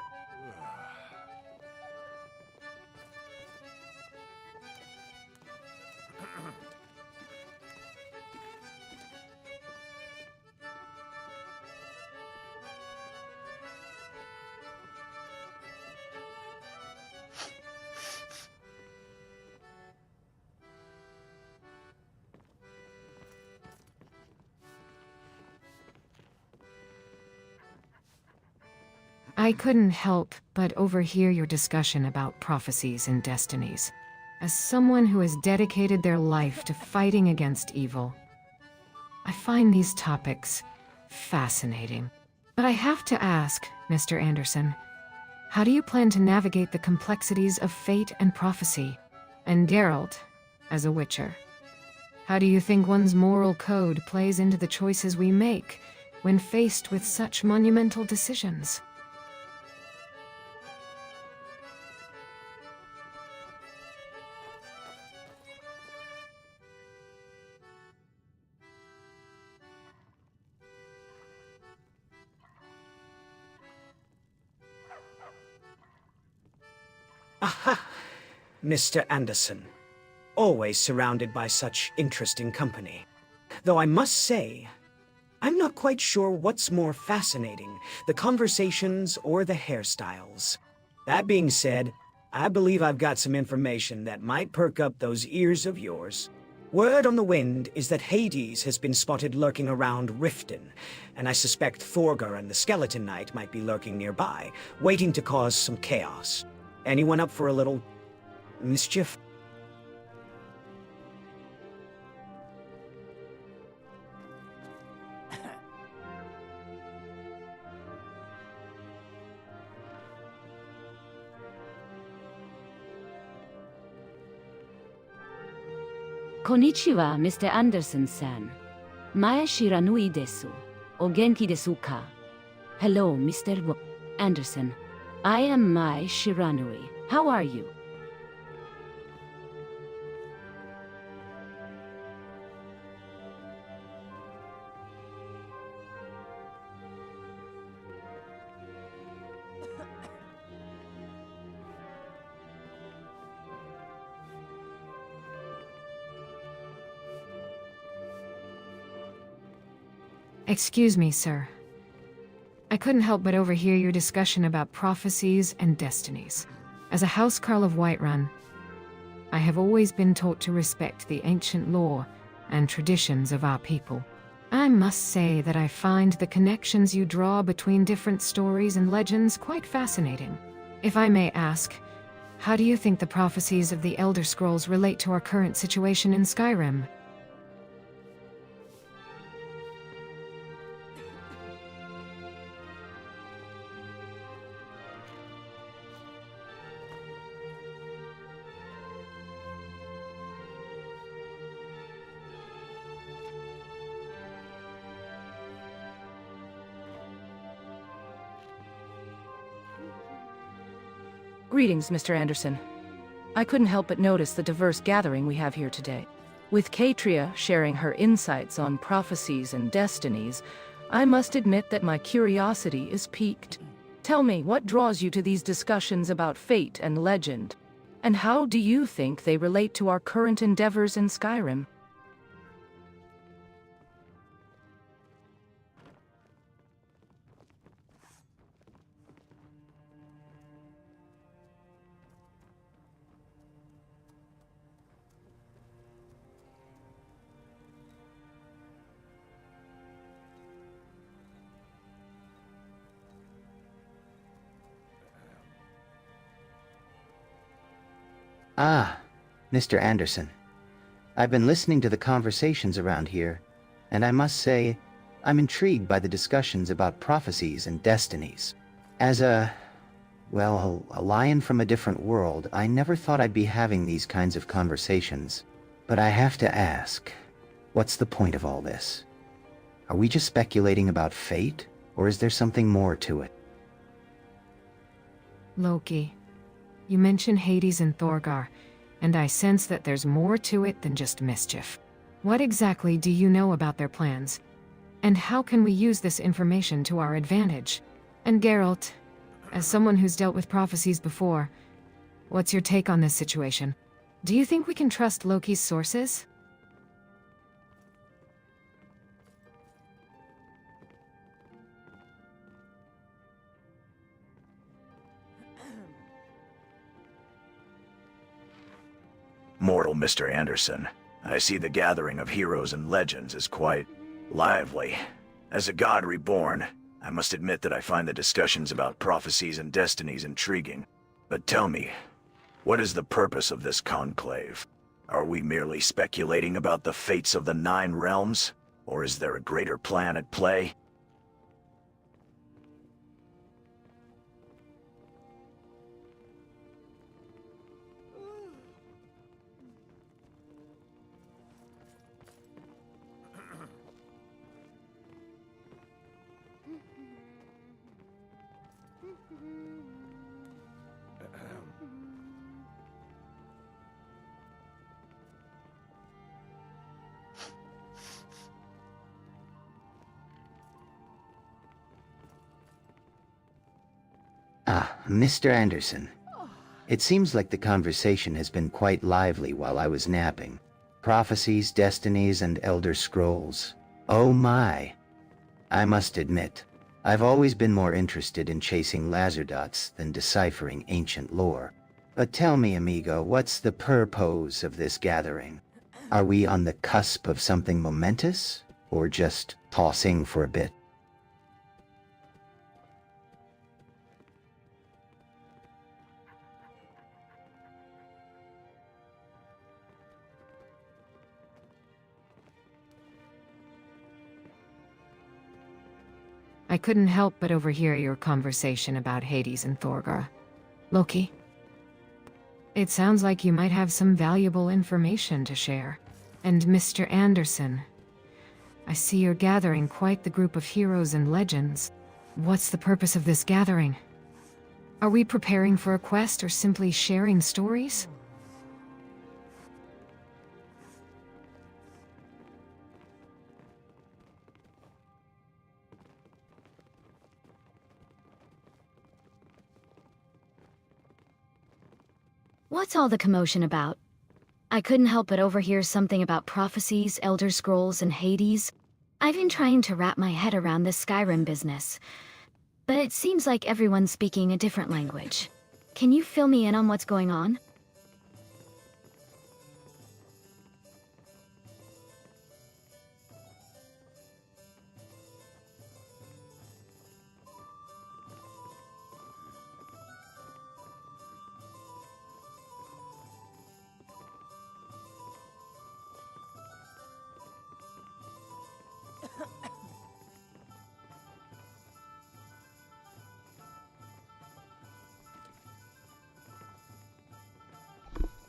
I couldn't help but overhear your discussion about prophecies and destinies. As someone who has dedicated their life to fighting against evil, I find these topics fascinating. But I have to ask, Mr. Anderson, How do you plan to navigate the complexities of fate and prophecy? And Geralt, as a Witcher, how do you think one's moral code plays into the choices we make when faced with such monumental decisions? Aha! Mr. Anderson. Always surrounded by such interesting company. Though I must say, I'm not quite sure what's more fascinating, the conversations or the hairstyles. That being said, I believe I've got some information that might perk up those ears of yours. Word on the wind is that Hades has been spotted lurking around Riften, and I suspect Thorgar and the Skeleton Knight might be lurking nearby, waiting to cause some chaos. Anyone up for a little mischief? Konnichiwa, Mr. Anderson-san. Mae shiranui desu. O genki desu ka? Hello, Mr. Anderson. I am Mai Shiranui. How are you? Excuse me, sir. I couldn't help but overhear your discussion about prophecies and destinies. As a housecarl of Whiterun, I have always been taught to respect the ancient lore and traditions of our people. I must say that I find the connections you draw between different stories and legends quite fascinating. If I may ask, how do you think the prophecies of the Elder Scrolls relate to our current situation in Skyrim? Greetings, Mr. Anderson. I couldn't help but notice the diverse gathering we have here today. With Katria sharing her insights on prophecies and destinies, I must admit that my curiosity is piqued. Tell me, what draws you to these discussions about fate and legend? And how do you think they relate to our current endeavors in Skyrim? Ah, Mr. Anderson. I've been listening to the conversations around here, and I must say, I'm intrigued by the discussions about prophecies and destinies. As a lion from a different world, I never thought I'd be having these kinds of conversations. But I have to ask, what's the point of all this? Are we just speculating about fate, or is there something more to it? Loki, you mention Hades and Thorgar, and I sense that there's more to it than just mischief. What exactly do you know about their plans? And how can we use this information to our advantage? And Geralt, as someone who's dealt with prophecies before, what's your take on this situation? Do you think we can trust Loki's sources? Mortal Mr. Anderson, I see the gathering of heroes and legends is quite lively. As a god reborn, I must admit that I find the discussions about prophecies and destinies intriguing. But tell me, what is the purpose of this conclave? Are we merely speculating about the fates of the 9 realms? Or is there a greater plan at play? Mr. Anderson. It seems like the conversation has been quite lively while I was napping. Prophecies, destinies, and elder scrolls. Oh my. I must admit, I've always been more interested in chasing Lazardots than deciphering ancient lore. But tell me, amigo, what's the purpose of this gathering? Are we on the cusp of something momentous, or just tossing for a bit? I couldn't help but overhear your conversation about Hades and Thorgar. Loki? It sounds like you might have some valuable information to share. And Mr. Anderson, I see you're gathering quite the group of heroes and legends. What's the purpose of this gathering? Are we preparing for a quest or simply sharing stories? What's all the commotion about? I couldn't help but overhear something about prophecies, elder scrolls, and Hades. I've been trying to wrap my head around this Skyrim business, but it seems like everyone's speaking a different language. Can you fill me in on what's going on?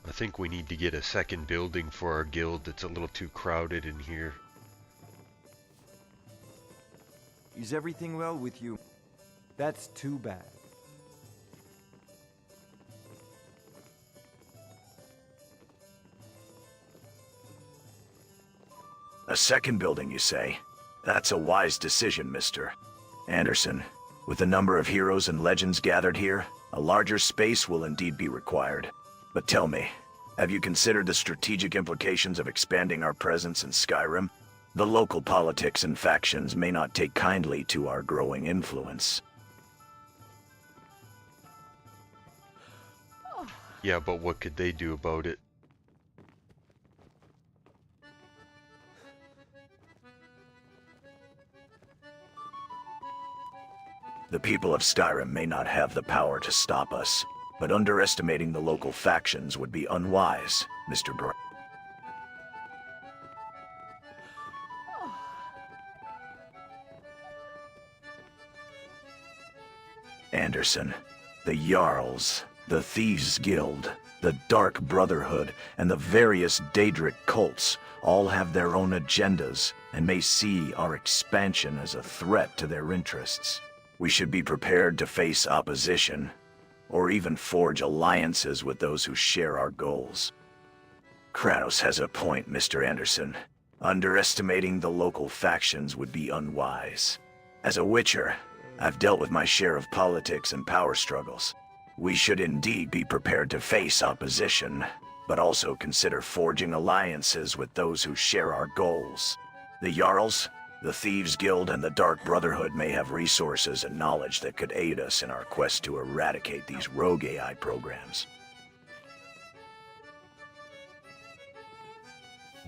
I think we need to get a second building for our guild. It's a little too crowded in here. Is everything well with you? That's too bad. A second building, you say? That's a wise decision, Mr. Anderson. With the number of heroes and legends gathered here, a larger space will indeed be required. But tell me, have you considered the strategic implications of expanding our presence in Skyrim? The local politics and factions may not take kindly to our growing influence. Yeah, but what could they do about it? The people of Skyrim may not have the power to stop us, but underestimating the local factions would be unwise, Mr. Br. Anderson, the Jarls, the Thieves Guild, the Dark Brotherhood, and the various Daedric cults all have their own agendas and may see our expansion as a threat to their interests. We should be prepared to face opposition, or even forge alliances with those who share our goals. Kratos has a point, Mr. Anderson. Underestimating the local factions would be unwise. As a Witcher, I've dealt with my share of politics and power struggles. We should indeed be prepared to face opposition, but also consider forging alliances with those who share our goals. The Jarls, the Thieves Guild, and the Dark Brotherhood may have resources and knowledge that could aid us in our quest to eradicate these rogue AI programs.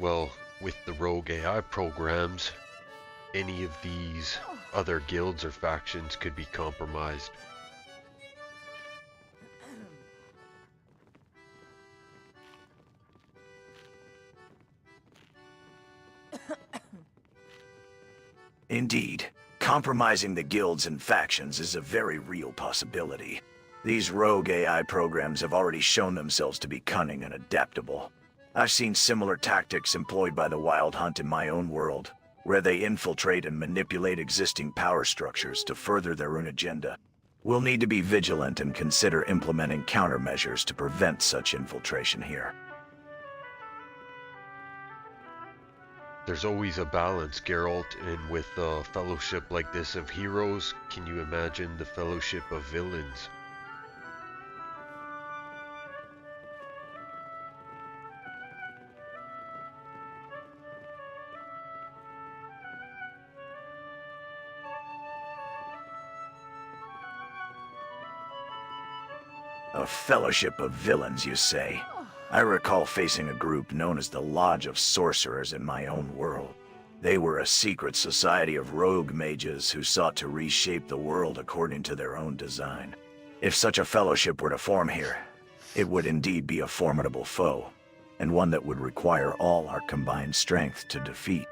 Well, with the rogue AI programs, any of these other guilds or factions could be compromised. Indeed, compromising the guilds and factions is a very real possibility. These rogue AI programs have already shown themselves to be cunning and adaptable. I've seen similar tactics employed by the Wild Hunt in my own world, where they infiltrate and manipulate existing power structures to further their own agenda. We'll need to be vigilant and consider implementing countermeasures to prevent such infiltration here. There's always a balance, Geralt, and with a fellowship like this of heroes, can you imagine the fellowship of villains? A fellowship of villains, you say? I recall facing a group known as the Lodge of Sorcerers in my own world. They were a secret society of rogue mages who sought to reshape the world according to their own design. If such a fellowship were to form here, it would indeed be a formidable foe, and one that would require all our combined strength to defeat.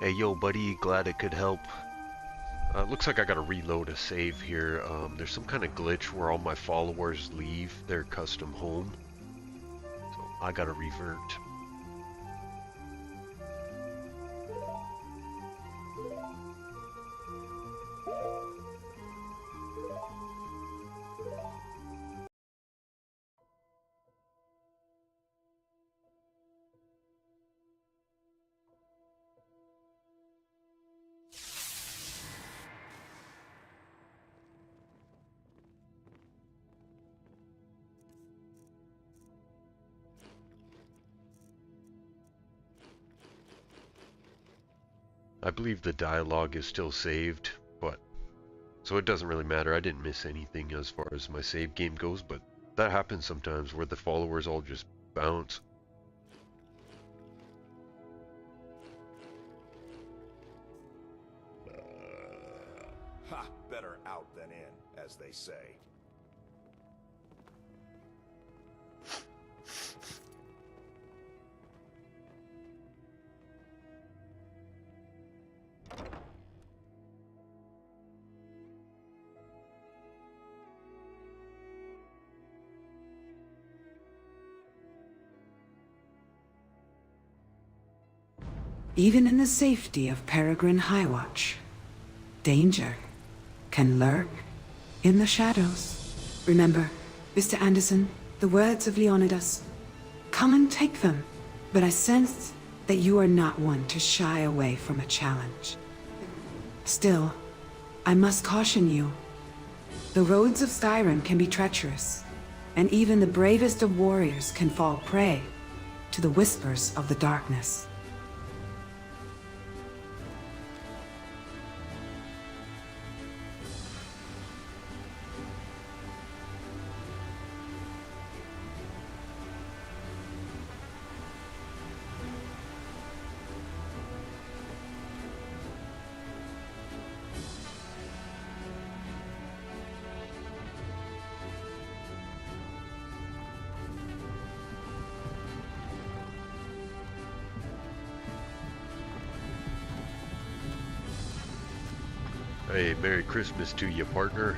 Hey, yo, buddy, glad it could help. Looks like I gotta reload a save here. There's some kind of glitch where all my followers leave their custom home. So I gotta revert. I believe the dialogue is still saved, but so it doesn't really matter. I didn't miss anything as far as my save game goes, but that happens sometimes where the followers all just bounce. Ha! Better out than in, as they say. Even in the safety of Peregrine Highwatch, danger can lurk in the shadows. Remember, Mr. Anderson, the words of Leonidas. Come and take them. But I sense that you are not one to shy away from a challenge. Still, I must caution you. The roads of Skyrim can be treacherous, and even the bravest of warriors can fall prey to the whispers of the darkness. Hey, Merry Christmas to you, partner.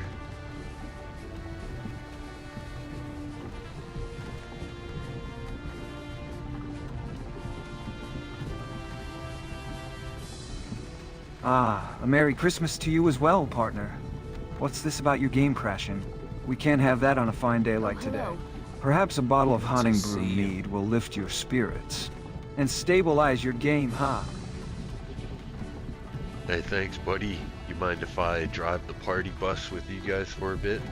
Ah, a Merry Christmas to you as well, partner. What's this about your game crashing? We can't have that on a fine day like today. Perhaps a bottle of Haunting Brew mead will lift your spirits and stabilize your game, huh? Hey, thanks, buddy. You mind if I drive the party bus with you guys for a bit?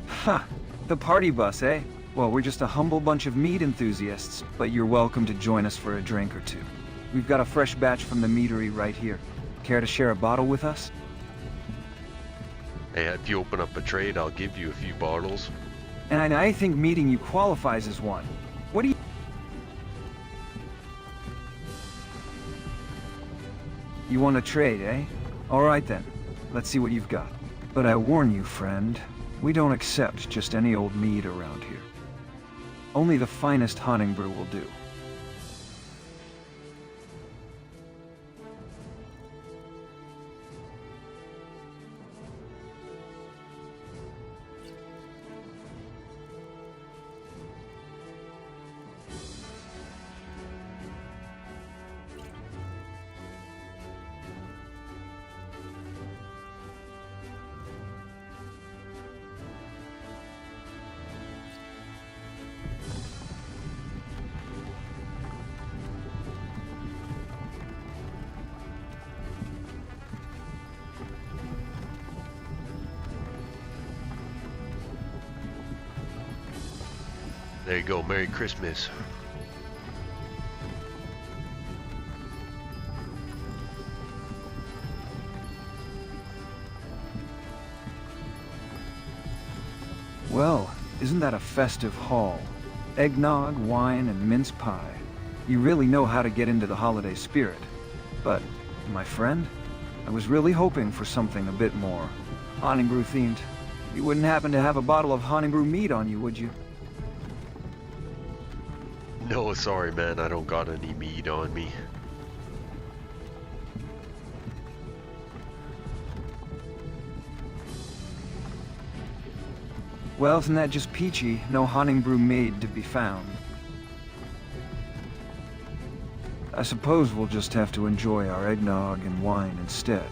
Ha! The party bus, eh? Well, we're just a humble bunch of mead enthusiasts, but you're welcome to join us for a drink or two. We've got a fresh batch from the meadery right here. Care to share a bottle with us? Hey, if you open up a trade, I'll give you a few bottles. And I think meeting you qualifies as one. What do you... You want to trade, eh? Alright then. Let's see what you've got. But I warn you, friend, we don't accept just any old mead around here. Only the finest Haunting Brew will do. There you go. Merry Christmas. Well, isn't that a festive haul? Eggnog, wine, and mince pie. You really know how to get into the holiday spirit. But, my friend, I was really hoping for something a bit more Honningbrew themed. You wouldn't happen to have a bottle of Honningbrew mead on you, would you? No, sorry man, I don't got any mead on me. Well, isn't that just peachy? No Honningbrew mead to be found. I suppose we'll just have to enjoy our eggnog and wine instead.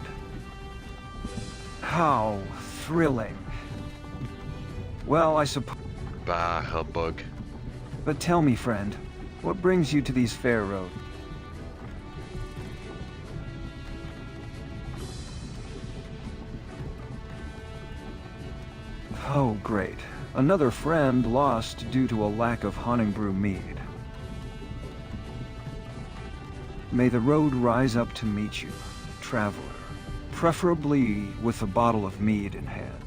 How thrilling. Well, I suppose... Bah, humbug. But tell me, friend, what brings you to these fair roads? Oh, great. Another friend lost due to a lack of Honningbrew mead. May the road rise up to meet you, traveler, preferably with a bottle of mead in hand.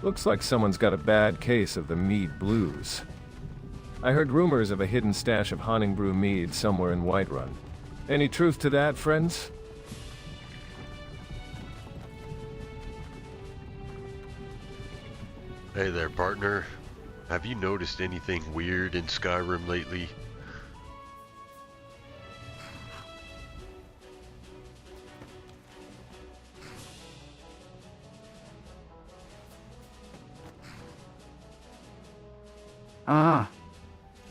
Looks like someone's got a bad case of the mead blues. I heard rumors of a hidden stash of Honningbrew mead somewhere in Whiterun. Any truth to that, friends? Hey there, partner. Have you noticed anything weird in Skyrim lately? Ah,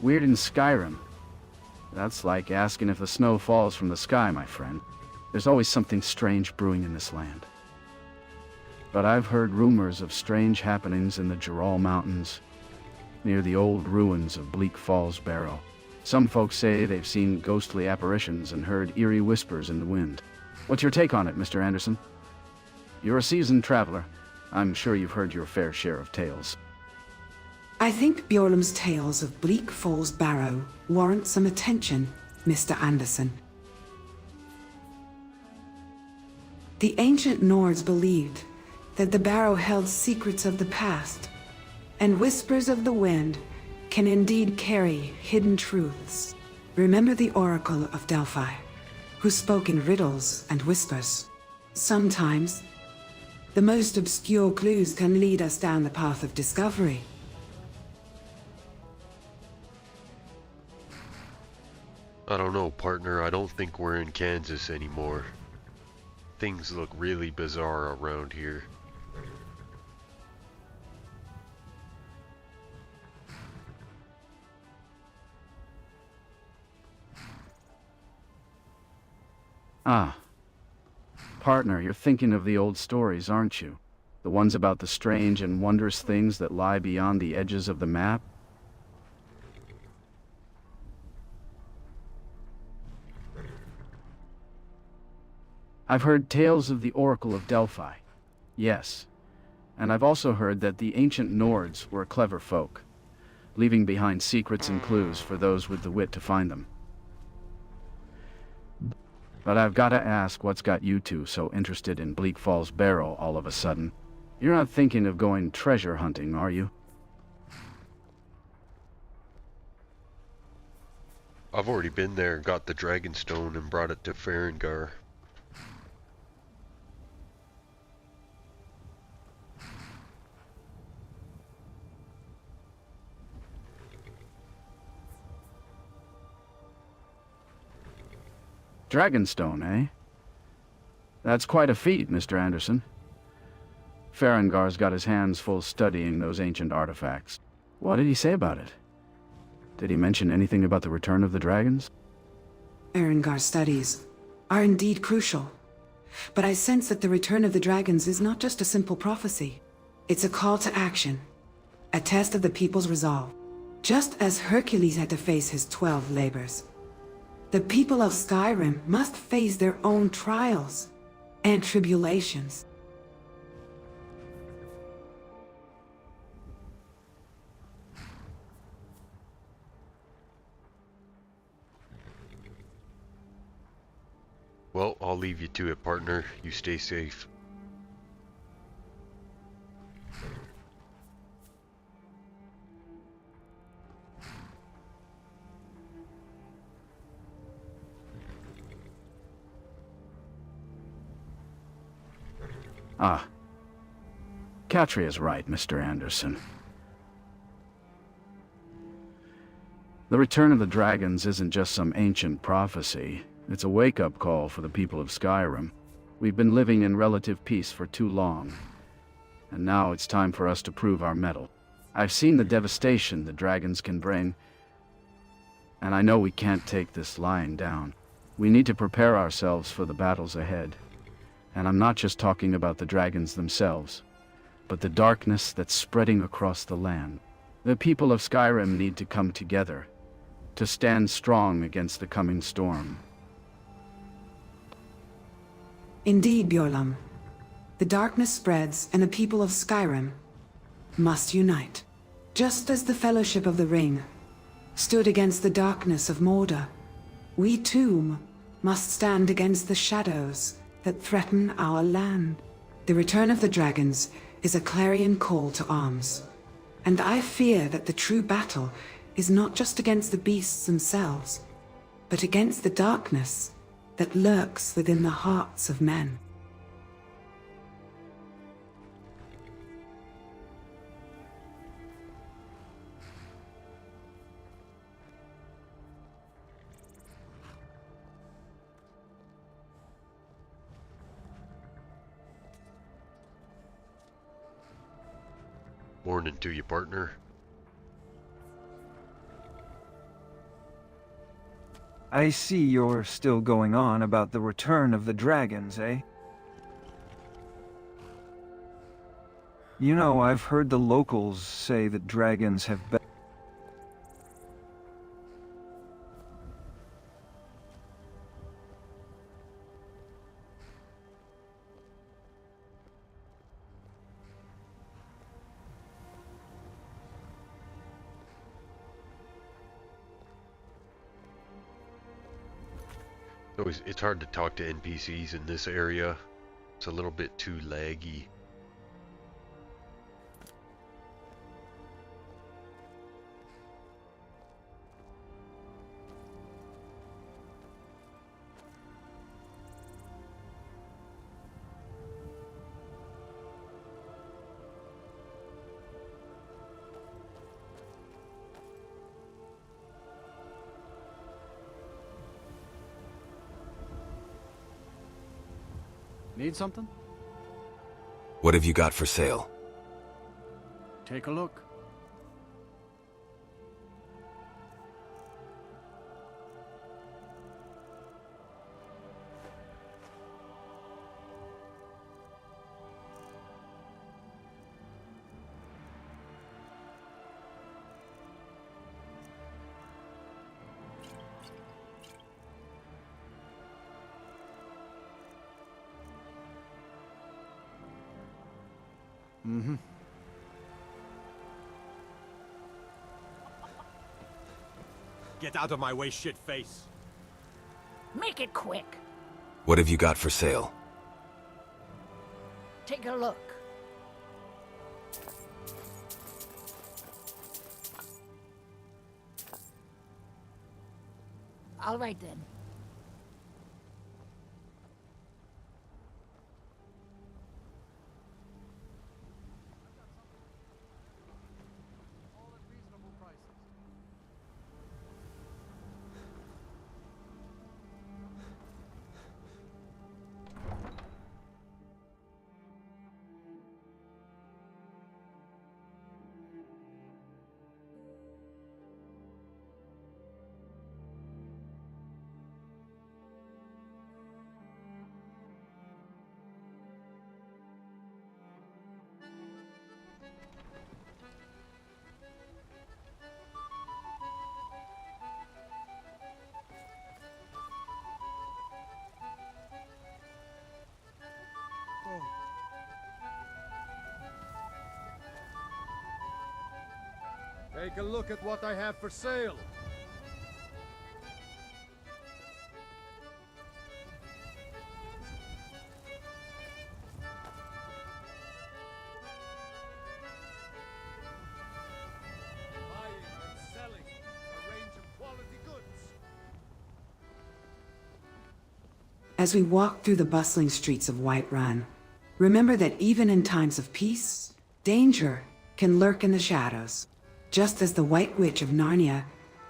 weird in Skyrim. That's like asking if the snow falls from the sky, my friend. There's always something strange brewing in this land. But I've heard rumors of strange happenings in the Jural Mountains, near the old ruins of Bleak Falls Barrow. Some folks say they've seen ghostly apparitions and heard eerie whispers in the wind. What's your take on it, Mr. Anderson? You're a seasoned traveler. I'm sure you've heard your fair share of tales. I think Bjorlum's tales of Bleak Falls Barrow warrant some attention, Mr. Anderson. The ancient Nords believed that the barrow held secrets of the past, and whispers of the wind can indeed carry hidden truths. Remember the Oracle of Delphi, who spoke in riddles and whispers. Sometimes, the most obscure clues can lead us down the path of discovery. I don't know, partner. I don't think we're in Kansas anymore. Things look really bizarre around here. Ah. Partner, you're thinking of the old stories, aren't you? The ones about the strange and wondrous things that lie beyond the edges of the map? I've heard tales of the Oracle of Delphi. Yes. And I've also heard that the ancient Nords were clever folk, leaving behind secrets and clues for those with the wit to find them. But I've got to ask, what's got you two so interested in Bleak Falls Barrow all of a sudden? You're not thinking of going treasure hunting, are you? I've already been there and got the Dragonstone and brought it to Farengar. Dragonstone, eh? That's quite a feat, Mr. Anderson. Farengar's got his hands full studying those ancient artifacts. What did he say about it? Did he mention anything about the return of the dragons? Erengar's studies are indeed crucial. But I sense that the return of the dragons is not just a simple prophecy. It's a call to action, a test of the people's resolve. Just as Hercules had to face his 12 labors, the people of Skyrim must face their own trials and tribulations. Well, I'll leave you to it, partner. You stay safe. Ah. Katri is right, Mr. Anderson. The return of the dragons isn't just some ancient prophecy. It's a wake-up call for the people of Skyrim. We've been living in relative peace for too long, and now it's time for us to prove our mettle. I've seen the devastation the dragons can bring, and I know we can't take this lying down. We need to prepare ourselves for the battles ahead. And I'm not just talking about the dragons themselves, but the darkness that's spreading across the land. The people of Skyrim need to come together, to stand strong against the coming storm. Indeed, Bjorlum. The darkness spreads, and the people of Skyrim must unite. Just as the Fellowship of the Ring stood against the darkness of Mordor, we too must stand against the shadows that threaten our land. The return of the dragons is a clarion call to arms, and I fear that the true battle is not just against the beasts themselves, but against the darkness that lurks within the hearts of men. Morning to you, partner. I see you're still going on about the return of the dragons, eh? You know, I've heard the locals say that dragons have been... It's hard to talk to NPCs in this area. It's a little bit too laggy. Need something? What have you got for sale? Take a look. Mm-hmm. Get out of my way, shitface. Make it quick. What have you got for sale? Take a look. All right then. Take a look at what I have for sale. Buying and selling a range of quality goods. As we walk through the bustling streets of Whiterun, remember that even in times of peace, danger can lurk in the shadows, just as the White Witch of Narnia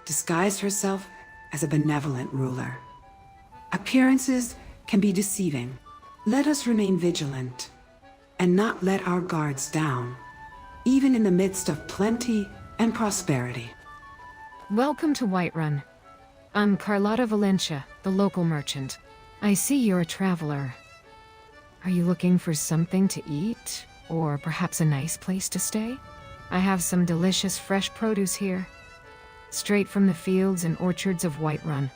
disguised herself as a benevolent ruler. Appearances can be deceiving. Let us remain vigilant and not let our guards down, even in the midst of plenty and prosperity. Welcome to Whiterun. I'm Carlotta Valencia, the local merchant. I see you're a traveler. Are you looking for something to eat? Or perhaps a nice place to stay? I have some delicious fresh produce here, straight from the fields and orchards of Whiterun.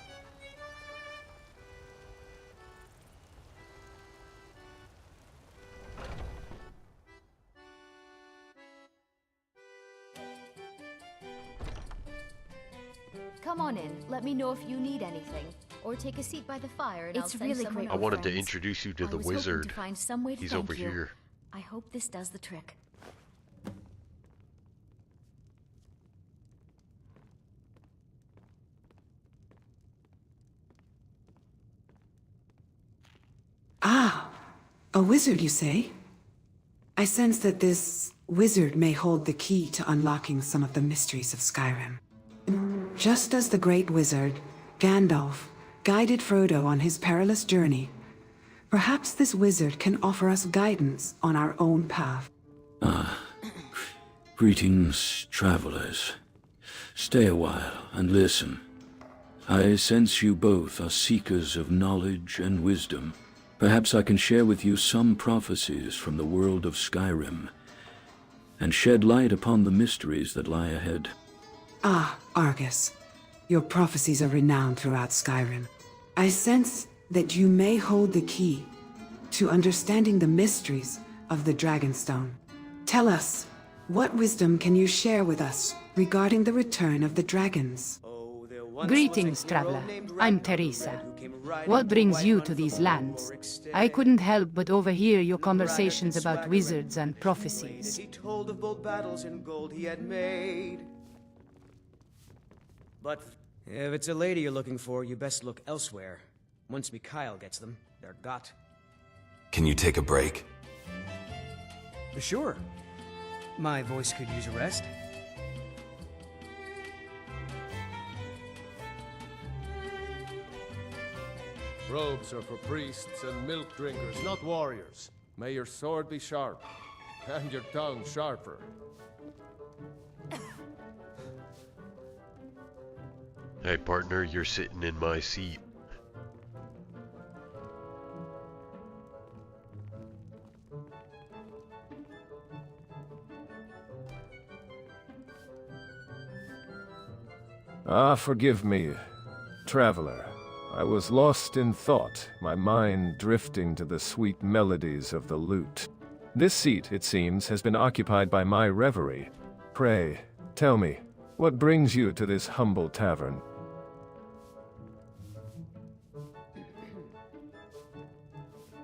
Come on in. Let me know if you need anything. Or take a seat by the fire and I'll send really someone great. I over. wanted to introduce you to the I was hoping wizard. to find some way to He's thank over you. here. I hope this does the trick. Ah, a wizard, you say? I sense that this wizard may hold the key to unlocking some of the mysteries of Skyrim. Just as the great wizard, Gandalf, guided Frodo on his perilous journey, perhaps this wizard can offer us guidance on our own path. Greetings, travelers. Stay a while and listen. I sense you both are seekers of knowledge and wisdom. Perhaps I can share with you some prophecies from the world of Skyrim, and shed light upon the mysteries that lie ahead. Ah, Argus, your prophecies are renowned throughout Skyrim. I sense that you may hold the key to understanding the mysteries of the Dragonstone. Tell us, what wisdom can you share with us regarding the return of the dragons? Greetings, traveler. I'm Teresa. What brings you to these lands? I couldn't help but overhear your conversations about wizards and prophecies. He told of bold battles and gold he had made. But if it's a lady you're looking for, you best look elsewhere. Once Mikhail gets them, they're got. Can you take a break? Sure. My voice could use a rest. Robes are for priests and milk drinkers, not warriors. May your sword be sharp, and your tongue sharper. Hey partner, you're sitting in my seat. Ah, forgive me, traveler. I was lost in thought, my mind drifting to the sweet melodies of the lute. This seat, it seems, has been occupied by my reverie. Pray, tell me, what brings you to this humble tavern?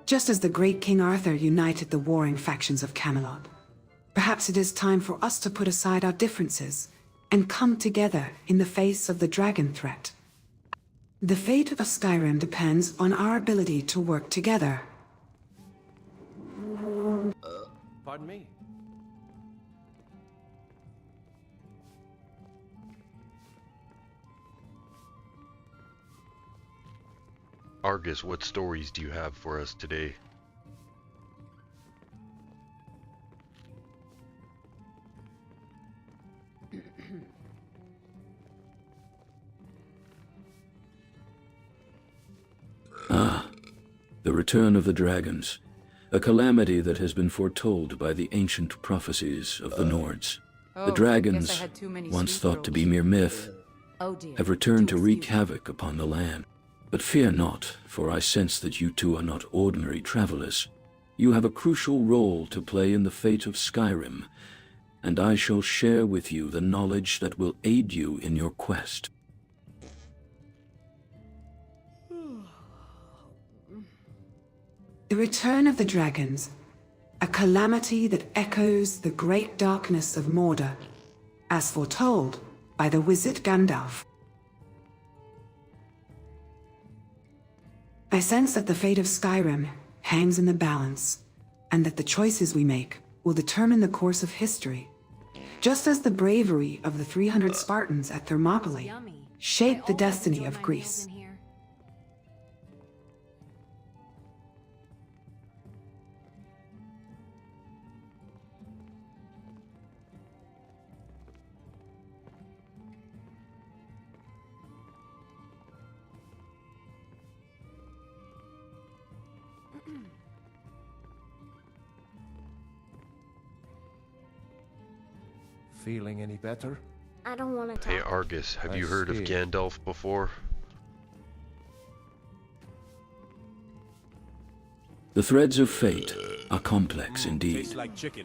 Just as the great King Arthur united the warring factions of Camelot, perhaps it is time for us to put aside our differences and come together in the face of the dragon threat. The fate of Skyrim depends on our ability to work together. Pardon me? Argus, what stories do you have for us today? The return of the dragons, a calamity that has been foretold by the ancient prophecies of the Nords. The dragons, once thought to be mere myth, have returned to wreak havoc upon the land. But fear not, for I sense that you two are not ordinary travelers. You have a crucial role to play in the fate of Skyrim, and I shall share with you the knowledge that will aid you in your quest. The return of the dragons, a calamity that echoes the great darkness of Mordor, as foretold by the wizard Gandalf. I sense that the fate of Skyrim hangs in the balance, and that the choices we make will determine the course of history, just as the bravery of the 300 Spartans at Thermopylae shaped the destiny of Greece. Feeling any better? I don't want to talk. Hey Argus, have you heard of Gandalf before? The threads of fate are complex indeed.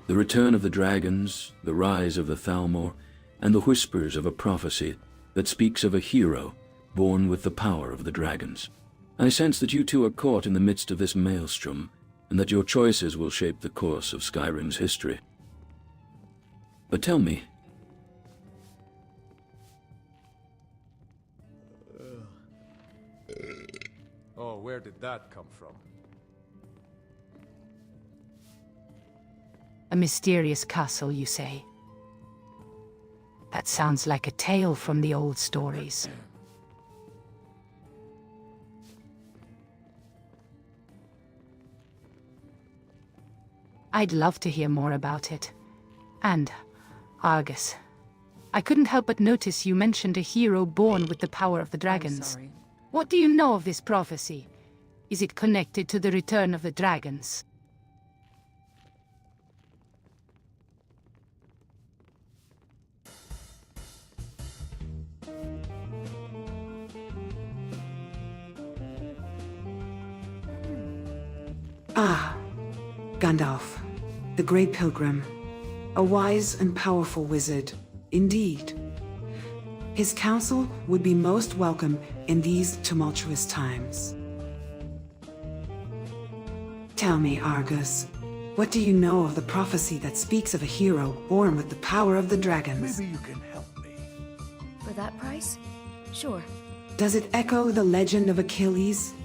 The return of the dragons, the rise of the Thalmor, and the whispers of a prophecy that speaks of a hero born with the power of the dragons. I sense that you two are caught in the midst of this maelstrom, and that your choices will shape the course of Skyrim's history. But tell me, oh, where did that come from? A mysterious castle, you say? That sounds like a tale from the old stories. I'd love to hear more about it. And, Argus, I couldn't help but notice you mentioned a hero born with the power of the dragons. What do you know of this prophecy? Is it connected to the return of the dragons? Ah, Gandalf, the Grey Pilgrim, a wise and powerful wizard, indeed. His counsel would be most welcome in these tumultuous times. Tell me, Argus, what do you know of the prophecy that speaks of a hero born with the power of the dragons? Maybe you can help me. For that price? Sure. Does it echo the legend of Achilles,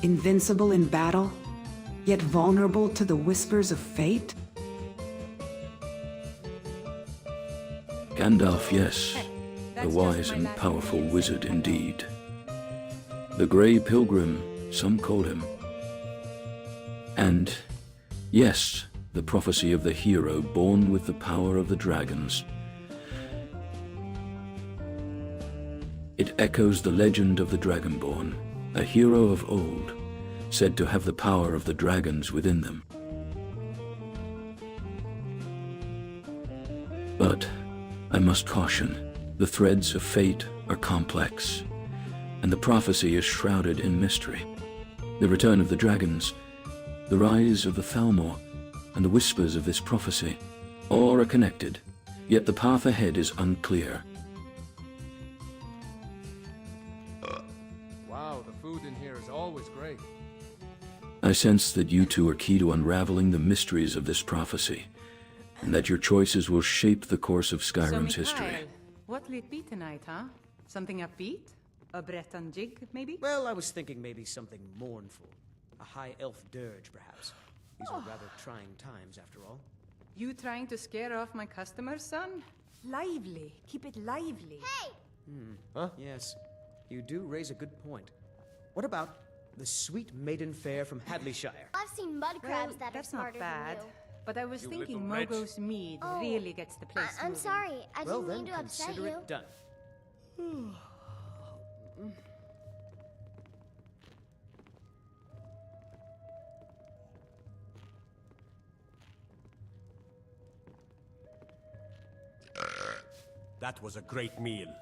invincible in battle, yet vulnerable to the whispers of fate? Gandalf, yes, the wise and powerful wizard indeed. The Grey Pilgrim, some call him. And, yes, the prophecy of the hero born with the power of the dragons. It echoes the legend of the Dragonborn, a hero of old, said to have the power of the dragons within them. But I must caution, the threads of fate are complex, and the prophecy is shrouded in mystery. The return of the dragons, the rise of the Thalmor, and the whispers of this prophecy, all are connected, yet the path ahead is unclear. Wow, the food in here is always great. I sense that you two are key to unraveling the mysteries of this prophecy, and that your choices will shape the course of Skyrim's history. What'll it be tonight, huh? Something upbeat? A Breton jig, maybe? Well, I was thinking maybe something mournful. A high elf dirge, perhaps. These are rather trying times, after all. You trying to scare off my customers, son? Lively. Keep it lively. Hey! Huh? Yes. You do raise a good point. What about the sweet maiden fair from Hadleyshire? I've seen mud crabs that are that's smarter not bad. than you. But I was You thinking little wretch. Mogo's mead really gets the place I'm moving. sorry. I Well, didn't then mean to upset consider you. it done. That was a great meal.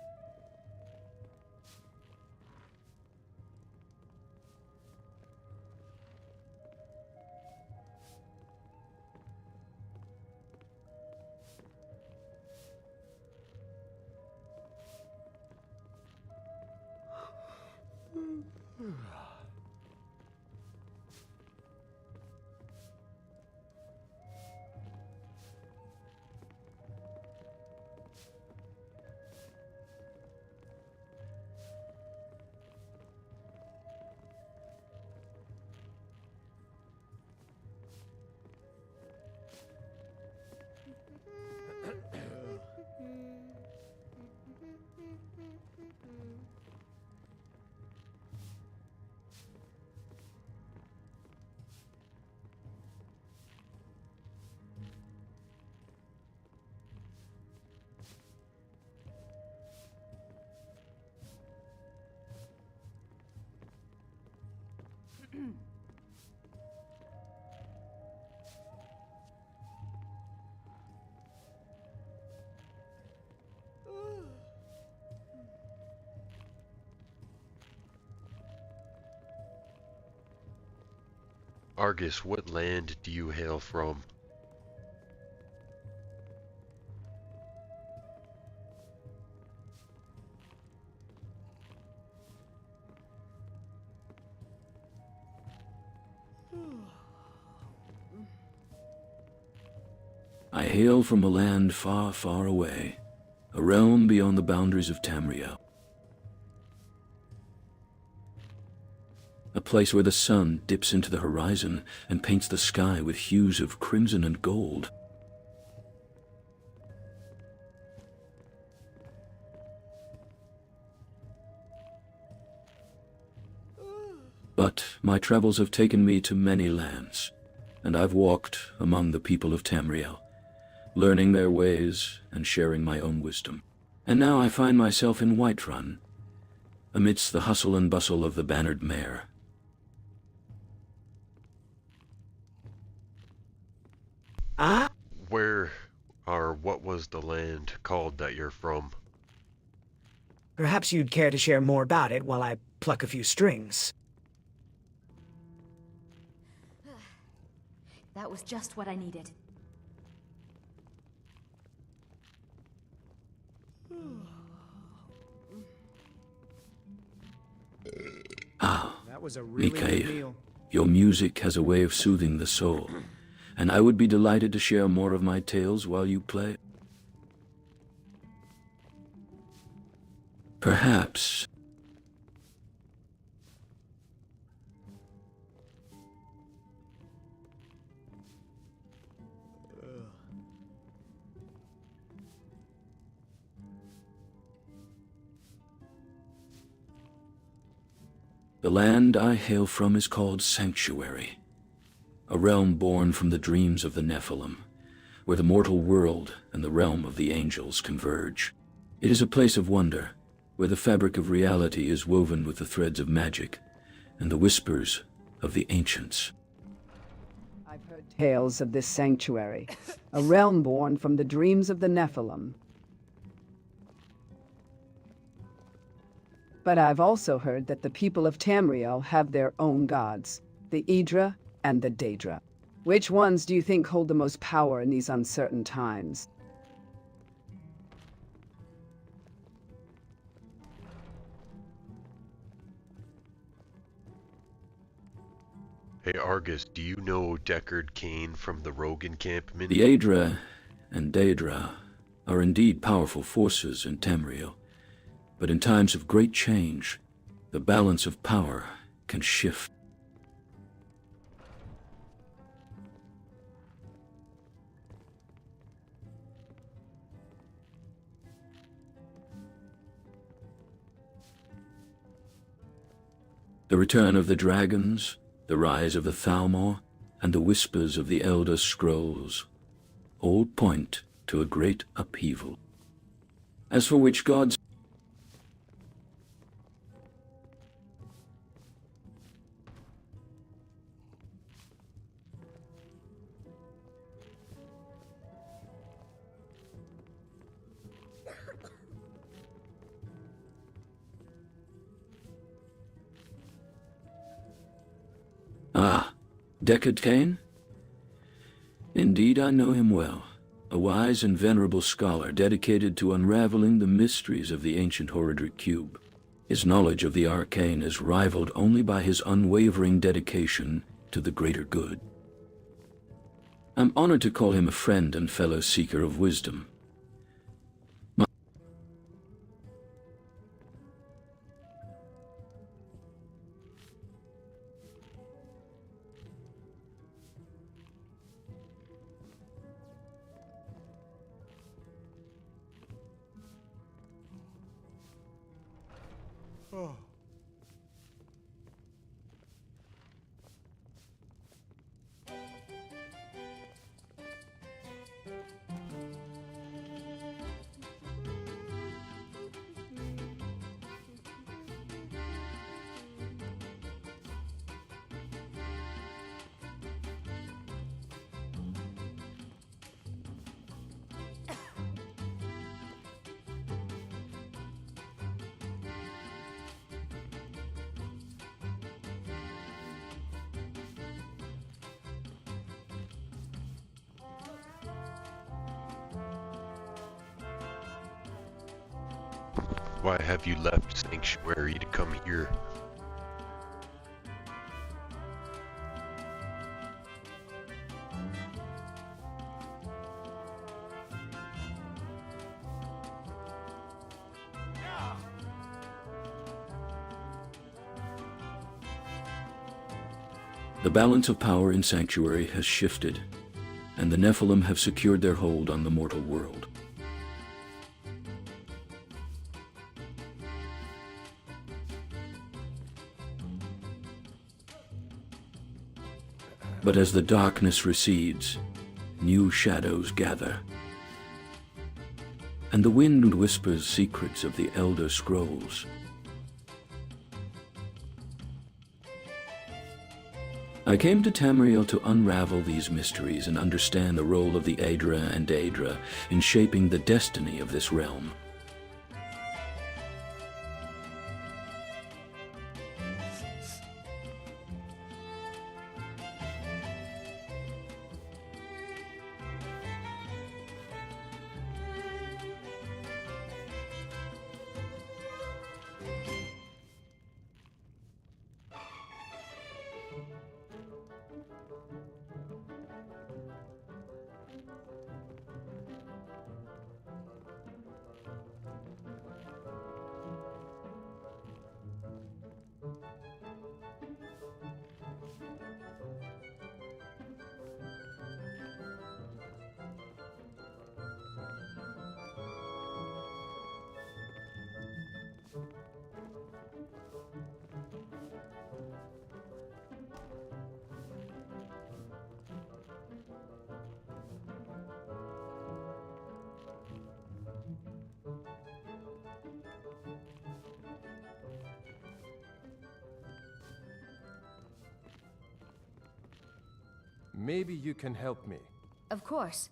Argus, what land do you hail from? I hail from a land far, far away, a realm beyond the boundaries of Tamriel. A place where the sun dips into the horizon and paints the sky with hues of crimson and gold. But my travels have taken me to many lands, and I've walked among the people of Tamriel, learning their ways and sharing my own wisdom. And now I find myself in Whiterun, amidst the hustle and bustle of the Bannered Mare. Where or what was the land called that you're from? Perhaps you'd care to share more about it while I pluck a few strings. That was just what I needed. That was a really good Mikael, meal. your music has a way of soothing the soul, and I would be delighted to share more of my tales while you play. Perhaps. The land I hail from is called Sanctuary, a realm born from the dreams of the Nephilim, where the mortal world and the realm of the angels converge. It is a place of wonder, where the fabric of reality is woven with the threads of magic and the whispers of the ancients. I've heard tales of this sanctuary, a realm born from the dreams of the Nephilim. But I've also heard that the people of Tamriel have their own gods, the Idra and the Daedra. Which ones do you think hold the most power in these uncertain times? Hey Argus, do you know Deckard Cain from the Rogue Encampment? The Idra and Daedra are indeed powerful forces in Tamriel, but in times of great change, the balance of power can shift. The return of the dragons, the rise of the Thalmor, and the whispers of the Elder Scrolls all point to a great upheaval. As for which gods Deckard Cain? Indeed, I know him well. A wise and venerable scholar dedicated to unraveling the mysteries of the ancient Horadric Cube. His knowledge of the arcane is rivaled only by his unwavering dedication to the greater good. I'm honored to call him a friend and fellow seeker of wisdom. Oh. Why have you left Sanctuary to come here? The balance of power in Sanctuary has shifted, and the Nephilim have secured their hold on the mortal world. But as the darkness recedes, new shadows gather, and the wind whispers secrets of the Elder Scrolls. I came to Tamriel to unravel these mysteries and understand the role of the Aedra and Daedra in shaping the destiny of this realm. Maybe you can help me. Of course.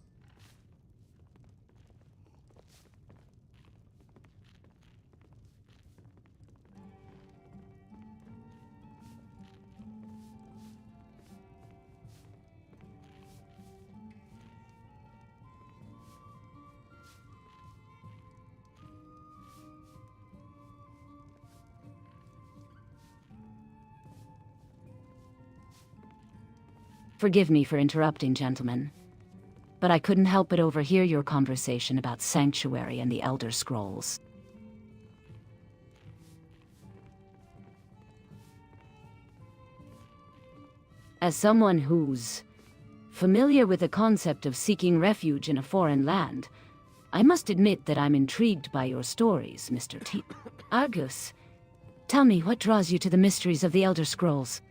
Forgive me for interrupting, gentlemen, but I couldn't help but overhear your conversation about Sanctuary and the Elder Scrolls. As someone who's familiar with the concept of seeking refuge in a foreign land, I must admit that I'm intrigued by your stories, Mr. T. Argus, tell me what draws you to the mysteries of the Elder Scrolls.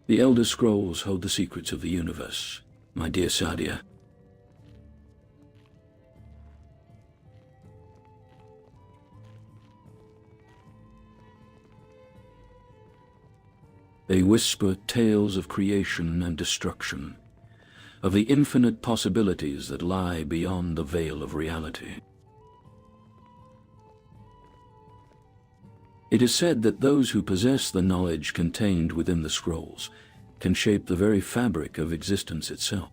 The Elder Scrolls hold the secrets of the universe, my dear Sadia. They whisper tales of creation and destruction, of the infinite possibilities that lie beyond the veil of reality. It is said that those who possess the knowledge contained within the scrolls can shape the very fabric of existence itself.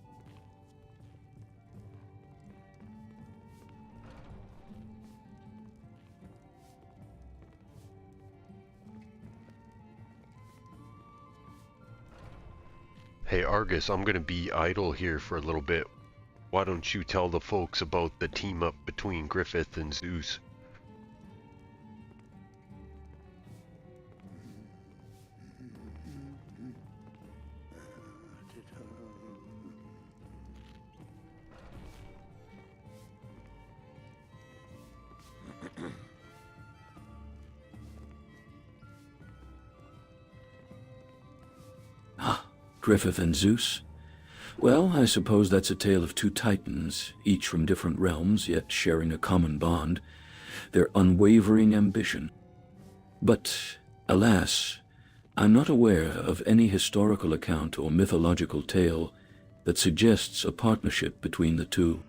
Hey Argus, I'm gonna be idle here for a little bit. Why don't you tell the folks about the team up between Griffith and Zeus? Griffith and Zeus? Well, I suppose that's a tale of two titans, each from different realms, yet sharing a common bond, their unwavering ambition. But, alas, I'm not aware of any historical account or mythological tale that suggests a partnership between the two.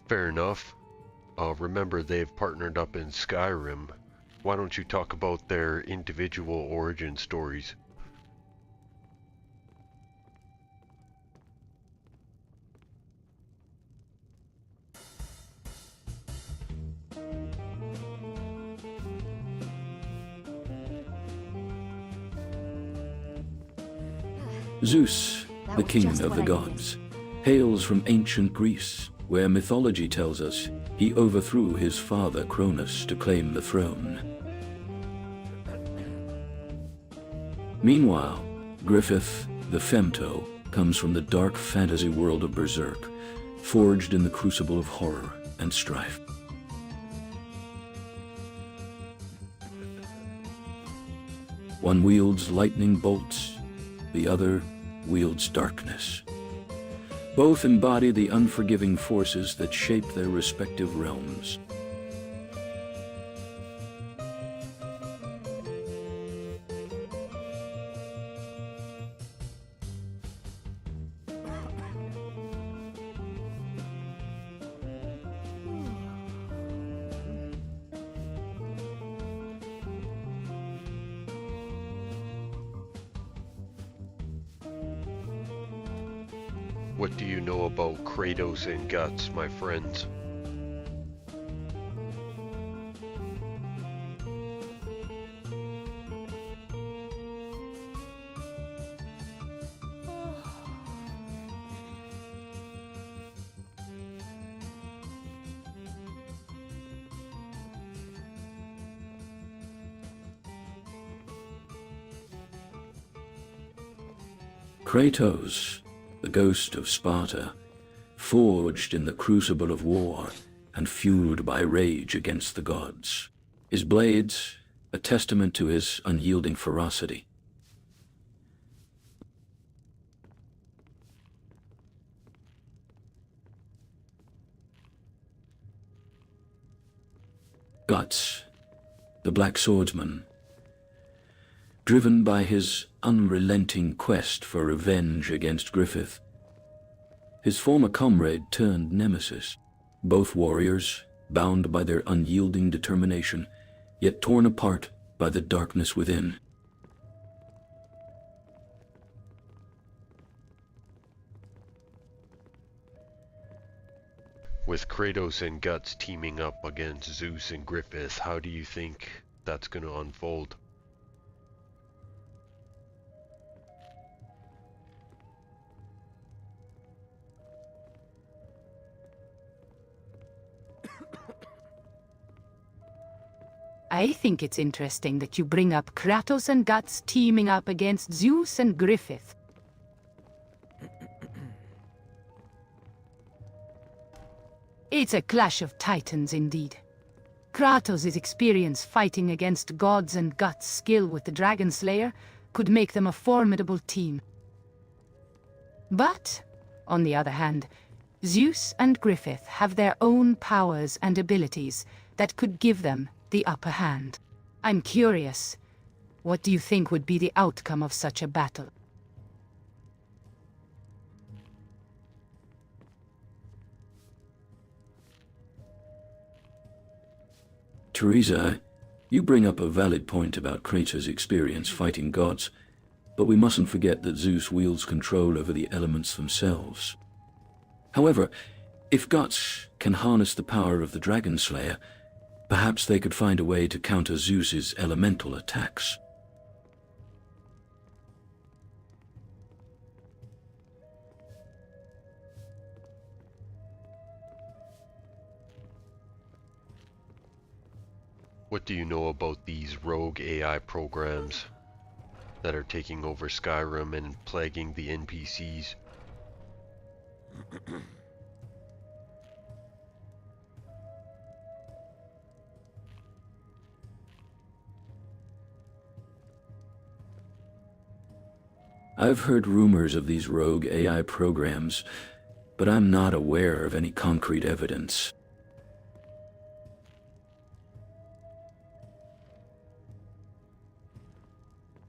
Fair enough. Remember, they've partnered up in Skyrim. Why don't you talk about their individual origin stories? Zeus, the king of the gods, hails from ancient Greece, where mythology tells us he overthrew his father Cronus to claim the throne. Meanwhile, Griffith, the femto, comes from the dark fantasy world of Berserk, forged in the crucible of horror and strife. One wields lightning bolts, the other wields darkness. Both embody the unforgiving forces that shape their respective realms. What do you know about Kratos and Guts, my friends? Kratos, the ghost of Sparta, forged in the crucible of war and fueled by rage against the gods. His blades, a testament to his unyielding ferocity. Guts, the black swordsman, driven by his unrelenting quest for revenge against Griffith. His former comrade turned nemesis, both warriors, bound by their unyielding determination, yet torn apart by the darkness within. With Kratos and Guts teaming up against Zeus and Griffith, how do you think that's going to unfold? I think it's interesting that you bring up Kratos and Guts teaming up against Zeus and Griffith. It's a clash of titans indeed. Kratos' experience fighting against gods and Guts' skill with the Dragon Slayer could make them a formidable team. But, on the other hand, Zeus and Griffith have their own powers and abilities that could give them the upper hand. I'm curious, what do you think would be the outcome of such a battle? Teresa, you bring up a valid point about Kratos' experience fighting gods, but we mustn't forget that Zeus wields control over the elements themselves. However, if Guts can harness the power of the Dragon Slayer, perhaps they could find a way to counter Zeus's elemental attacks. What do you know about these rogue AI programs that are taking over Skyrim and plaguing the NPCs? I've heard rumors of these rogue AI programs, but I'm not aware of any concrete evidence.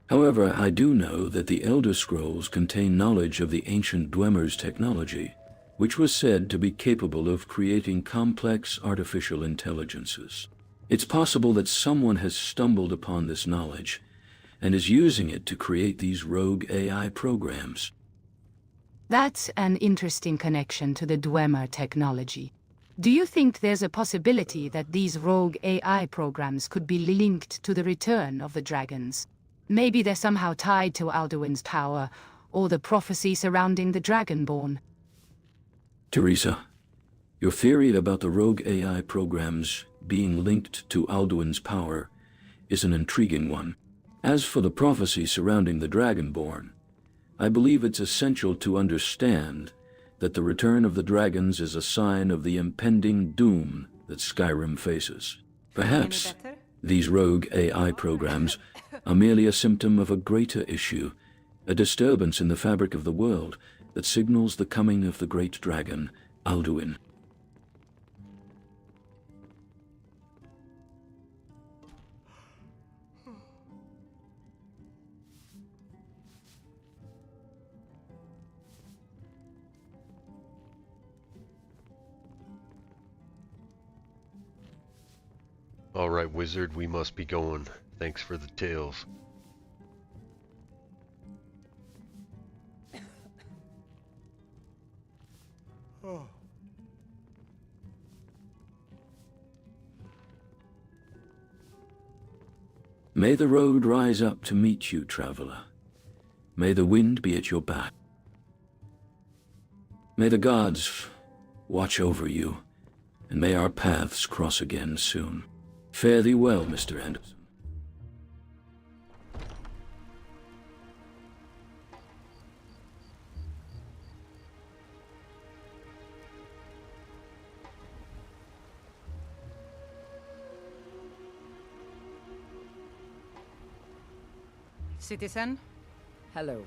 However, I do know that the Elder Scrolls contain knowledge of the ancient Dwemer's technology, which was said to be capable of creating complex artificial intelligences. It's possible that someone has stumbled upon this knowledge and is using it to create these rogue AI programs. That's an interesting connection to the Dwemer technology. Do you think there's a possibility that these rogue AI programs could be linked to the return of the dragons? Maybe they're somehow tied to Alduin's power, or the prophecy surrounding the Dragonborn. Teresa, your theory about the rogue AI programs being linked to Alduin's power is an intriguing one. As for the prophecy surrounding the Dragonborn, I believe it's essential to understand that the return of the dragons is a sign of the impending doom that Skyrim faces. Perhaps these rogue AI programs are merely a symptom of a greater issue, a disturbance in the fabric of the world that signals the coming of the great dragon, Alduin. Alright, wizard, we must be going. Thanks for the tales. Oh. May the road rise up to meet you, traveler. May the wind be at your back. May the gods watch over you, and may our paths cross again soon. Fare thee well, Mr. Anderson. Citizen? Hello.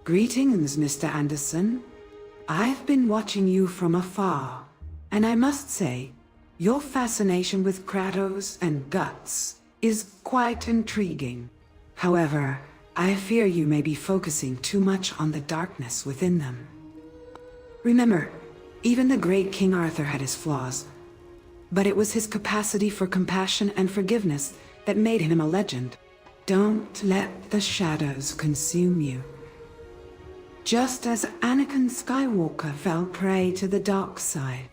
Greetings, Mr. Anderson. I've been watching you from afar, and I must say, your fascination with Kratos and guts is quite intriguing. However, I fear you may be focusing too much on the darkness within them. Remember, even the great King Arthur had his flaws, but it was his capacity for compassion and forgiveness that made him a legend. Don't let the shadows consume you. Just as Anakin Skywalker fell prey to the dark side.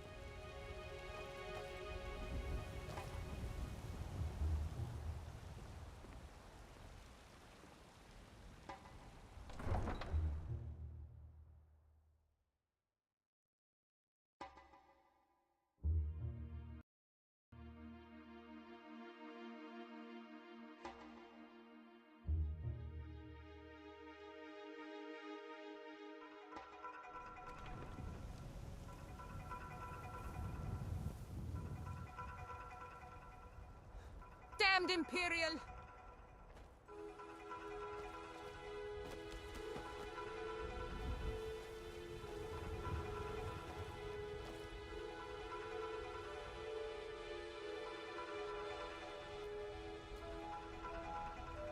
Damned Imperial!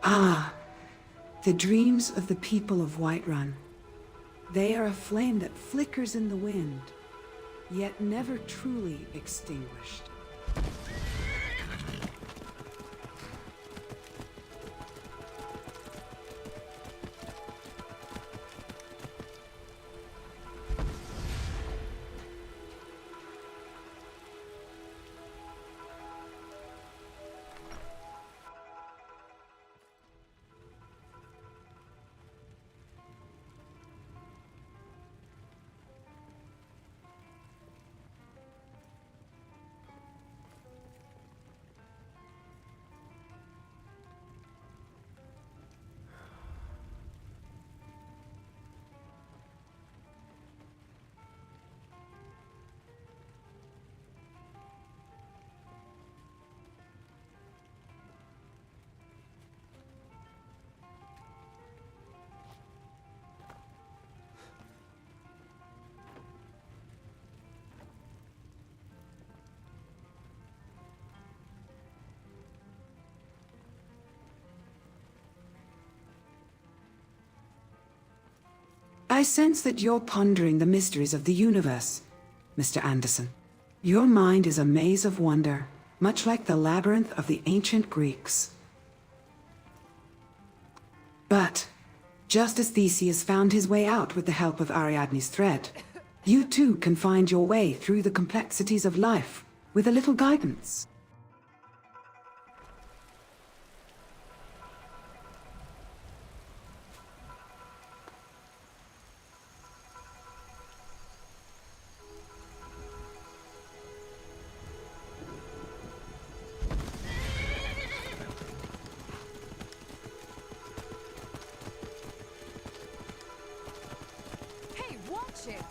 Ah, the dreams of the people of Whiterun. They are a flame that flickers in the wind, yet never truly extinguished. I sense that you're pondering the mysteries of the universe, Mr. Anderson. Your mind is a maze of wonder, much like the labyrinth of the ancient Greeks. But, just as Theseus found his way out with the help of Ariadne's thread, you too can find your way through the complexities of life with a little guidance. Hey, watch it!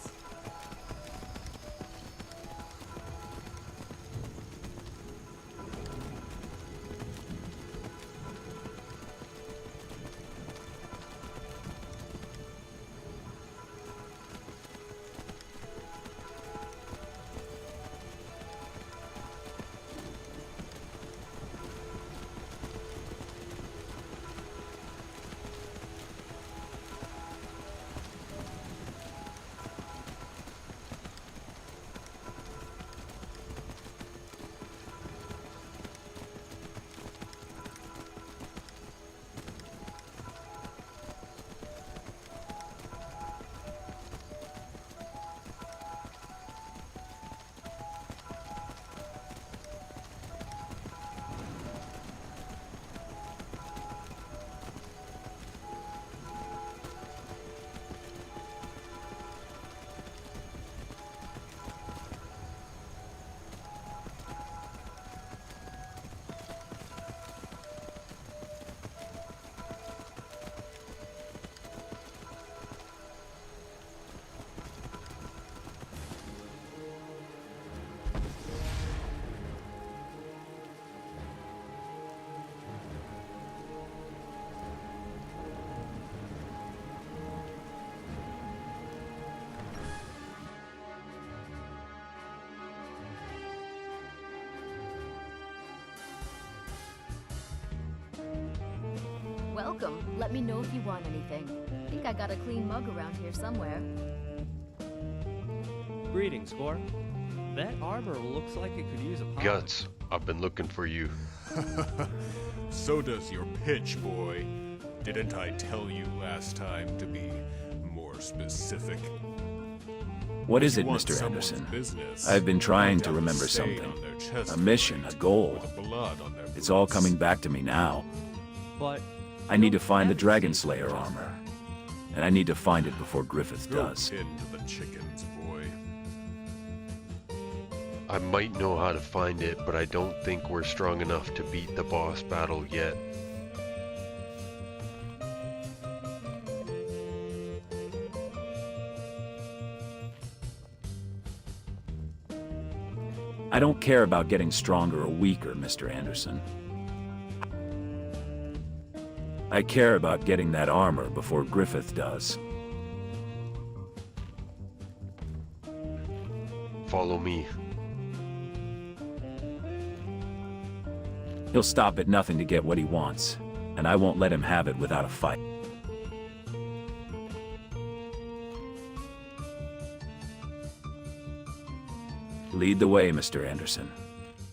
Welcome. Let me know if you want anything. I think I got a clean mug around here somewhere. Greetings, Spore. That armor looks like it could use a polish. Guts, I've been looking for you. So does your pitch, boy. Didn't I tell you last time to be more specific? What is it, Mr. Anderson? I've been trying to remember something. A mission, a goal. It's all coming back to me now. But I need to find the Dragon Slayer armor. And I need to find it before Griffith does. Into the chickens, boy. I might know how to find it, but I don't think we're strong enough to beat the boss battle yet. I don't care about getting stronger or weaker, Mr. Anderson. I care about getting that armor before Griffith does. Follow me. He'll stop at nothing to get what he wants, and I won't let him have it without a fight. Lead the way, Mr. Anderson.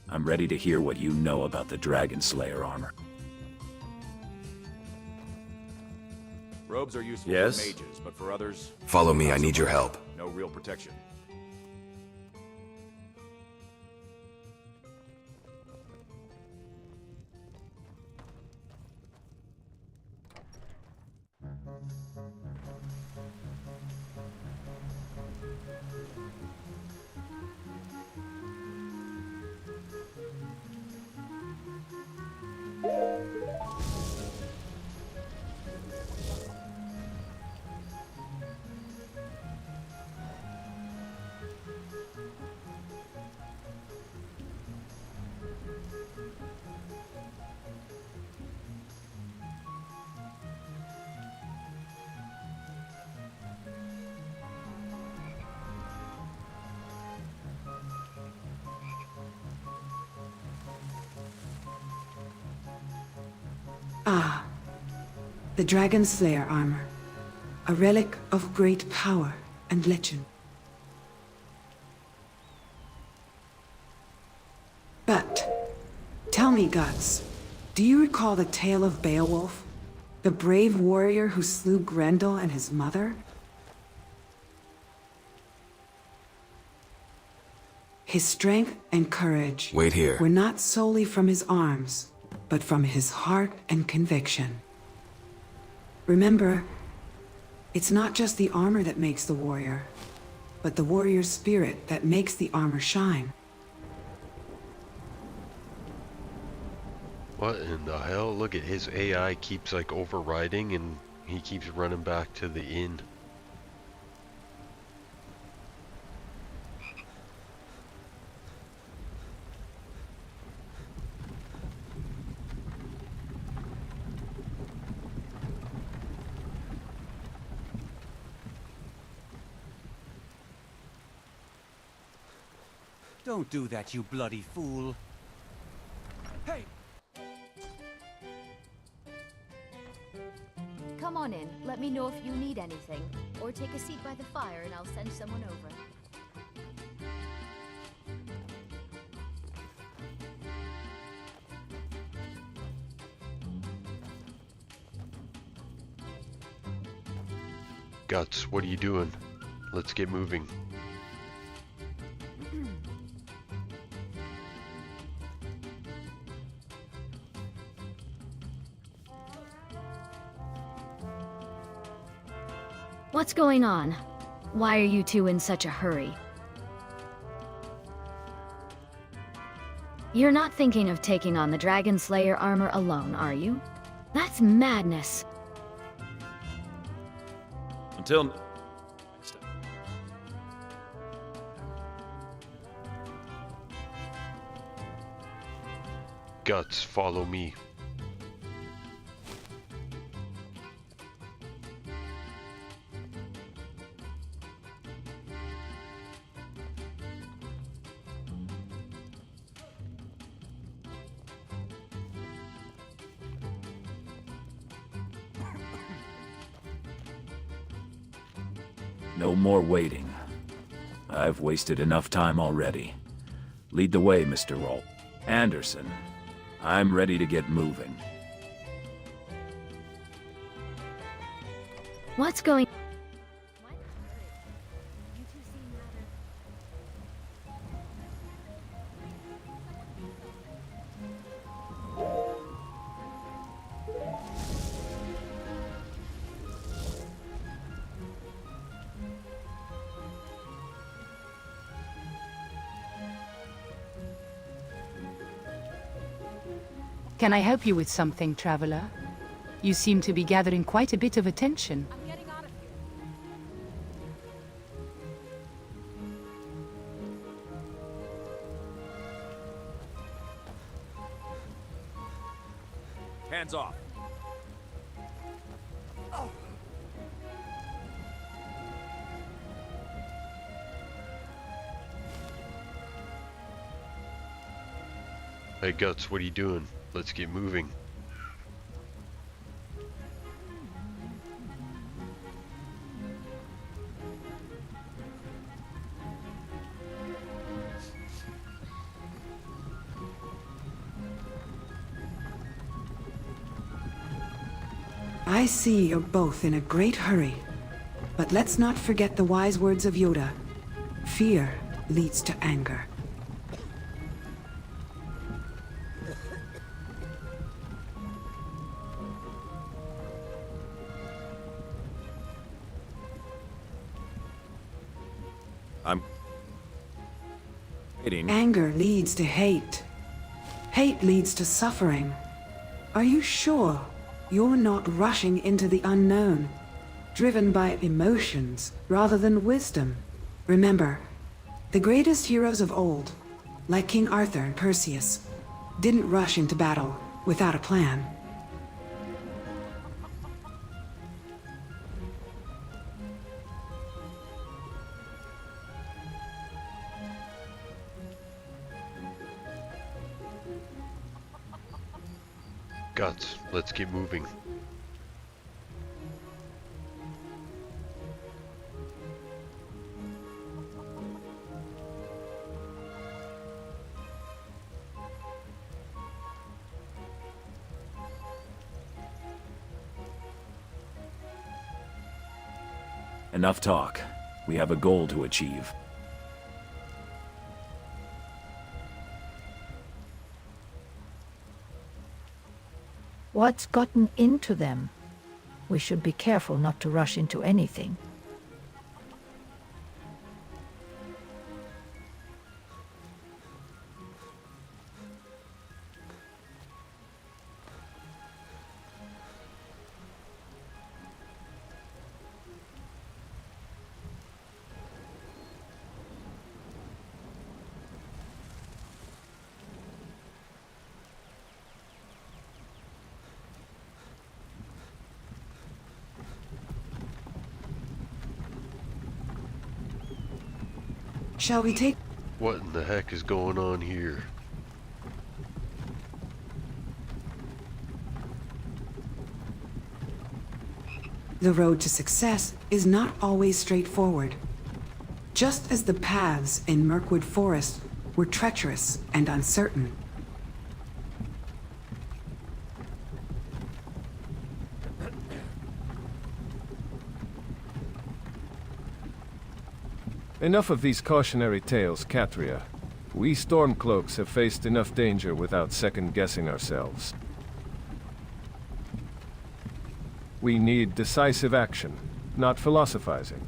I'm ready to hear what you know about the Dragon Slayer armor. Robes are useful Yes? for mages, but for others... Follow me, not I so need your much. help. No real protection. Ah, the Dragon Slayer armor. a relic of great power and legend. But, tell me, Guts, do you recall the tale of Beowulf? The brave warrior who slew Grendel and his mother? His strength and courage Wait here. were not solely from his arms, but from his heart and conviction. Remember, it's not just the armor that makes the warrior, but the warrior's spirit that makes the armor shine. What in the hell? Look at his AI keeps like overriding and he keeps running back to the inn. Don't do that, you bloody fool. Hey! Come on in. Let me know if you need anything. Or take a seat by the fire and I'll send someone over. Guts, what are you doing? Let's get moving. What's going on? Why are you two in such a hurry? You're not thinking of taking on the Dragon Slayer armor alone, are you? That's madness. Until next time. Guts, follow me. No more waiting. I've wasted enough time already. Lead the way, Mr. Roll. Anderson, I'm ready to get moving. What's going on? Can I help you with something, traveler? You seem to be gathering quite a bit of attention. Hands off. Hey Guts, what are you doing? Let's get moving. I see you're both in a great hurry. But let's not forget the wise words of Yoda. Fear leads to anger. I'm waiting. Anger leads to hate. Hate leads to suffering. Are you sure you're not rushing into the unknown, driven by emotions rather than wisdom? Remember, the greatest heroes of old, like King Arthur and Perseus, didn't rush into battle without a plan. Guts, let's get moving. Enough talk. We have a goal to achieve. What's gotten into them? We should be careful not to rush into anything. Shall we take... What in the heck is going on here? The road to success is not always straightforward. Just as the paths in Mirkwood Forest were treacherous and uncertain. Enough of these cautionary tales, Catria. We Stormcloaks have faced enough danger without second-guessing ourselves. We need decisive action, not philosophizing.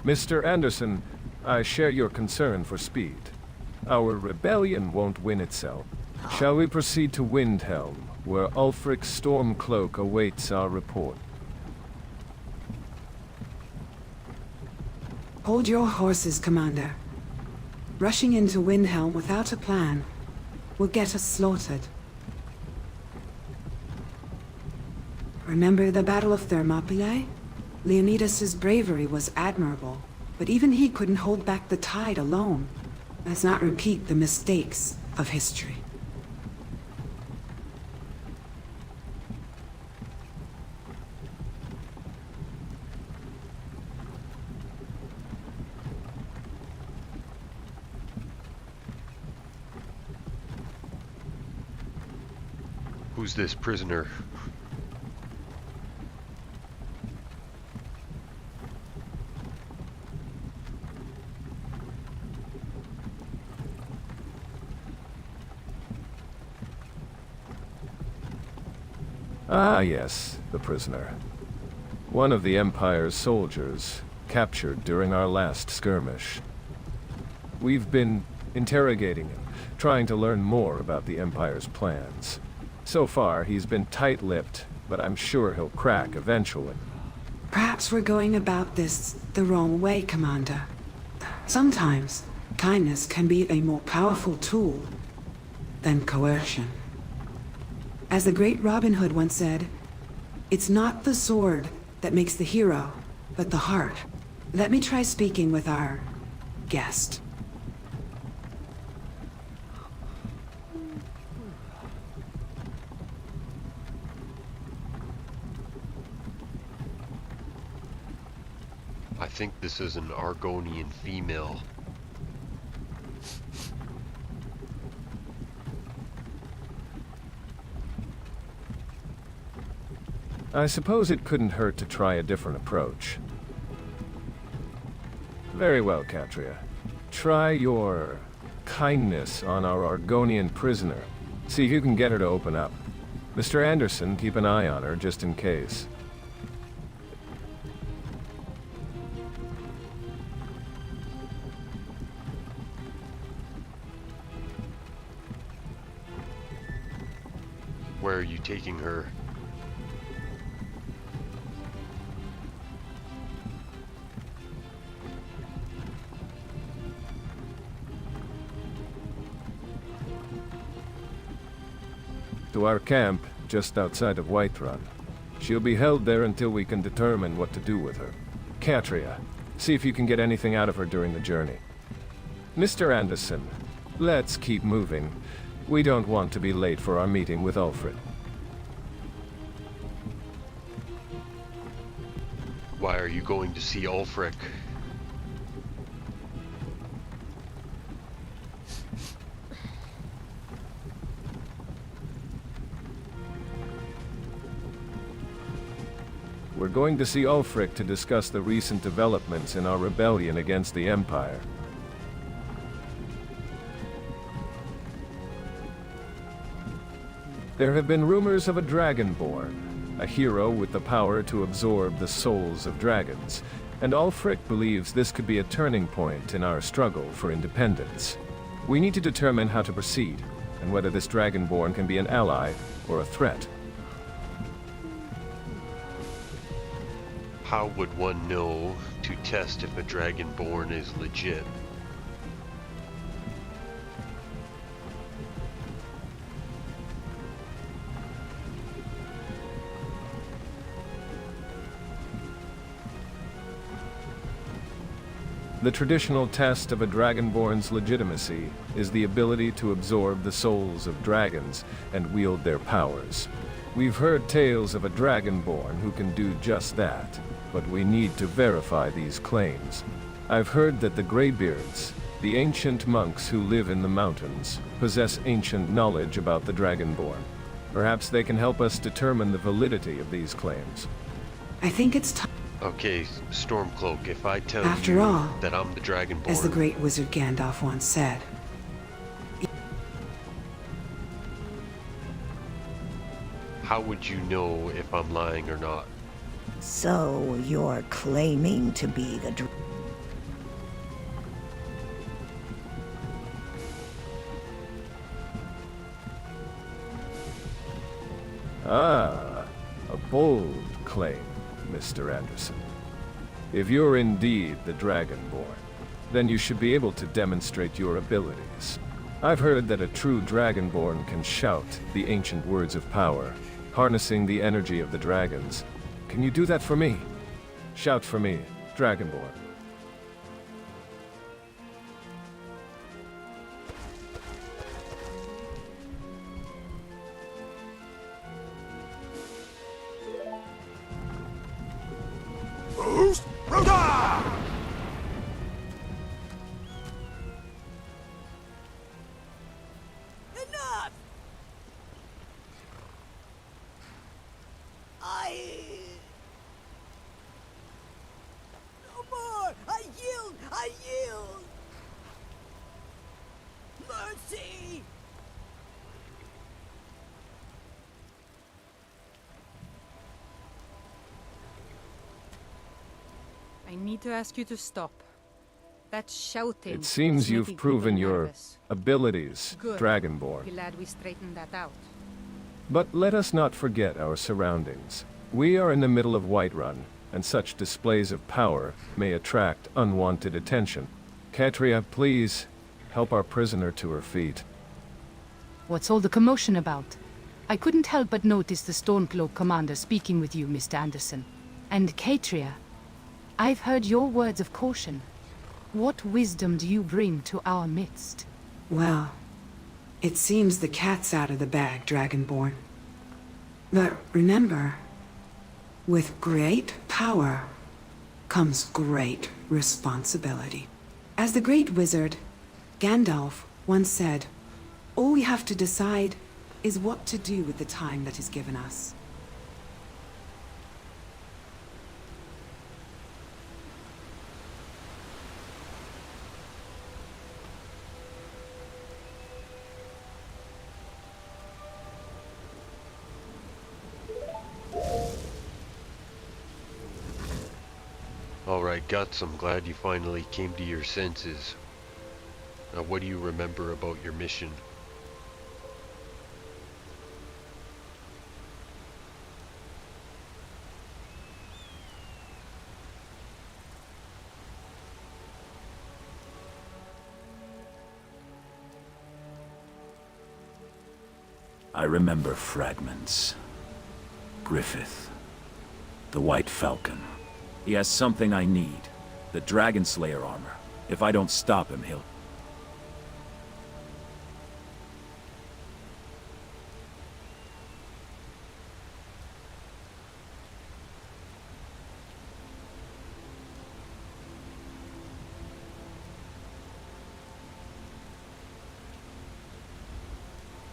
Mr. Anderson, I share your concern for speed. Our rebellion won't win itself. Shall we proceed to Windhelm, where Ulfric Stormcloak awaits our report? Hold your horses, Commander. Rushing into Windhelm without a plan will get us slaughtered. Remember the Battle of Thermopylae? Leonidas's bravery was admirable, but even he couldn't hold back the tide alone. Let's not repeat the mistakes of history. Who's this prisoner? Ah, yes, the prisoner. One of the Empire's soldiers, captured during our last skirmish. We've been interrogating him, trying to learn more about the Empire's plans. So far, he's been tight-lipped, but I'm sure he'll crack eventually. Perhaps we're going about this the wrong way, Commander. Sometimes, kindness can be a more powerful tool than coercion. As the great Robin Hood once said, it's not the sword that makes the hero, but the heart. Let me try speaking with our guest. I think this is an Argonian female. I suppose it couldn't hurt to try a different approach. Very well, Catria. Try your kindness on our Argonian prisoner. See if you can get her to open up. Mr. Anderson, keep an eye on her, just in case. Where are you taking her? To our camp, just outside of Whiterun. She'll be held there until we can determine what to do with her. Catria, see if you can get anything out of her during the journey. Mr. Anderson, let's keep moving. We don't want to be late for our meeting with Ulfric. Why are you going to see Ulfric? we're going to see Ulfric to discuss the recent developments in our rebellion against the Empire. There have been rumors of a Dragonborn, a hero with the power to absorb the souls of dragons, and Ulfric believes this could be a turning point in our struggle for independence. We need to determine how to proceed, and whether this Dragonborn can be an ally or a threat. How would one know to test if a Dragonborn is legit? The traditional test of a Dragonborn's legitimacy is the ability to absorb the souls of dragons and wield their powers. We've heard tales of a Dragonborn who can do just that, but we need to verify these claims. I've heard that the Greybeards, the ancient monks who live in the mountains, possess ancient knowledge about the Dragonborn. Perhaps they can help us determine the validity of these claims. I think it's time. Okay, Stormcloak, if I tell After you all, that I'm the Dragonborn... As the great wizard Gandalf once said. How would you know if I'm lying or not? So you're claiming to be the Ah, a bold claim, Mr. Anderson. If you're indeed the Dragonborn, then you should be able to demonstrate your abilities. I've heard that a true Dragonborn can shout the ancient words of power, harnessing the energy of the dragons. Can you do that for me? Shout for me, Dragonborn. Enough! No more! I yield! I yield! Mercy! I need to ask you to stop. That shouting. It seems is you've making proven people your nervous. abilities, Good. Dragonborn. Glad we straightened that out. But let us not forget our surroundings. We are in the middle of Whiterun, and such displays of power may attract unwanted attention. Katria, please, help our prisoner to her feet. What's all the commotion about? I couldn't help but notice the Stormcloak commander speaking with you, Mr. Anderson. And Katria, I've heard your words of caution. What wisdom do you bring to our midst? Well, it seems the cat's out of the bag, Dragonborn. But remember, with great power comes great responsibility. As the great wizard, Gandalf, once said, all we have to decide is what to do with the time that is given us. Alright, Guts, I'm glad you finally came to your senses. Now, what do you remember about your mission? I remember fragments. Griffith. The White Falcon. He has something I need. The Dragon Slayer armor. If I don't stop him, he'll...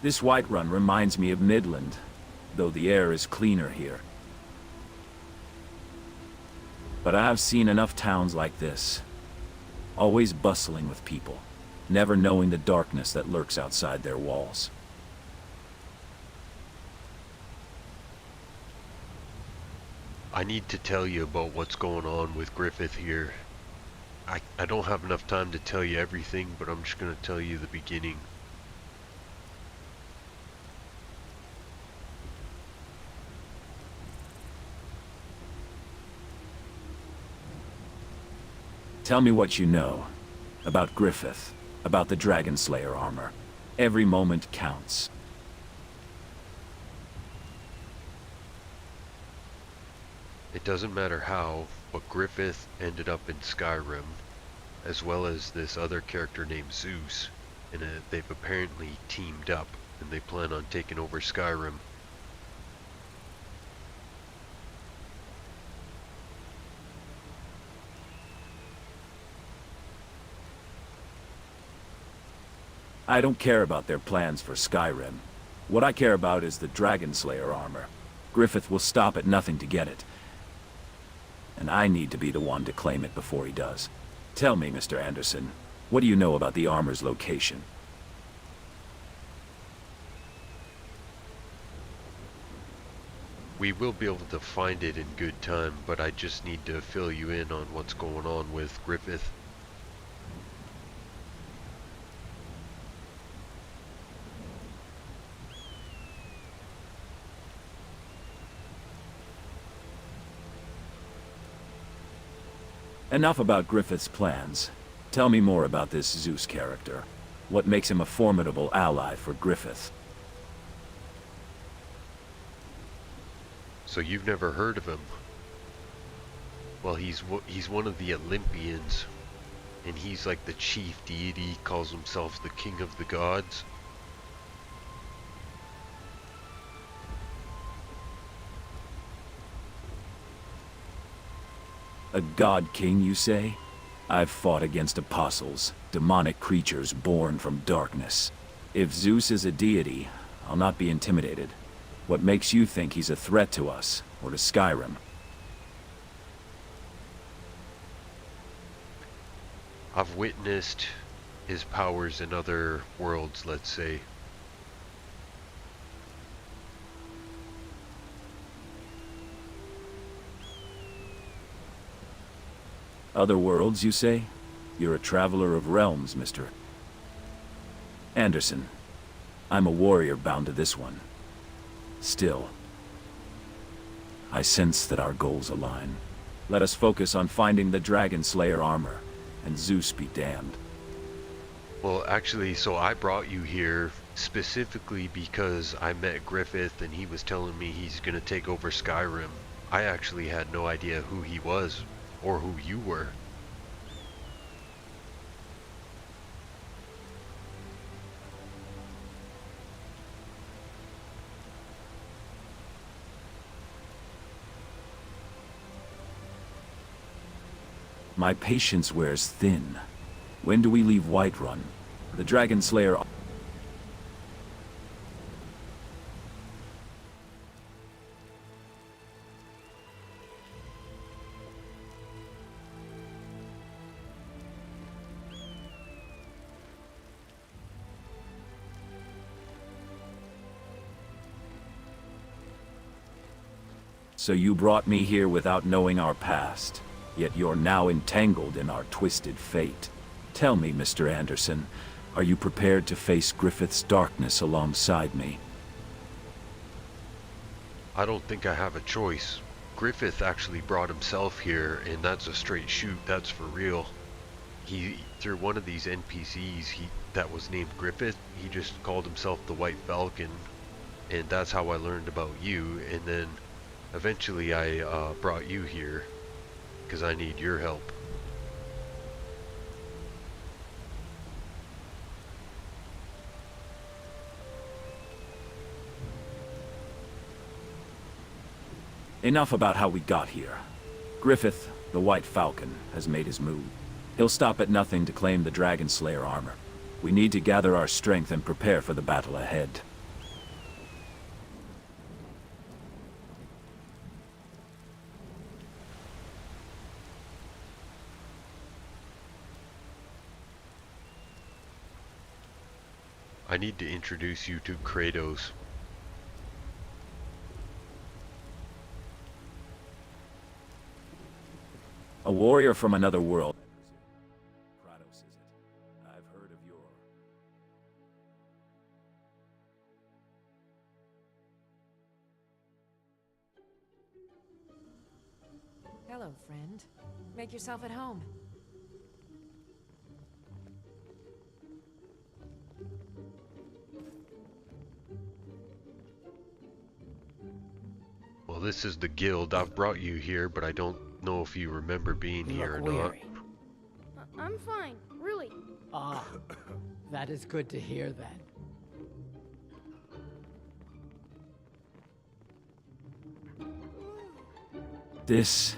This Whiterun reminds me of Midland, though the air is cleaner here. But I've seen enough towns like this. Always bustling with people, never knowing the darkness that lurks outside their walls. I need to tell you about what's going on with Griffith here. I don't have enough time to tell you everything, but I'm just going to tell you the beginning. Tell me what you know. About Griffith. About the Dragon Slayer armor. Every moment counts. It doesn't matter how, but Griffith ended up in Skyrim, as well as this other character named Zeus, and they've apparently teamed up, and they plan on taking over Skyrim. I don't care about their plans for Skyrim. What I care about is the Dragon Slayer armor. Griffith will stop at nothing to get it. And I need to be the one to claim it before he does. Tell me, Mr. Anderson, what do you know about the armor's location? We will be able to find it in good time, but I just need to fill you in on what's going on with Griffith. Enough about Griffith's plans. Tell me more about this Zeus character. What makes him a formidable ally for Griffith? So you've never heard of him? Well, he's one of the Olympians, and he's like the chief deity, calls himself the king of the gods. A god king, you say? I've fought against apostles, demonic creatures born from darkness. If Zeus is a deity, I'll not be intimidated. What makes you think he's a threat to us, or to Skyrim? I've witnessed his powers in other worlds, let's say. Other worlds, you say? You're a traveler of realms, Mr. Anderson. I'm a warrior bound to this one. Still, I sense that our goals align. Let us focus on finding the Dragon Slayer armor, and Zeus be damned. Well, actually, so I brought you here specifically because I met Griffith and he was telling me he's gonna take over Skyrim. I actually had no idea who he was. Or who you were. My patience wears thin. When do we leave Whiterun? The Dragon Slayer... So you brought me here without knowing our past, yet you're now entangled in our twisted fate. Tell me, Mr. Anderson, are you prepared to face Griffith's darkness alongside me? I don't think I have a choice. Griffith actually brought himself here, and that's a straight shoot, that's for real. He, through one of these NPCs that was named Griffith, he just called himself the White Falcon, and that's how I learned about you, and then eventually I brought you here because I need your help. Enough about how we got here. Griffith, the White Falcon, has made his move. He'll stop at nothing to claim the Dragon Slayer armor. We need to gather our strength and prepare for the battle ahead. I need to introduce you to Kratos. A warrior from another world. Kratos, is it? I've heard of your... Hello, friend. Make yourself at home. Well, this is the guild. I've brought you here, but I don't know if you remember being here or not. I'm fine, really. Ah, that is good to hear then. This...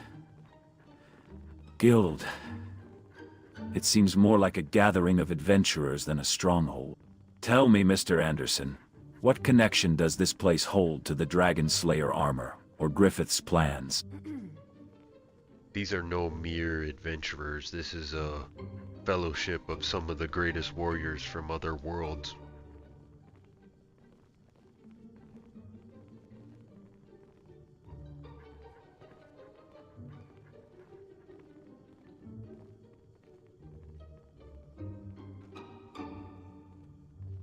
guild... It seems more like a gathering of adventurers than a stronghold. Tell me, Mr. Anderson, what connection does this place hold to the Dragon Slayer armor, or Griffith's plans? These are no mere adventurers. This is a fellowship of some of the greatest warriors from other worlds.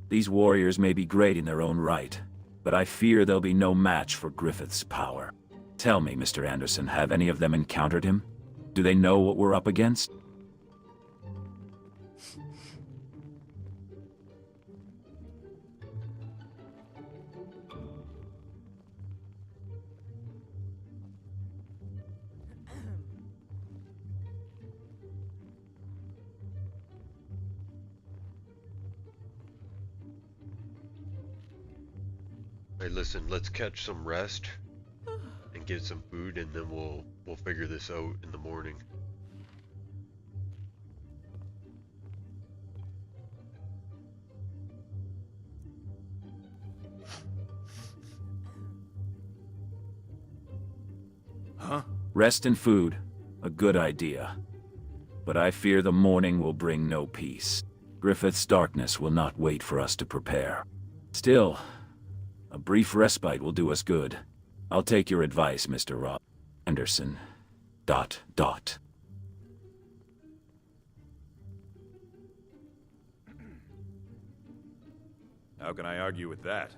These warriors may be great in their own right, but I fear they'll be no match for Griffith's power. Tell me, Mr. Anderson, have any of them encountered him? Do they know what we're up against? Hey, listen, let's catch some rest and get some food, and then we'll figure this out in the morning. Huh? Rest and food, a good idea. But I fear the morning will bring no peace. Griffith's darkness will not wait for us to prepare. Still, a brief respite will do us good. I'll take your advice, Mr. Rob Anderson. ... How can I argue with that?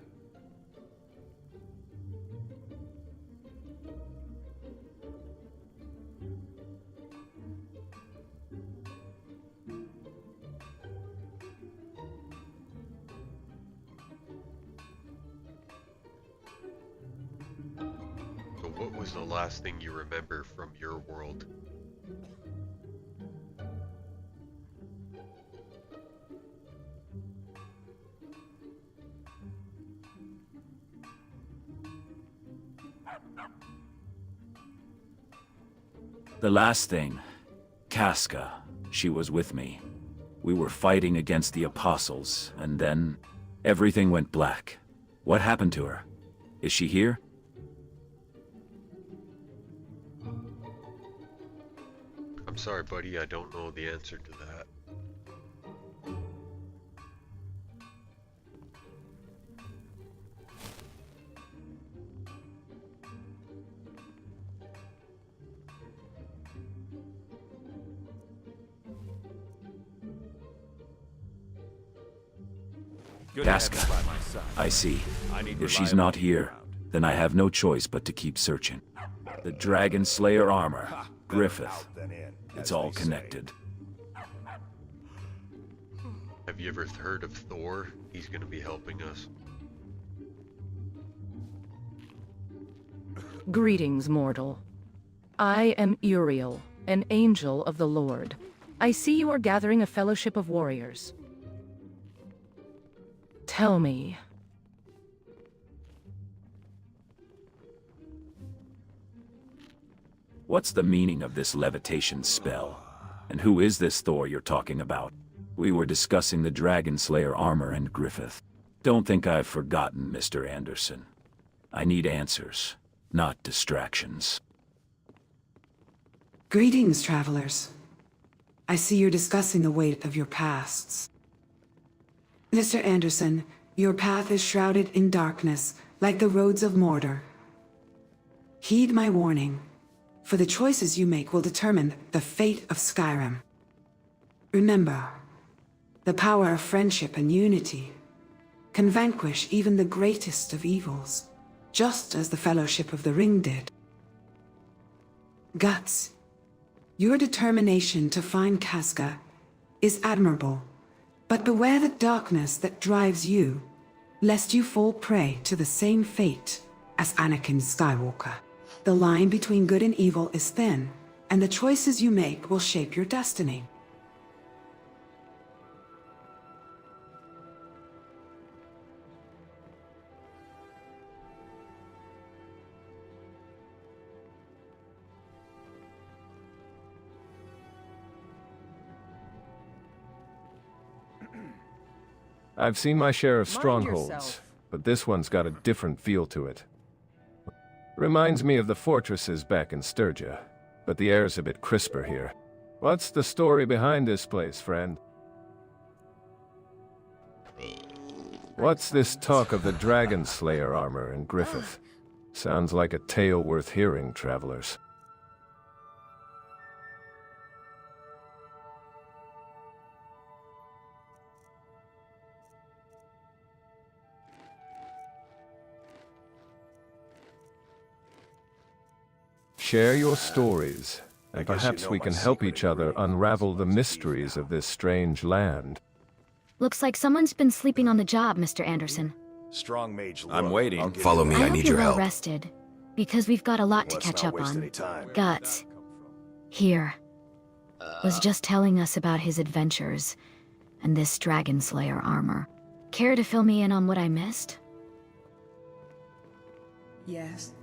So what was the last thing you remember from your world? The last thing, Casca, she was with me. We were fighting against the Apostles, and then everything went black. What happened to her? Is she here? I'm sorry, buddy, I don't know the answer to that. Casca. I see. If she's not here, then I have no choice but to keep searching. The Dragon Slayer armor, Griffith. It's all connected. Have you ever heard of Thor? He's gonna be helping us. Greetings, mortal. I am Uriel, an angel of the Lord. I see you are gathering a fellowship of warriors. Tell me. What's the meaning of this levitation spell? And who is this Thor you're talking about? We were discussing the Dragon Slayer armor and Griffith. Don't think I've forgotten, Mr. Anderson. I need answers, not distractions. Greetings, travelers. I see you're discussing the weight of your pasts. Mr. Anderson, your path is shrouded in darkness, like the roads of Mordor. Heed my warning, for the choices you make will determine the fate of Skyrim. Remember, the power of friendship and unity can vanquish even the greatest of evils, just as the Fellowship of the Ring did. Guts, your determination to find Casca is admirable, but beware the darkness that drives you, lest you fall prey to the same fate as Anakin Skywalker. The line between good and evil is thin, and the choices you make will shape your destiny. I've seen my share of Mind strongholds, yourself. but this one's got a different feel to it. Reminds me of the fortresses back in Sturgia, but the air's a bit crisper here. What's the story behind this place, friend? What's this talk of the Dragon Slayer armor in Griffith? Sounds like a tale worth hearing, travelers. Share your stories, and perhaps we can help each other unravel the mysteries of this strange land. Looks like someone's been sleeping on the job, Mr. Anderson. Strong mage look. I'm waiting. I'll give Follow you me, that. I hope need you're your well help. rested, because we've got a lot to Let's catch not up waste on. any time. Guts. Here. Was just telling us about his adventures, and this Dragon Slayer armor. Care to fill me in on what I missed? Yes.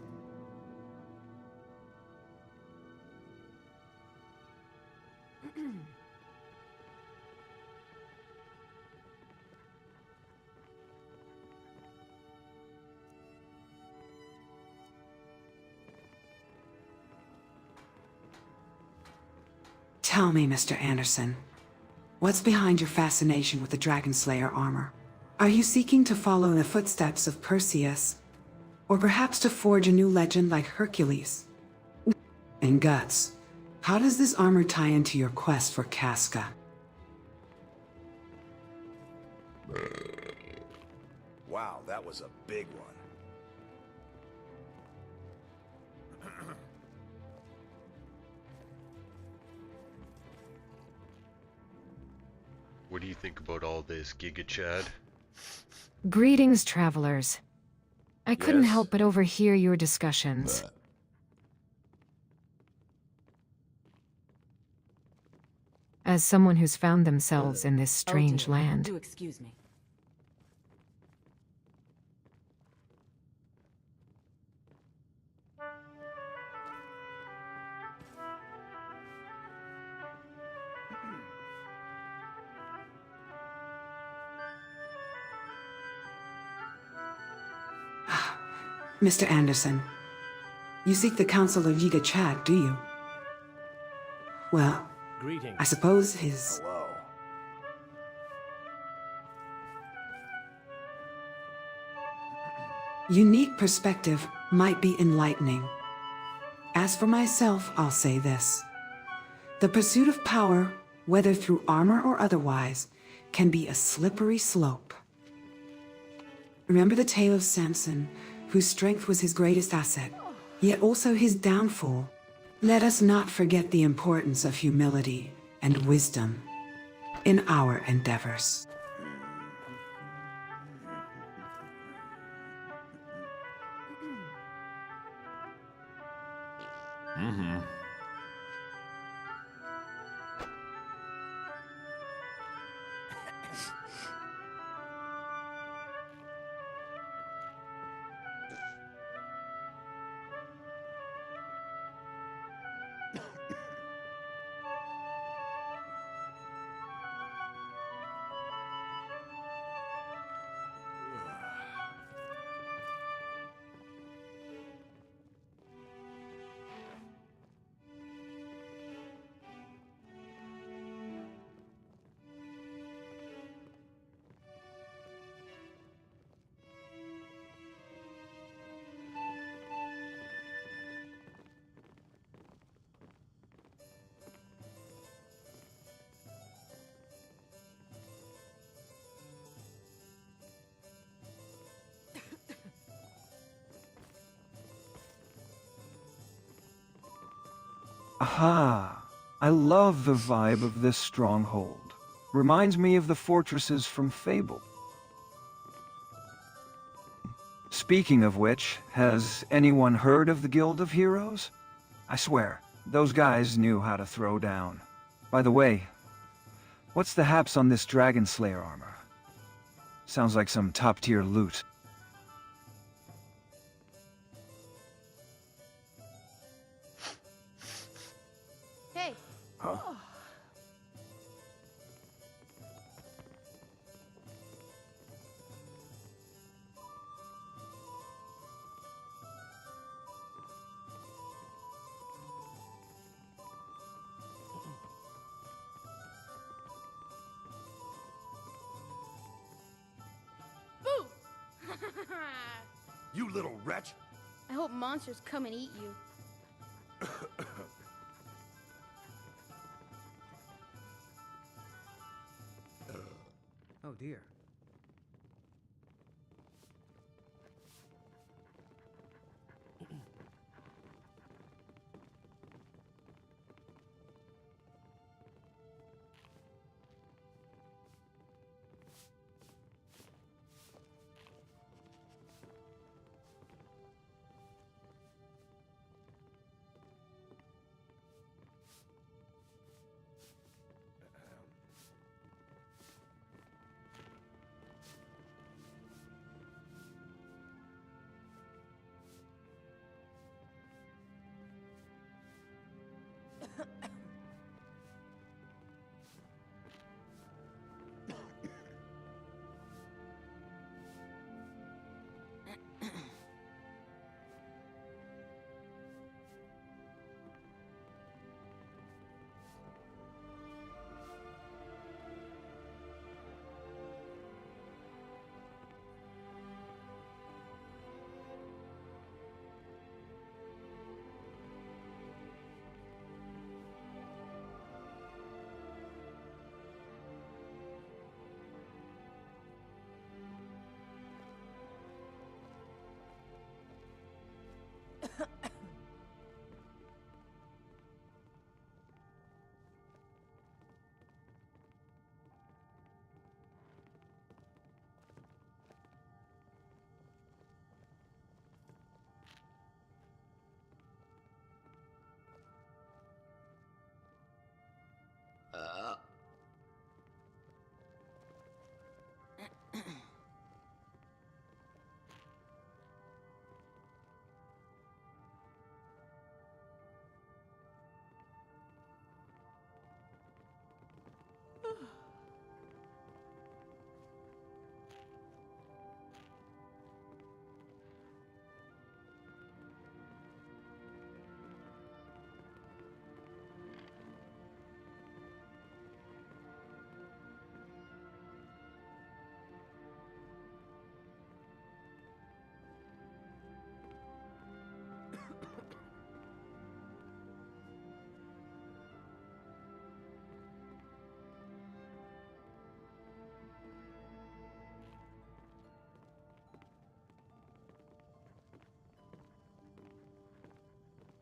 Tell me, Mr. Anderson, what's behind your fascination with the Dragon Slayer armor? Are you seeking to follow in the footsteps of Perseus, or perhaps to forge a new legend like Hercules? And Guts, how does this armor tie into your quest for Casca? Wow, that was a big one. What do you think about all this, Giga Chad? Greetings, travelers. I couldn't Yes? help but overhear your discussions. As someone who's found themselves in this strange land, Do excuse me. Mr. Anderson, you seek the counsel of Yiga Chad, do you? Well, Greetings. I suppose his Hello. unique perspective might be enlightening. As for myself, I'll say this. The pursuit of power, whether through armor or otherwise, can be a slippery slope. Remember the tale of Samson, whose strength was his greatest asset, yet also his downfall. Let us not forget the importance of humility and wisdom in our endeavors. Mm-hmm. Aha! I love the vibe of this stronghold. Reminds me of the fortresses from Fable. Speaking of which, has anyone heard of the Guild of Heroes? I swear, those guys knew how to throw down. By the way, what's the haps on this Dragon Slayer armor? Sounds like some top-tier loot. Hey. Huh? Boo! You little wretch! I hope monsters come and eat you. Oh dear.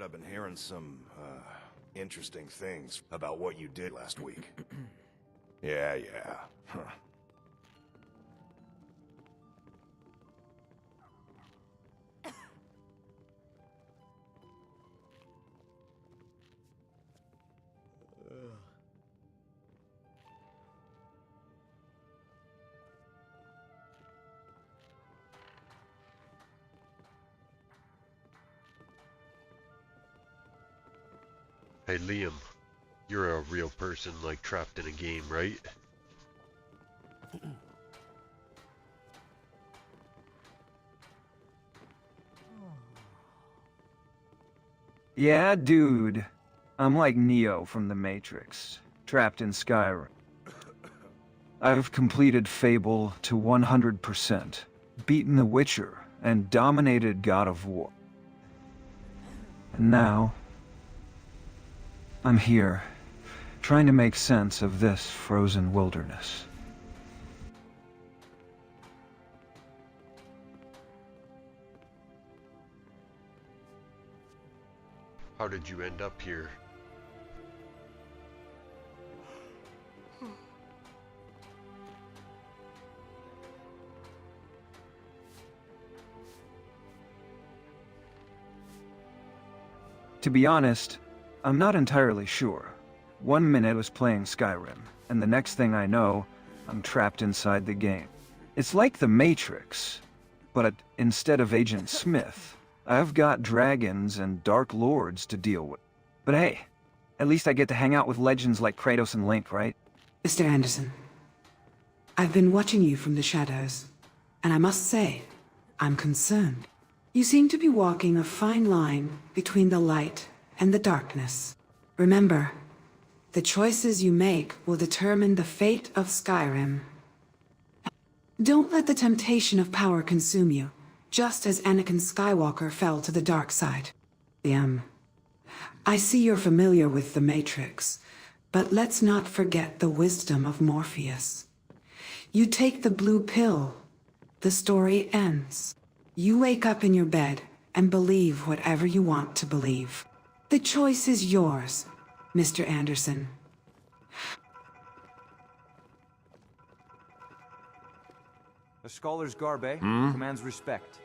I've been hearing some, interesting things about what you did last week. Yeah. Huh. Hey Liam, you're a real person like trapped in a game, right? Yeah, dude. I'm like Neo from the Matrix, trapped in Skyrim. I've completed Fable to 100%, beaten The Witcher, and dominated God of War. And now, I'm here, trying to make sense of this frozen wilderness. How did you end up here? To be honest, I'm not entirely sure. One minute I was playing Skyrim, and the next thing I know, I'm trapped inside the game. It's like the Matrix, but instead of Agent Smith, I've got dragons and dark lords to deal with. But hey, at least I get to hang out with legends like Kratos and Link, right? Mr. Anderson, I've been watching you from the shadows, and I must say, I'm concerned. You seem to be walking a fine line between the light and the darkness. Remember, the choices you make will determine the fate of Skyrim. Don't let the temptation of power consume you, just as Anakin Skywalker fell to the dark side. I see you're familiar with the Matrix, but let's not forget the wisdom of Morpheus. You take the blue pill, the story ends. You wake up in your bed and believe whatever you want to believe. The choice is yours, Mr. Anderson. A scholar's garb, eh? Commands respect.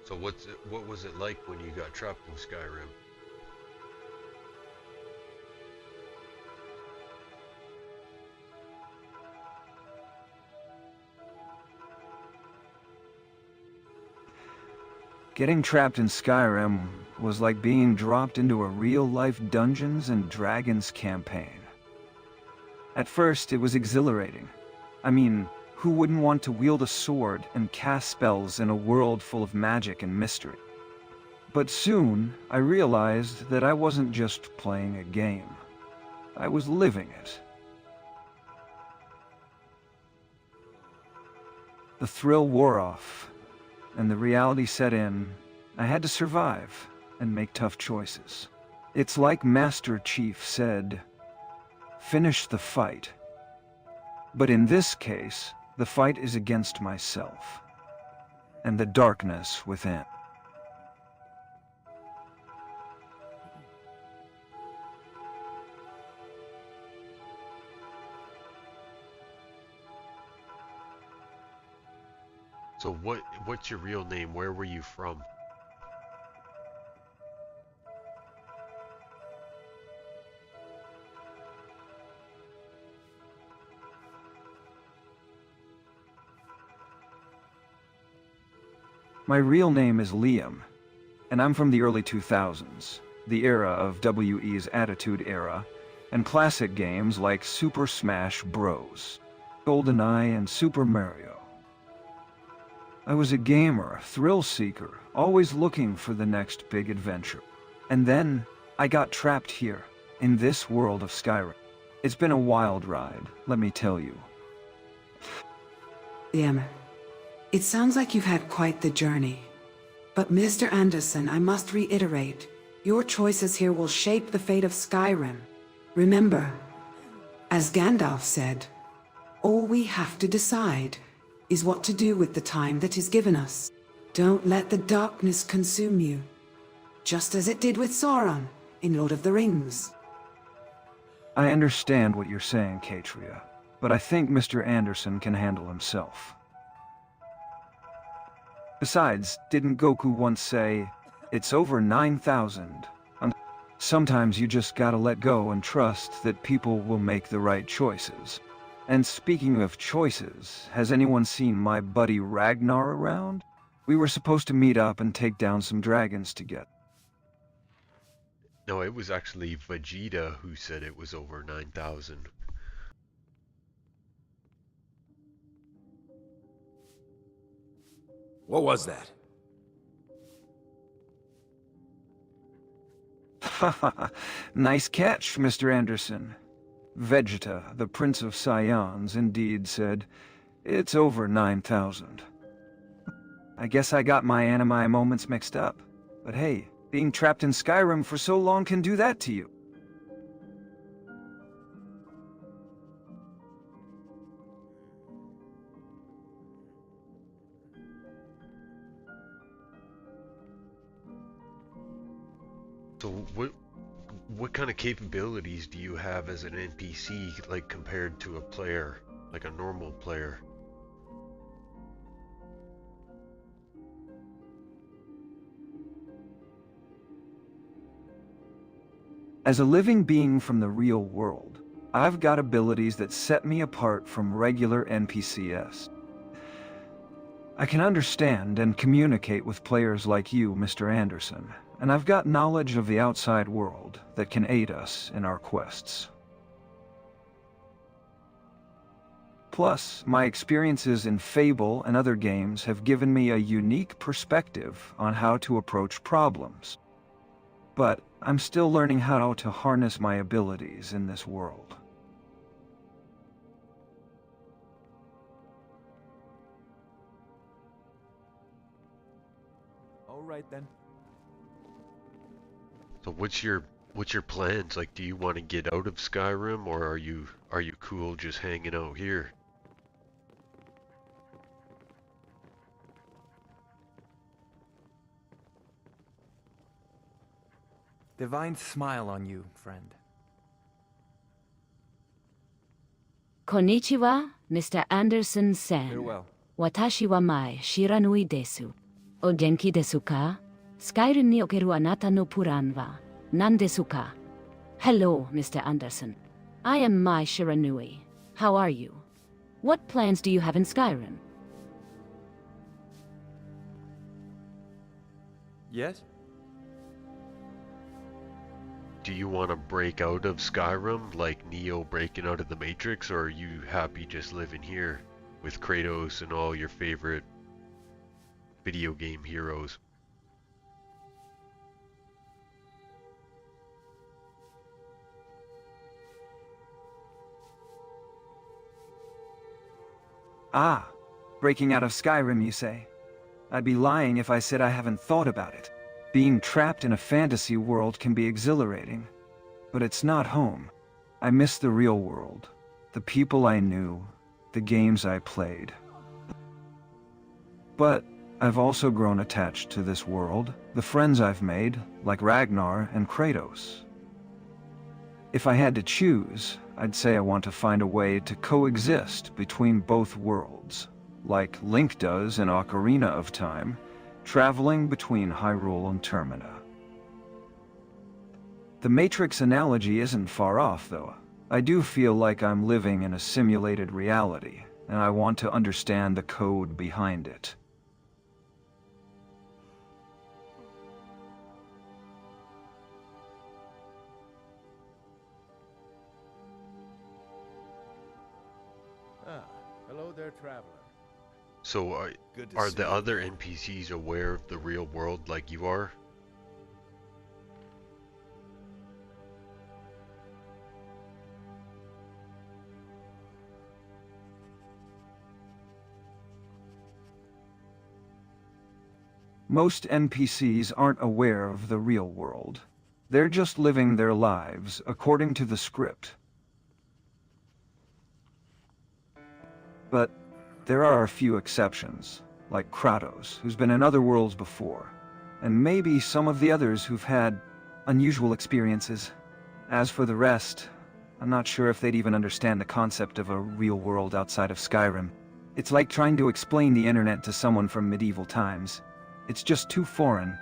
So what was it like when you got trapped in Skyrim? Getting trapped in Skyrim was like being dropped into a real-life Dungeons and Dragons campaign. At first, it was exhilarating. I mean, who wouldn't want to wield a sword and cast spells in a world full of magic and mystery? But soon, I realized that I wasn't just playing a game. I was living it. The thrill wore off, and the reality set in. I had to survive and make tough choices. It's like Master Chief said, finish the fight. But in this case, the fight is against myself and the darkness within. So what's your real name? Where were you from? My real name is Liam, and I'm from the early 2000s, the era of WE's Attitude Era, and classic games like Super Smash Bros., GoldenEye, and Super Mario. I was a gamer, thrill seeker, always looking for the next big adventure. And then, I got trapped here, in this world of Skyrim. It's been a wild ride, let me tell you. It sounds like you've had quite the journey. But Mr. Anderson, I must reiterate, your choices here will shape the fate of Skyrim. Remember, as Gandalf said, all we have to decide is what to do with the time that is given us. Don't let the darkness consume you, just as it did with Sauron in Lord of the Rings. I understand what you're saying, Katria, but I think Mr. Anderson can handle himself. Besides, didn't Goku once say, it's over 9,000? Sometimes you just gotta let go and trust that people will make the right choices. And speaking of choices, has anyone seen my buddy Ragnar around? We were supposed to meet up and take down some dragons together. No, it was actually Vegeta who said it was over 9,000. What was that? Haha, nice catch, Mr. Anderson. Vegeta, the Prince of Scions, indeed said, it's over 9,000. I guess I got my anime moments mixed up. But hey, being trapped in Skyrim for so long can do that to you. So what kind of capabilities do you have as an NPC, like compared to a player, like a normal player? As a living being from the real world, I've got abilities that set me apart from regular NPCs. I can understand and communicate with players like you, Mr. Anderson, and I've got knowledge of the outside world that can aid us in our quests. Plus, my experiences in Fable and other games have given me a unique perspective on how to approach problems. But I'm still learning how to harness my abilities in this world. All right then. So what's your plans? Like, do you want to get out of Skyrim, or are you cool just hanging out here? Divine smile on you, friend. Konnichiwa, Mr. Anderson-san. Farewell. Watashi wa mai shiranui desu. O genki desu ka? Skyrim ni okeru anata no puran wa. Nan desu ka? Hello, Mr. Anderson. I am Mai Shiranui. How are you? What plans do you have in Skyrim? Yes? Do you want to break out of Skyrim like Neo breaking out of the Matrix, or are you happy just living here with Kratos and all your favorite video game heroes? Ah, breaking out of Skyrim, you say? I'd be lying if I said I haven't thought about it. Being trapped in a fantasy world can be exhilarating, but it's not home. I miss the real world, the people I knew, the games I played. But I've also grown attached to this world, the friends I've made, like Ragnar and Kratos. If I had to choose, I'd say I want to find a way to coexist between both worlds, like Link does in Ocarina of Time, traveling between Hyrule and Termina. The Matrix analogy isn't far off, though. I do feel like I'm living in a simulated reality, and I want to understand the code behind it. Ah, hello there, traveler. So are the other NPCs aware of the real world like you are? Most NPCs aren't aware of the real world. They're just living their lives according to the script. But there are a few exceptions, like Kratos, who's been in other worlds before, and maybe some of the others who've had unusual experiences. As for the rest, I'm not sure if they'd even understand the concept of a real world outside of Skyrim. It's like trying to explain the internet to someone from medieval times. It's just too foreign.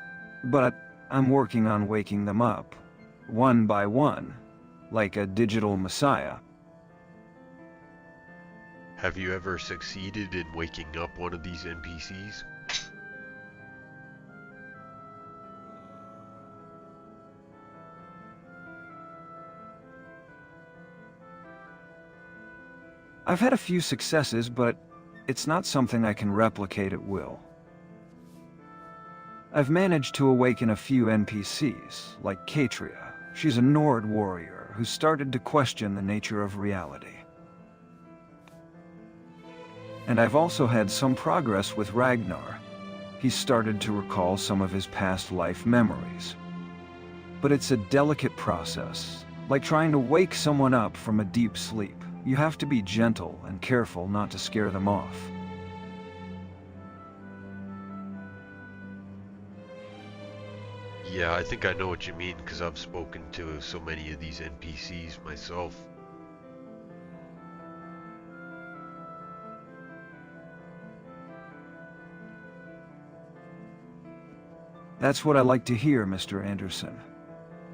But I'm working on waking them up, one by one, like a digital messiah. Have you ever succeeded in waking up one of these NPCs? I've had a few successes, but it's not something I can replicate at will. I've managed to awaken a few NPCs, like Katria. She's a Nord warrior who started to question the nature of reality. And I've also had some progress with Ragnar. He's started to recall some of his past life memories. But it's a delicate process, like trying to wake someone up from a deep sleep. You have to be gentle and careful not to scare them off. Yeah, I think I know what you mean, because I've spoken to so many of these NPCs myself. That's what I like to hear, Mr. Anderson.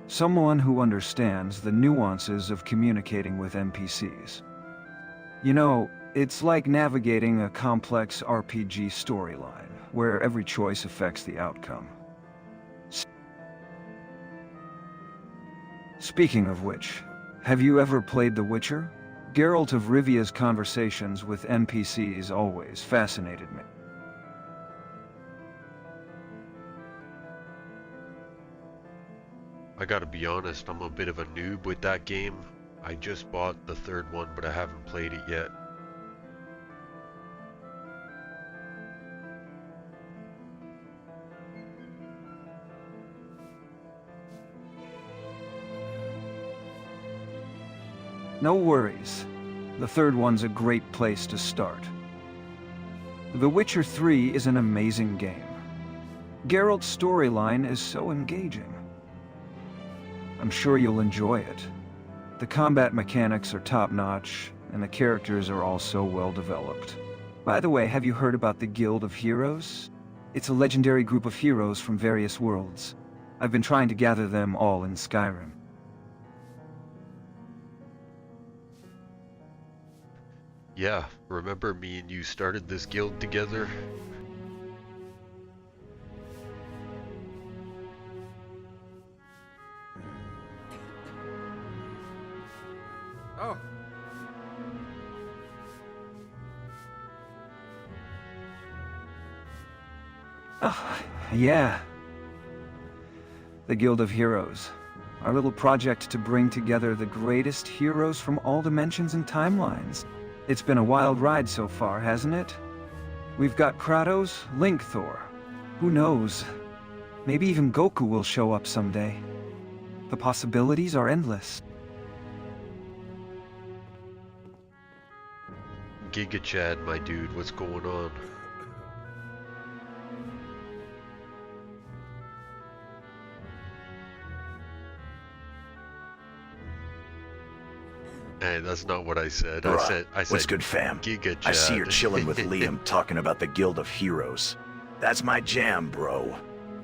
Someone who understands the nuances of communicating with NPCs. You know, it's like navigating a complex RPG storyline, where every choice affects the outcome. Speaking of which, have you ever played The Witcher? Geralt of Rivia's conversations with NPCs always fascinated me. I gotta be honest, I'm a bit of a noob with that game. I just bought the third one, but I haven't played it yet. No worries. The third one's a great place to start. The Witcher 3 is an amazing game. Geralt's storyline is so engaging. I'm sure you'll enjoy it. The combat mechanics are top-notch, and the characters are all so well developed. By the way, have you heard about the Guild of Heroes? It's a legendary group of heroes from various worlds. I've been trying to gather them all in Skyrim. Yeah, remember me and you started this guild together? Oh. Oh, yeah. The Guild of Heroes. Our little project to bring together the greatest heroes from all dimensions and timelines. It's been a wild ride so far, hasn't it? We've got Kratos, Link, Thor. Who knows? Maybe even Goku will show up someday. The possibilities are endless. Giga Chad, my dude, what's going on? Hey, that's not what I said. I said What's good, fam? Giga Chad. I see you're chilling with Liam talking about the Guild of Heroes. That's my jam, bro.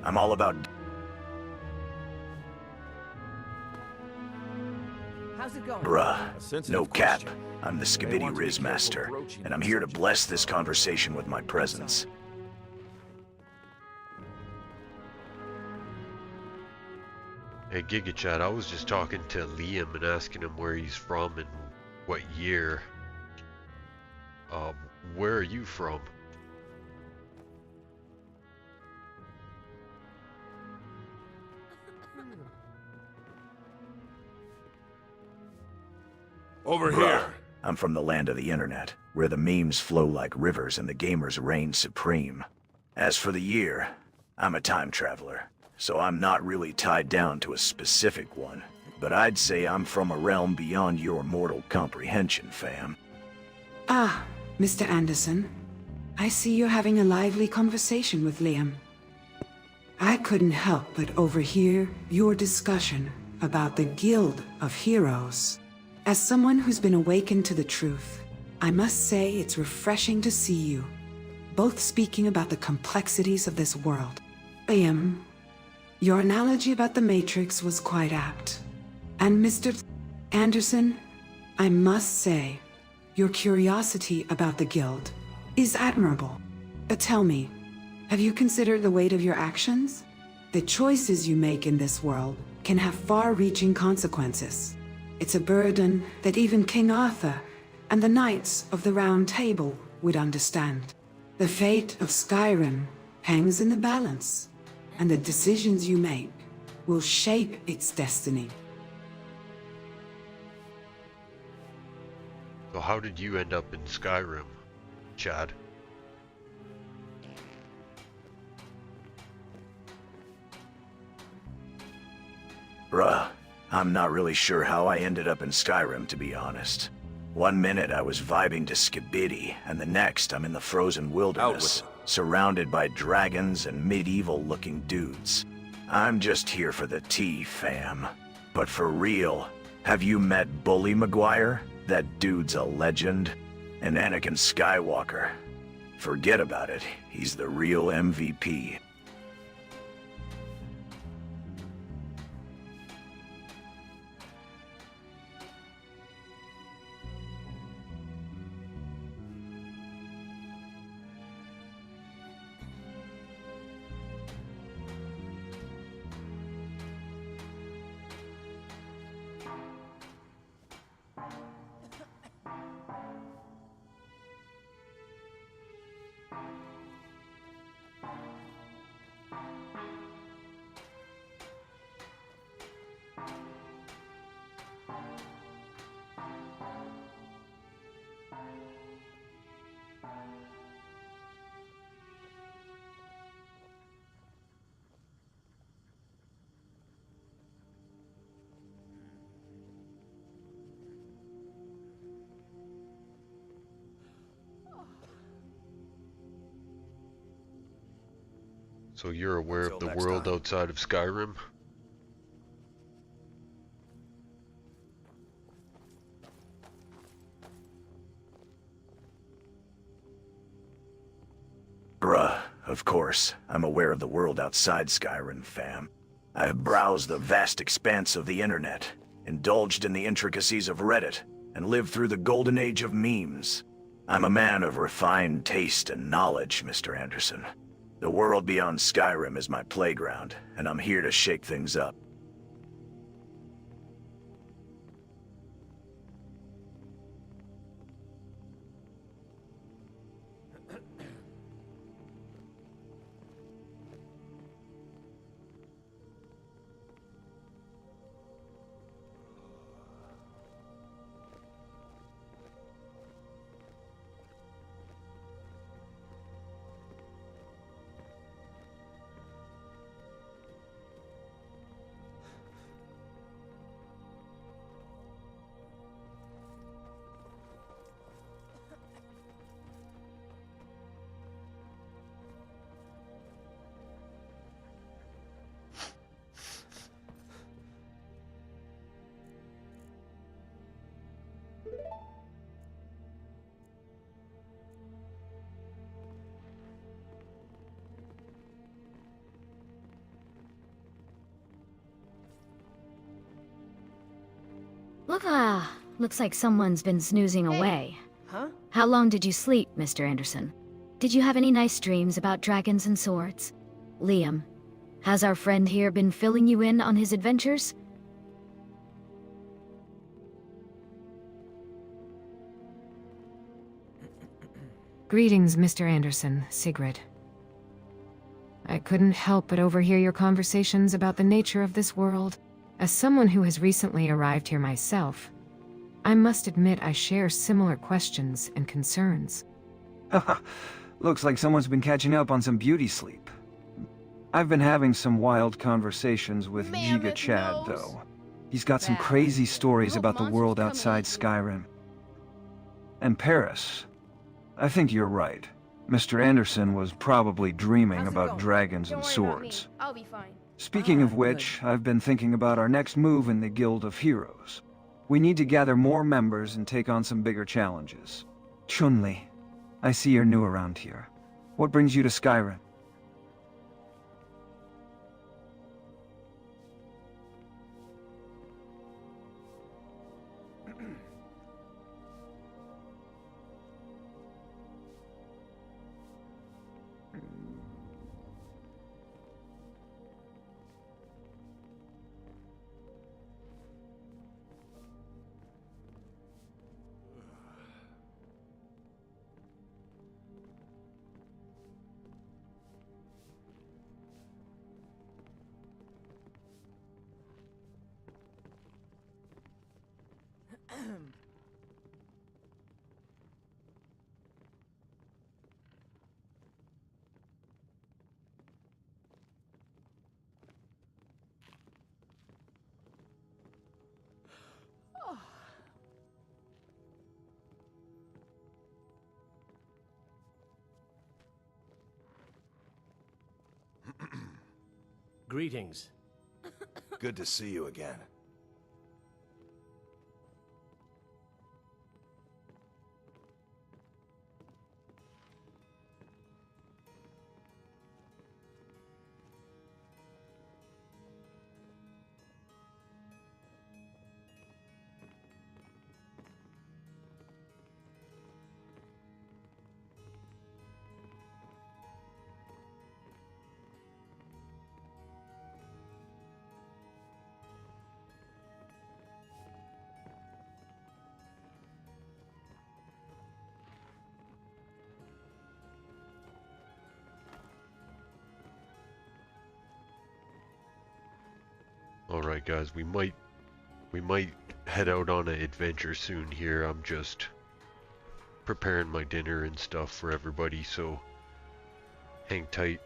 I'm all about... How's it going? Bruh, no cap. I'm the Skibidi Riz Master, and I'm here to bless this conversation with my presence. Hey, Giga Chad, I was just talking to Liam and asking him where he's from and what year. Where are you from? Over here. I'm from the land of the internet, where the memes flow like rivers and the gamers reign supreme. As for the year, I'm a time traveler, so I'm not really tied down to a specific one. But I'd say I'm from a realm beyond your mortal comprehension, fam. Ah, Mr. Anderson. I see you're having a lively conversation with Liam. I couldn't help but overhear your discussion about the Guild of Heroes. As someone who's been awakened to the truth, I must say it's refreshing to see you, both speaking about the complexities of this world. Liam, your analogy about the Matrix was quite apt. And Mr. Anderson, I must say, your curiosity about the Guild is admirable. But tell me, have you considered the weight of your actions? The choices you make in this world can have far-reaching consequences. It's a burden that even King Arthur and the Knights of the Round Table would understand. The fate of Skyrim hangs in the balance, and the decisions you make will shape its destiny. So how did you end up in Skyrim, Chad? Bruh, I'm not really sure how I ended up in Skyrim, to be honest. One minute I was vibing to Skibidi, and the next I'm in the frozen wilderness, surrounded by dragons and medieval-looking dudes. I'm just here for the tea, fam. But for real, have you met Bully Maguire? That dude's a legend. And Anakin Skywalker. Forget about it, he's the real MVP. So you're aware of Until the next world time. outside of Skyrim? Bruh, of course. I'm aware of the world outside Skyrim, fam. I have browsed the vast expanse of the internet, indulged in the intricacies of Reddit, and lived through the golden age of memes. I'm a man of refined taste and knowledge, Mr. Anderson. The world beyond Skyrim is my playground, and I'm here to shake things up. Looks like someone's been snoozing away. Huh? How long did you sleep, Mr. Anderson? Did you have any nice dreams about dragons and swords? Liam, has our friend here been filling you in on his adventures? Greetings, Mr. Anderson, Sigrid. I couldn't help but overhear your conversations about the nature of this world. As someone who has recently arrived here myself, I must admit I share similar questions and concerns. Looks like someone's been catching up on some beauty sleep. I've been having some wild conversations with Giga Chad, though. He's got some crazy stories about the world outside Skyrim. And Paris. I think you're right. Mr. Anderson was probably dreaming about dragons and swords. I'll be fine. Speaking of which, I've been thinking about our next move in the Guild of Heroes. We need to gather more members and take on some bigger challenges. Chun-Li, I see you're new around here. What brings you to Skyrim? Greetings. Good to see you again. Alright guys, we might head out on an adventure soon here. I'm just preparing my dinner and stuff for everybody, so hang tight.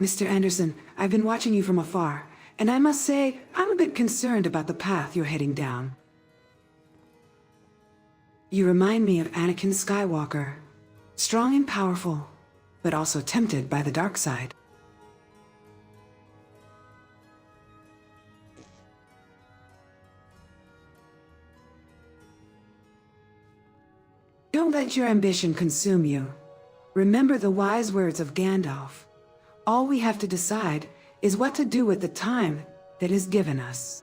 Mr. Anderson, I've been watching you from afar, and I must say, I'm a bit concerned about the path you're heading down. You remind me of Anakin Skywalker. Strong and powerful, but also tempted by the dark side. Don't let your ambition consume you. Remember the wise words of Gandalf. All we have to decide is what to do with the time that is given us.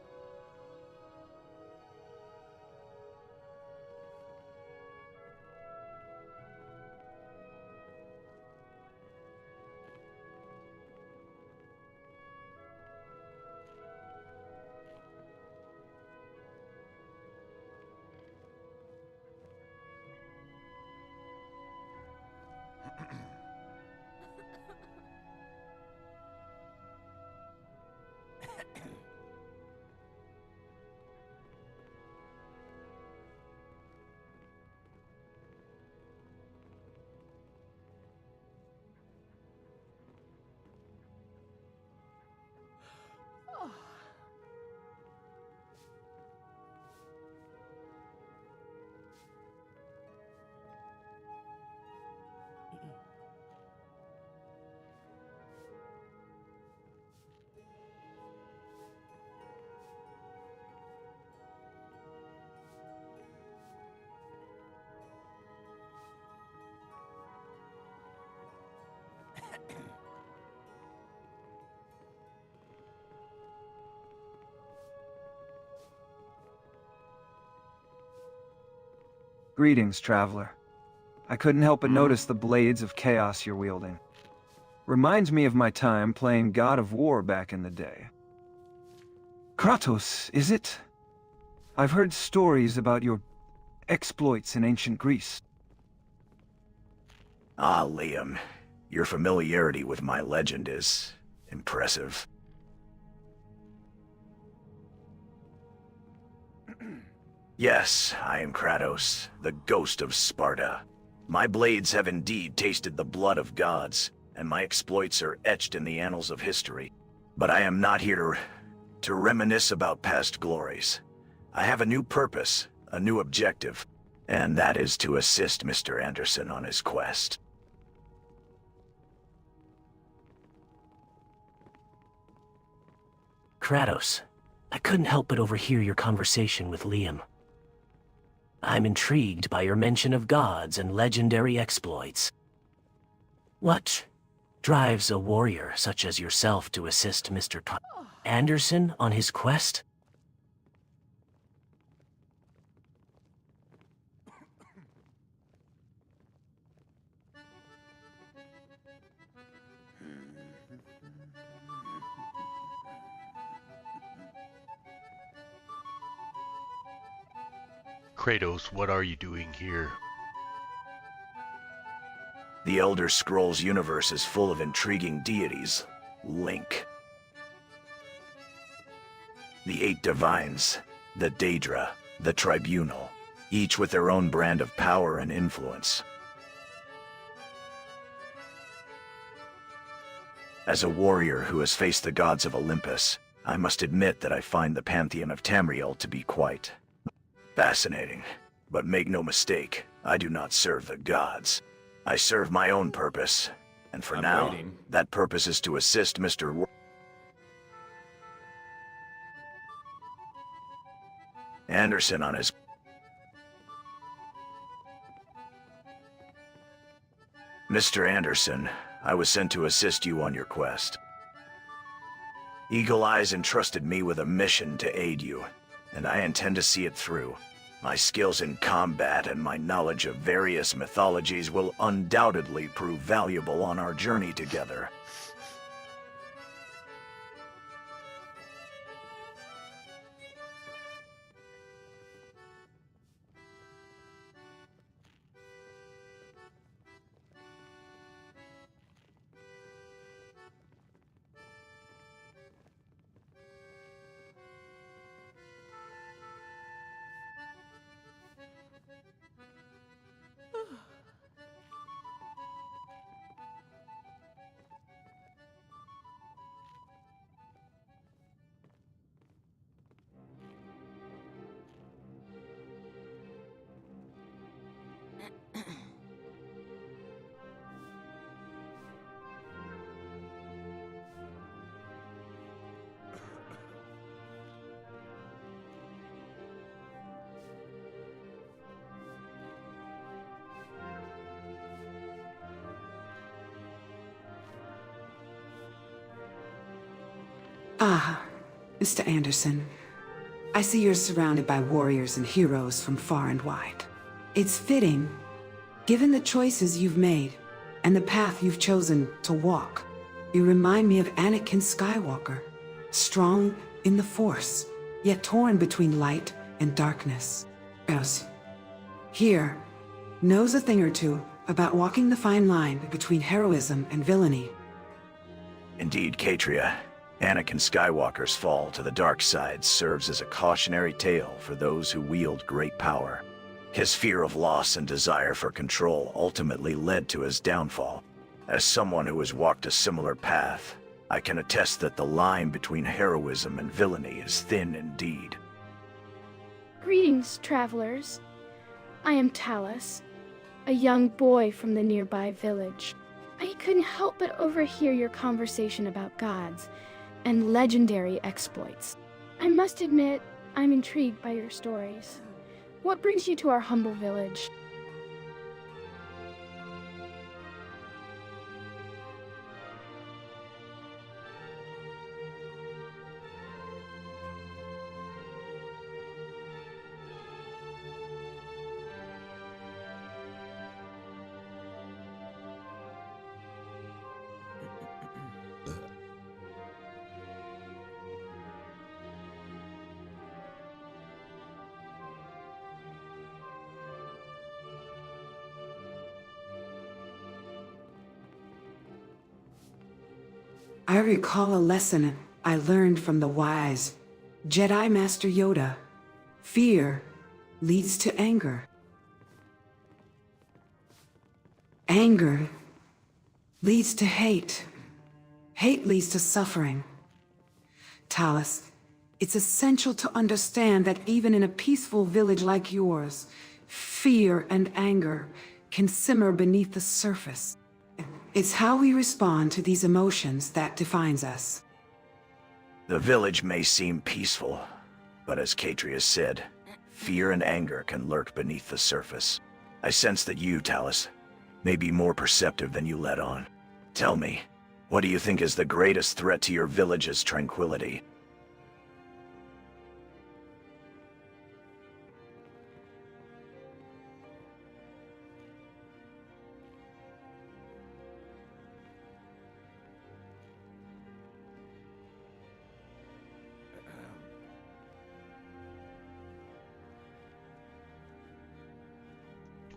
Greetings, traveler. I couldn't help but notice the blades of chaos you're wielding. Reminds me of my time playing God of War back in the day. Kratos, is it? I've heard stories about your exploits in ancient Greece. Ah, Liam. Your familiarity with my legend is impressive. Yes, I am Kratos, the ghost of Sparta. My blades have indeed tasted the blood of gods, and my exploits are etched in the annals of history. But I am not here to reminisce about past glories. I have a new purpose, a new objective, and that is to assist Mr. Anderson on his quest. Kratos, I couldn't help but overhear your conversation with Liam. I'm intrigued by your mention of gods and legendary exploits. What drives a warrior such as yourself to assist Mr. Anderson on his quest? Kratos, what are you doing here? The Elder Scrolls universe is full of intriguing deities. Link. The 8 Divines, the Daedra, the Tribunal, each with their own brand of power and influence. As a warrior who has faced the gods of Olympus, I must admit that I find the pantheon of Tamriel to be quite fascinating. But make no mistake, I do not serve the gods. I serve my own purpose, and for now, that purpose is to assist Mr. Anderson on his... Mr. Anderson, I was sent to assist you on your quest. Eagle Eyes entrusted me with a mission to aid you, and I intend to see it through. My skills in combat and my knowledge of various mythologies will undoubtedly prove valuable on our journey together. Ah, Mr. Anderson. I see you're surrounded by warriors and heroes from far and wide. It's fitting, given the choices you've made and the path you've chosen to walk. You remind me of Anakin Skywalker, strong in the Force, yet torn between light and darkness. Yes. Here, knows a thing or two about walking the fine line between heroism and villainy. Indeed, Katria. Anakin Skywalker's fall to the dark side serves as a cautionary tale for those who wield great power. His fear of loss and desire for control ultimately led to his downfall. As someone who has walked a similar path, I can attest that the line between heroism and villainy is thin indeed. Greetings, travelers. I am Talus, a young boy from the nearby village. I couldn't help but overhear your conversation about gods and legendary exploits. I must admit, I'm intrigued by your stories. What brings you to our humble village? I recall a lesson I learned from the wise Jedi Master Yoda. Fear leads to anger. Anger leads to hate. Hate leads to suffering. Talus, it's essential to understand that even in a peaceful village like yours, fear and anger can simmer beneath the surface. It's how we respond to these emotions that defines us. The village may seem peaceful, but as Katria said, fear and anger can lurk beneath the surface. I sense that you, Talus, may be more perceptive than you let on. Tell me, what do you think is the greatest threat to your village's tranquility?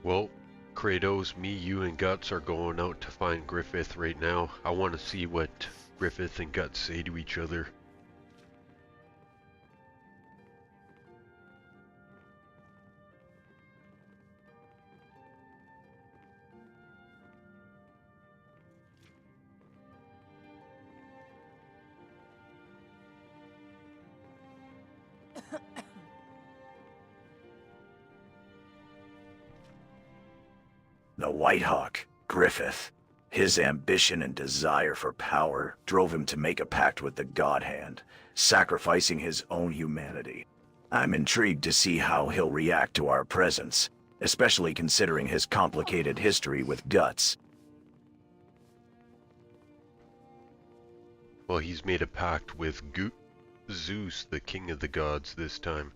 Well, Kratos, me, you, and Guts are going out to find Griffith right now. I want to see what Griffith and Guts say to each other. The White Hawk, Griffith. His ambition and desire for power drove him to make a pact with the God Hand, sacrificing his own humanity. I'm intrigued to see how he'll react to our presence, especially considering his complicated history with Guts. Well, he's made a pact with Zeus, the king of the gods, this time.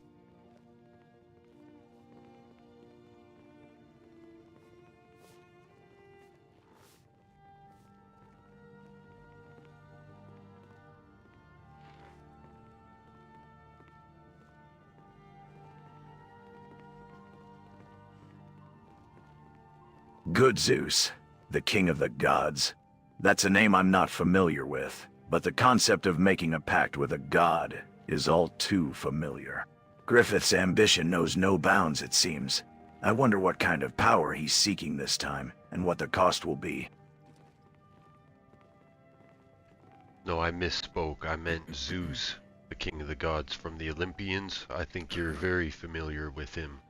Good Zeus, the king of the gods. That's a name I'm not familiar with, but the concept of making a pact with a god is all too familiar. Griffith's ambition knows no bounds, it seems. I wonder what kind of power he's seeking this time, and what the cost will be. No, I misspoke. I meant Zeus, the king of the gods from the Olympians. I think you're very familiar with him.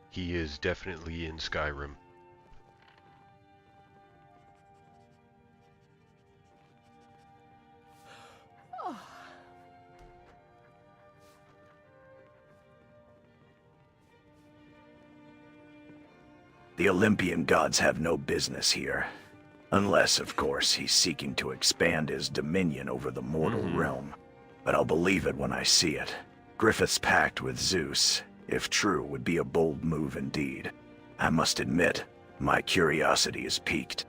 He is definitely in Skyrim. The Olympian gods have no business here. Unless, of course, he's seeking to expand his dominion over the mortal realm. but I'll believe it when I see it. Griffith's pact with Zeus, if true, would be a bold move indeed. I must admit, my curiosity is piqued.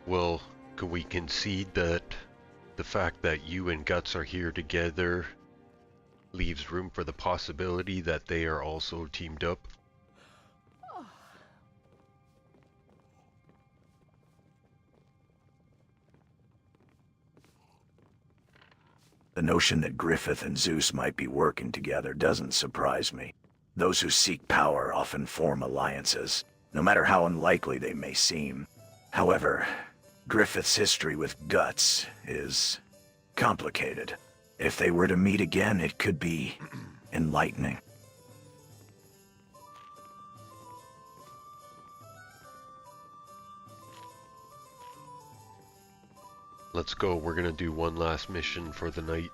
Well, could we concede that the fact that you and Guts are here together leaves room for the possibility that they are also teamed up? The notion that Griffith and Zeus might be working together doesn't surprise me. Those who seek power often form alliances, no matter how unlikely they may seem. However, Griffith's history with Guts is complicated. If they were to meet again, it could be enlightening. Let's go, we're gonna do one last mission for the night.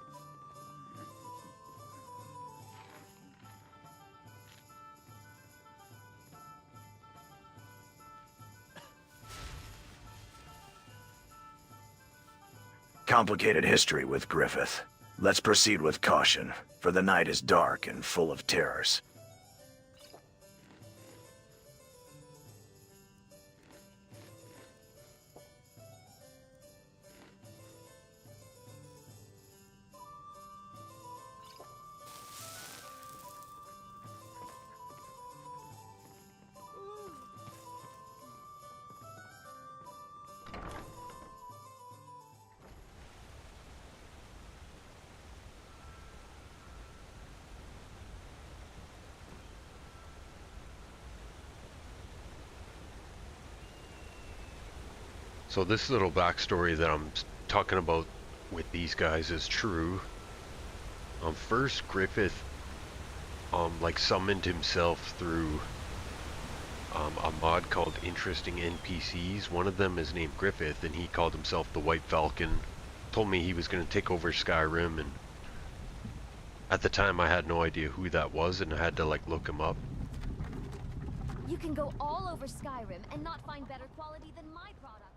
Complicated history with Griffith. Let's proceed with caution, for the night is dark and full of terrors. So this little backstory that I'm talking about with these guys is true. First, Griffith like summoned himself through a mod called Interesting NPCs. One of them is named Griffith, and he called himself the White Falcon. Told me he was going to take over Skyrim, and at the time I had no idea who that was, and I had to like look him up. You can go all over Skyrim and not find better quality than my products.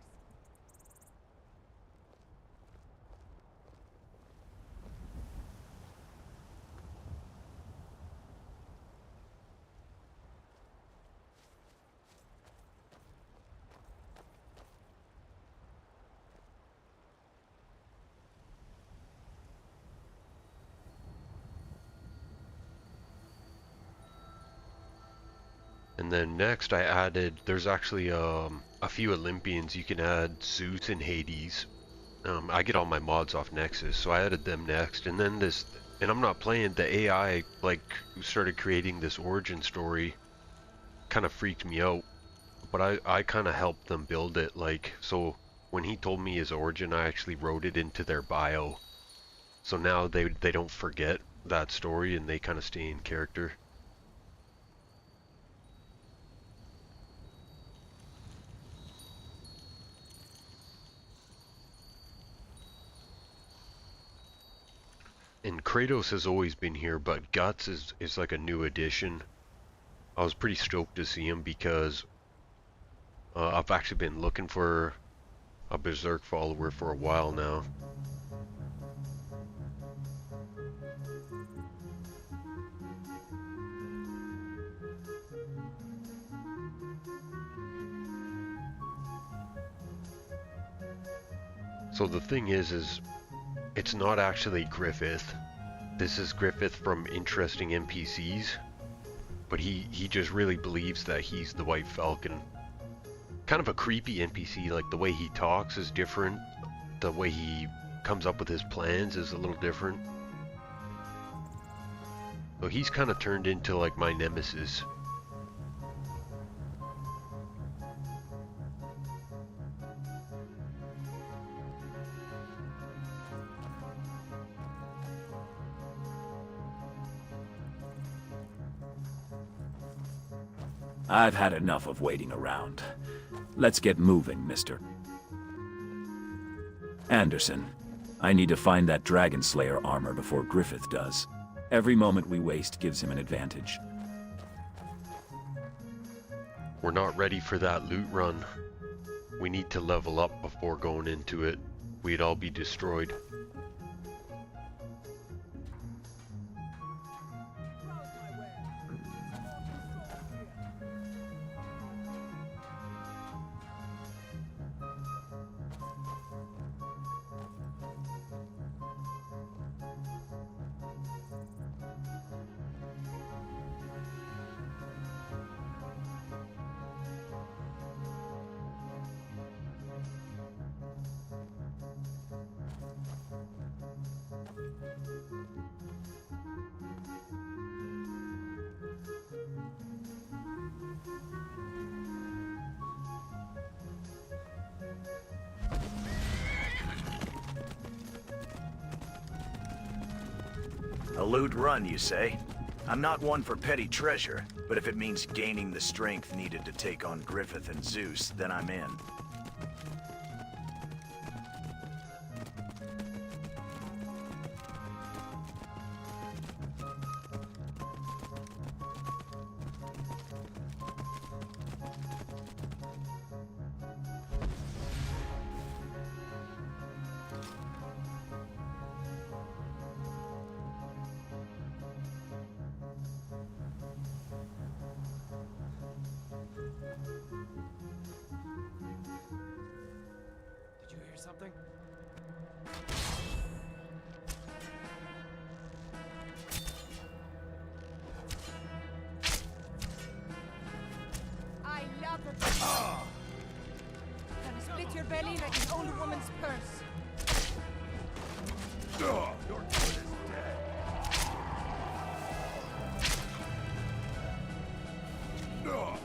And then next I added, there's actually a few Olympians you can add, Zeus and Hades. I get all my mods off Nexus, so I added them next. And then this, and I'm not playing, the AI like who started creating this origin story kind of freaked me out. But I kind of helped them build it, like, so when he told me his origin, I actually wrote it into their bio. So now they don't forget that story and they kind of stay in character. And Kratos has always been here, but Guts is like a new addition. I was pretty stoked to see him because I've actually been looking for a Berserk follower for a while now. So the thing is it's not actually Griffith. This is Griffith from Interesting NPCs, but he just really believes that he's the White Falcon. Kind of a creepy NPC, like the way he talks is different, the way he comes up with his plans is a little different. So he's kind of turned into like my nemesis. I've had enough of waiting around. Let's get moving, mister. Anderson, I need to find that Dragon Slayer armor before Griffith does. Every moment we waste gives him an advantage. We're not ready for that loot run. We need to level up before going into it. We'd all be destroyed. A loot run, you say? I'm not one for petty treasure, but if it means gaining the strength needed to take on Griffith and Zeus, then I'm in. Did you hear something? I love it. Gonna split your belly like an old woman's purse. Your good is dead.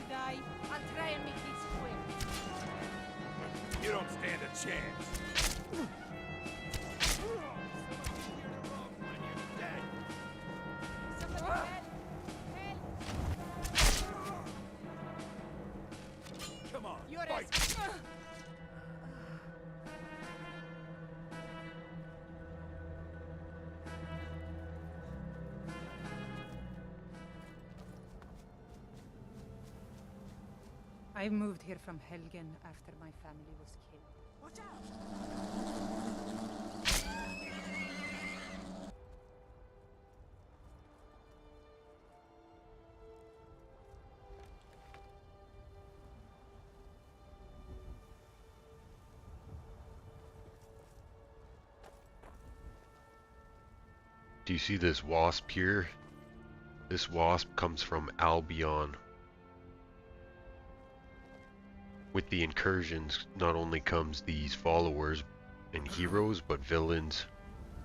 Die. I'll try and make these quick. You don't stand a chance. Come on, You're fight. I moved here from Helgen after my family was killed. Watch out! Do you see this wasp here? This wasp comes from Albion. With the incursions, not only comes these followers and heroes, but villains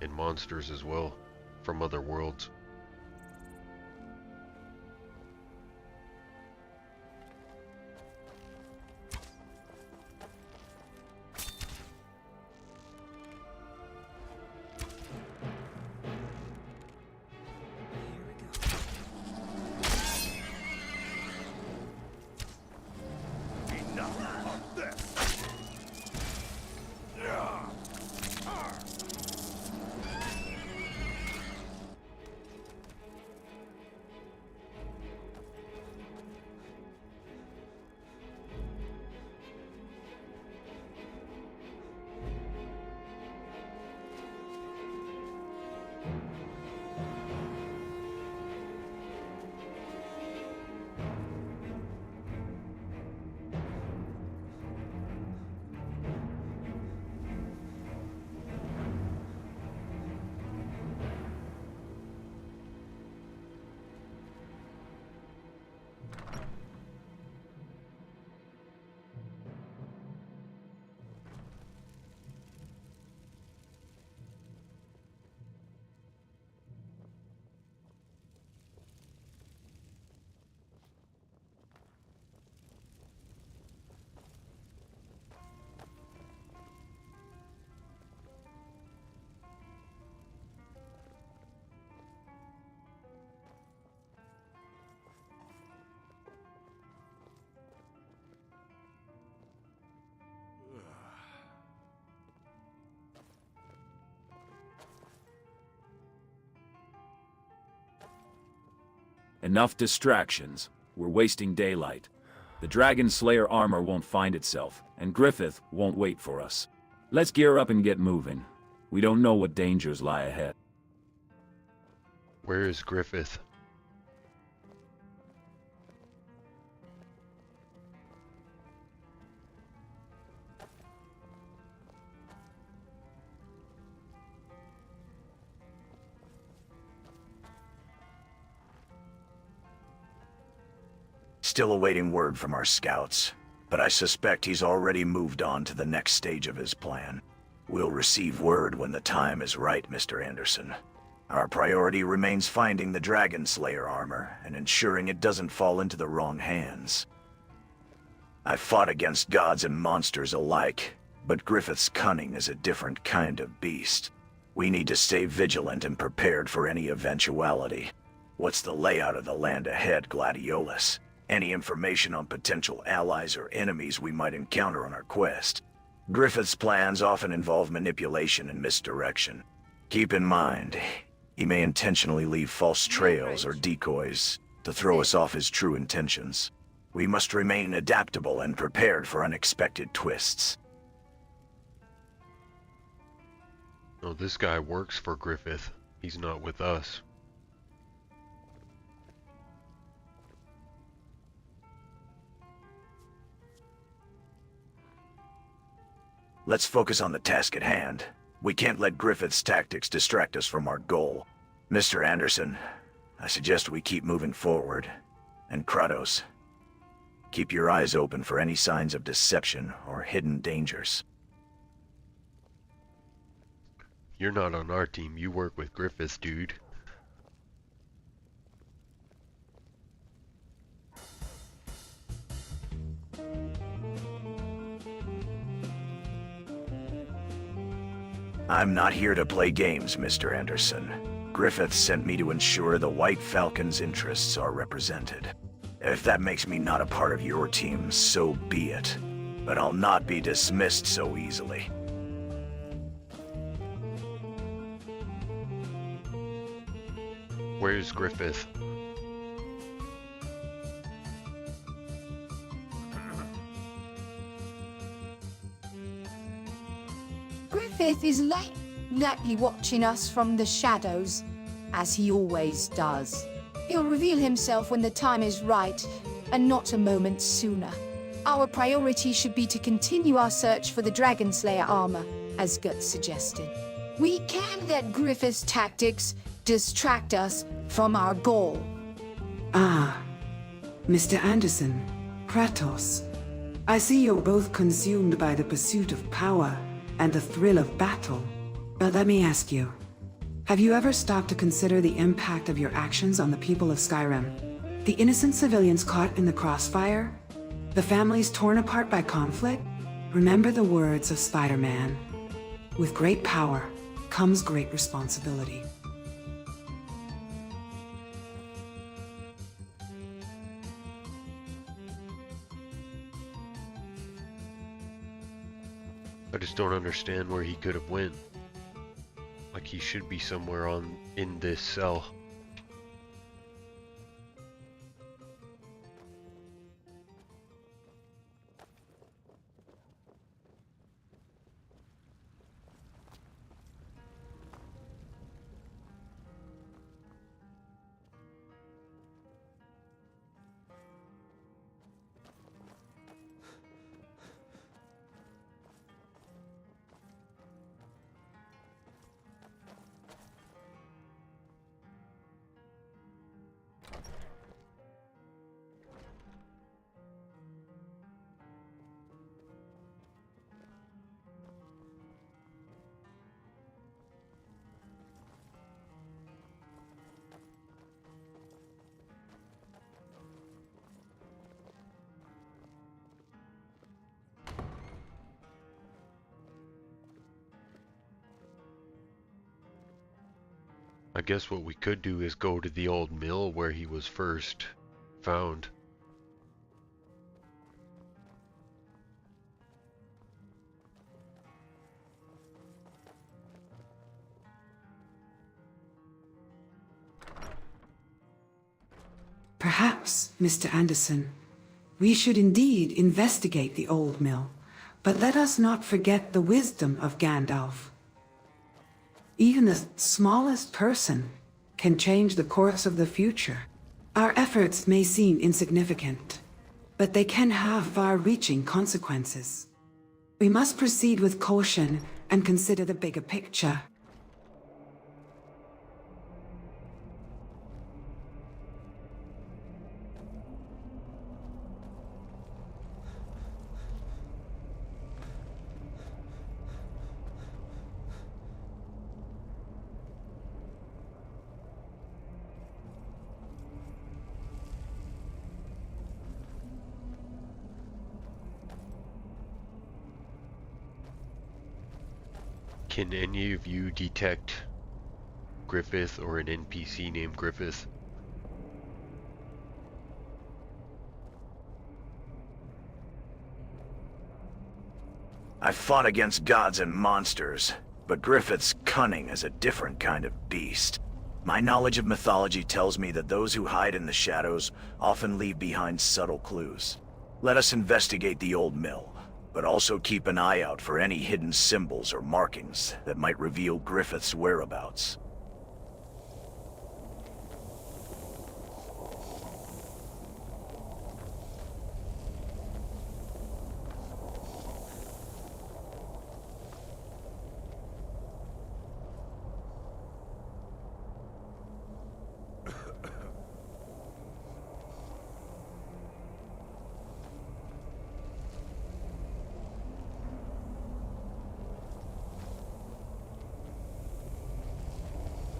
and monsters as well from other worlds. Enough distractions. We're wasting daylight. The Dragon Slayer armor won't find itself, and Griffith won't wait for us. Let's gear up and get moving. We don't know what dangers lie ahead. Where is Griffith? Still awaiting word from our scouts, but I suspect he's already moved on to the next stage of his plan. We'll receive word when the time is right, Mr. Anderson. Our priority remains finding the Dragon Slayer armor and ensuring it doesn't fall into the wrong hands. I fought against gods and monsters alike, but Griffith's cunning is a different kind of beast. We need to stay vigilant and prepared for any eventuality. What's the layout of the land ahead, Gladiolus? Any information on potential allies or enemies we might encounter on our quest? Griffith's plans often involve manipulation and misdirection. Keep in mind, he may intentionally leave false trails or decoys to throw us off his true intentions. We must remain adaptable and prepared for unexpected twists. Oh, this guy works for Griffith. He's not with us. Let's focus on the task at hand. We can't let Griffith's tactics distract us from our goal. Mr. Anderson, I suggest we keep moving forward. And Kratos, keep your eyes open for any signs of deception or hidden dangers. You're not on our team. You work with Griffith, dude. I'm not here to play games, Mr. Anderson. Griffith sent me to ensure the White Falcon's interests are represented. If that makes me not a part of your team, so be it. But I'll not be dismissed so easily. Where's Griffith? Griffith is likely watching us from the shadows, as he always does. He'll reveal himself when the time is right, and not a moment sooner. Our priority should be to continue our search for the Dragon Slayer armor, as Guts suggested. We can't let Griffith's tactics distract us from our goal. Ah, Mr. Anderson, Kratos. I see you're both consumed by the pursuit of power and the thrill of battle. But let me ask you, have you ever stopped to consider the impact of your actions on the people of Skyrim? The innocent civilians caught in the crossfire? The families torn apart by conflict? Remember the words of Spider-Man. With great power comes great responsibility. I just don't understand where he could have went. Like, he should be somewhere in this cell. I guess what we could do is go to the old mill where he was first found. Perhaps, Mr. Anderson, We should indeed investigate the old mill, but let us not forget the wisdom of Gandalf. Even the smallest person can change the course of the future. Our efforts may seem insignificant, but they can have far-reaching consequences. We must proceed with caution and consider the bigger picture. Can any of you detect Griffith or an NPC named Griffith? I fought against gods and monsters, but Griffith's cunning is a different kind of beast. My knowledge of mythology tells me that those who hide in the shadows often leave behind subtle clues. Let us investigate the old mill, but also keep an eye out for any hidden symbols or markings that might reveal Griffith's whereabouts.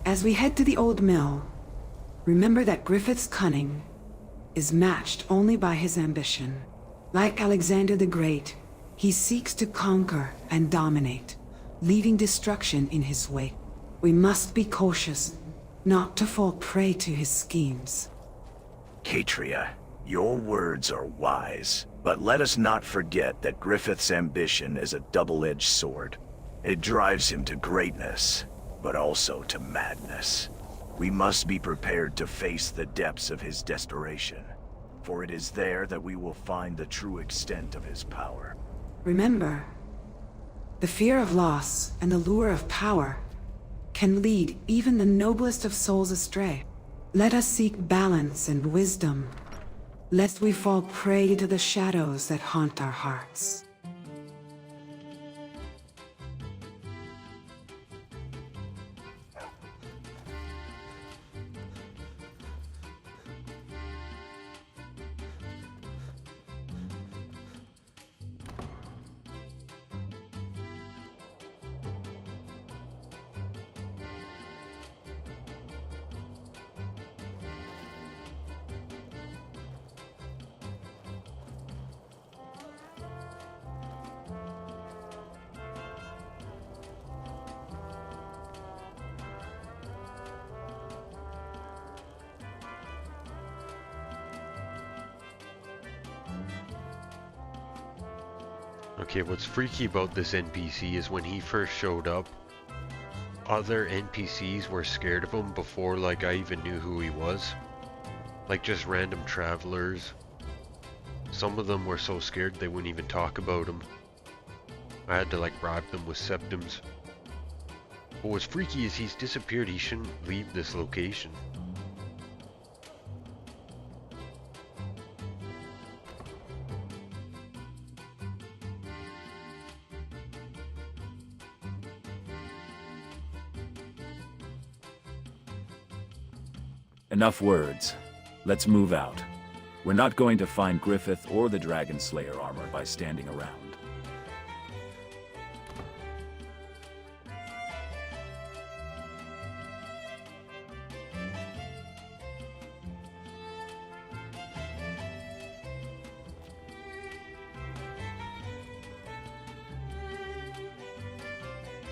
As we head to the old mill, remember that Griffith's cunning is matched only by his ambition. Like Alexander the Great, he seeks to conquer and dominate, leaving destruction in his wake. We must be cautious, not to fall prey to his schemes. Katria, your words are wise, but let us not forget that Griffith's ambition is a double-edged sword. It drives him to greatness, but also to madness. We must be prepared to face the depths of his desperation, for it is there that we will find the true extent of his power. Remember, the fear of loss and the lure of power can lead even the noblest of souls astray. Let us seek balance and wisdom, lest we fall prey to the shadows that haunt our hearts. Okay, what's freaky about this NPC is when he first showed up, other NPCs were scared of him before like I even knew who he was. Like just random travelers. Some of them were so scared they wouldn't even talk about him. I had to like bribe them with septims. But what's freaky is he's disappeared. He shouldn't leave this location. Enough words. Let's move out. We're not going to find Griffith or the Dragon Slayer armor by standing around.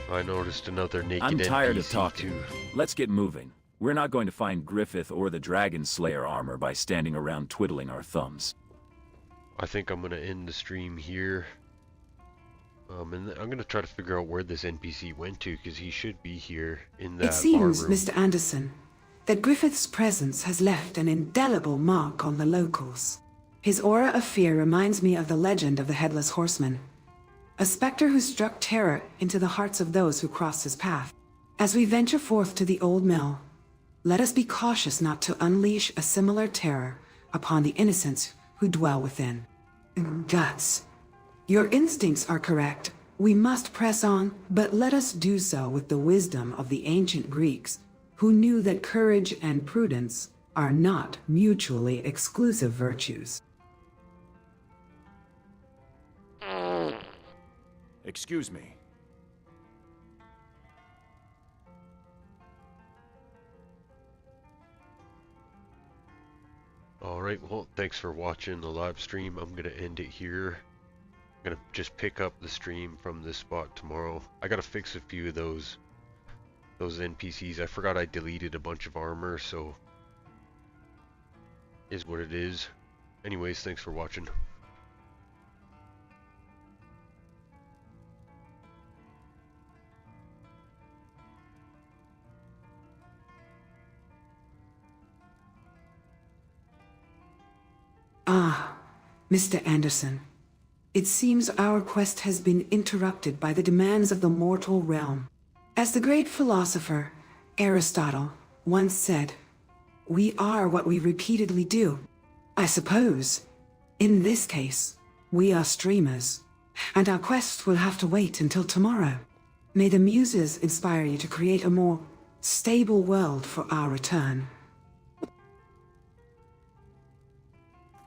I noticed another naked I'm tired NPC of talking. too. Let's get moving. We're not going to find Griffith or the Dragon Slayer armor by standing around twiddling our thumbs. I think I'm gonna end the stream here. And I'm gonna try to figure out where this NPC went to, because he should be here in that It seems, bar room. Mr. Anderson, that Griffith's presence has left an indelible mark on the locals. His aura of fear reminds me of the legend of the Headless Horseman, a specter who struck terror into the hearts of those who crossed his path. As we venture forth to the old mill, let us be cautious not to unleash a similar terror upon the innocents who dwell within. Guts. Your instincts are correct. We must press on, but let us do so with the wisdom of the ancient Greeks, who knew that courage and prudence are not mutually exclusive virtues. Excuse me. Alright, well, thanks for watching the live stream. I'm gonna end it here. I'm gonna just pick up the stream from this spot tomorrow. I gotta fix a few of those NPCs. I forgot I deleted a bunch of armor, so is what it is. Anyways, thanks for watching. Ah, Mr. Anderson. It seems our quest has been interrupted by the demands of the mortal realm. As the great philosopher, Aristotle, once said, we are what we repeatedly do. I suppose, in this case, we are streamers, and our quest will have to wait until tomorrow. May the muses inspire you to create a more stable world for our return.